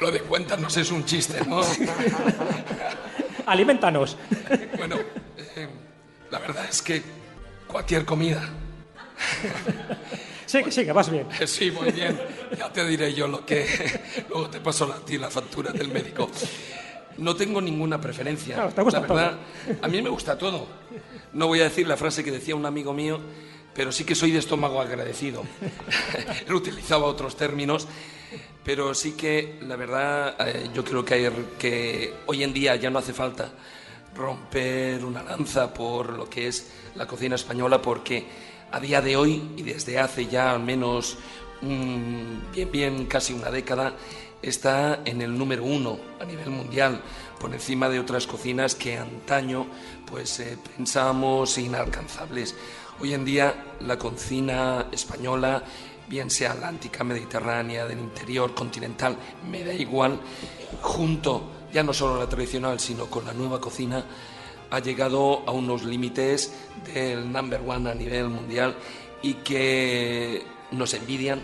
lo de cuéntanos es un chiste, ¿no? Aliméntanos. Bueno, la verdad es que cualquier comida. Sigue, vas bien. Sí, muy bien. Ya te diré yo lo que... Luego te paso a ti la factura del médico. No tengo ninguna preferencia. Claro, te gusta la verdad, a mí me gusta todo. No voy a decir la frase que decía un amigo mío, pero sí que soy de estómago agradecido. Él utilizaba otros términos, pero sí que, la verdad, yo creo que hoy en día ya no hace falta romper una lanza por lo que es la cocina española, porque a día de hoy, y desde hace ya al menos bien casi una década, está en el número 1 a nivel mundial, por encima de otras cocinas que antaño pues pensábamos inalcanzables. Hoy en día la cocina española, bien sea atlántica, mediterránea, del interior, continental, me da igual, junto ya no solo la tradicional, sino con la nueva cocina, ha llegado a unos límites del number one a nivel mundial y que nos envidian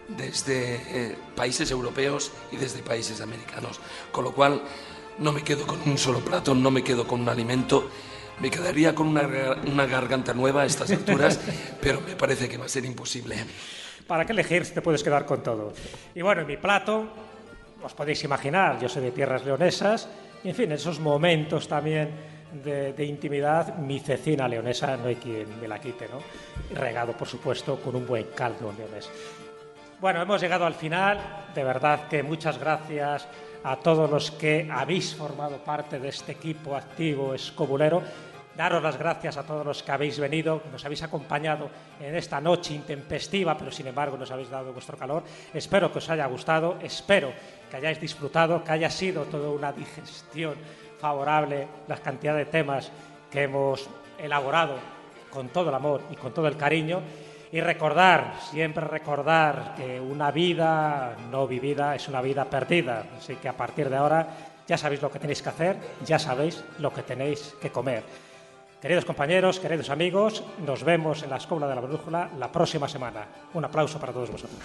desde países europeos y desde países americanos. Con lo cual, no me quedo con un solo plato, no me quedo con un alimento. Me quedaría con una garganta nueva a estas alturas, pero me parece que va a ser imposible. ¿Para qué elegir si te puedes quedar con todo? Y bueno, en mi plato, os podéis imaginar, yo soy de tierras leonesas, y en fin, esos momentos también de intimidad, mi cecina leonesa no hay quien me la quite, ¿no? Regado, por supuesto, con un buen caldo leonés. Bueno, hemos llegado al final, de verdad que muchas gracias a todos los que habéis formado parte de este equipo activo escobulero. Daros las gracias a todos los que habéis venido, nos habéis acompañado en esta noche intempestiva, pero sin embargo nos habéis dado vuestro calor. Espero que os haya gustado, espero que hayáis disfrutado, que haya sido toda una digestión favorable, la cantidad de temas que hemos elaborado con todo el amor y con todo el cariño. Y recordar, siempre recordar que una vida no vivida es una vida perdida. Así que a partir de ahora ya sabéis lo que tenéis que hacer, ya sabéis lo que tenéis que comer. Queridos compañeros, queridos amigos, nos vemos en la Escóbula de la Brújula la próxima semana. Un aplauso para todos vosotros.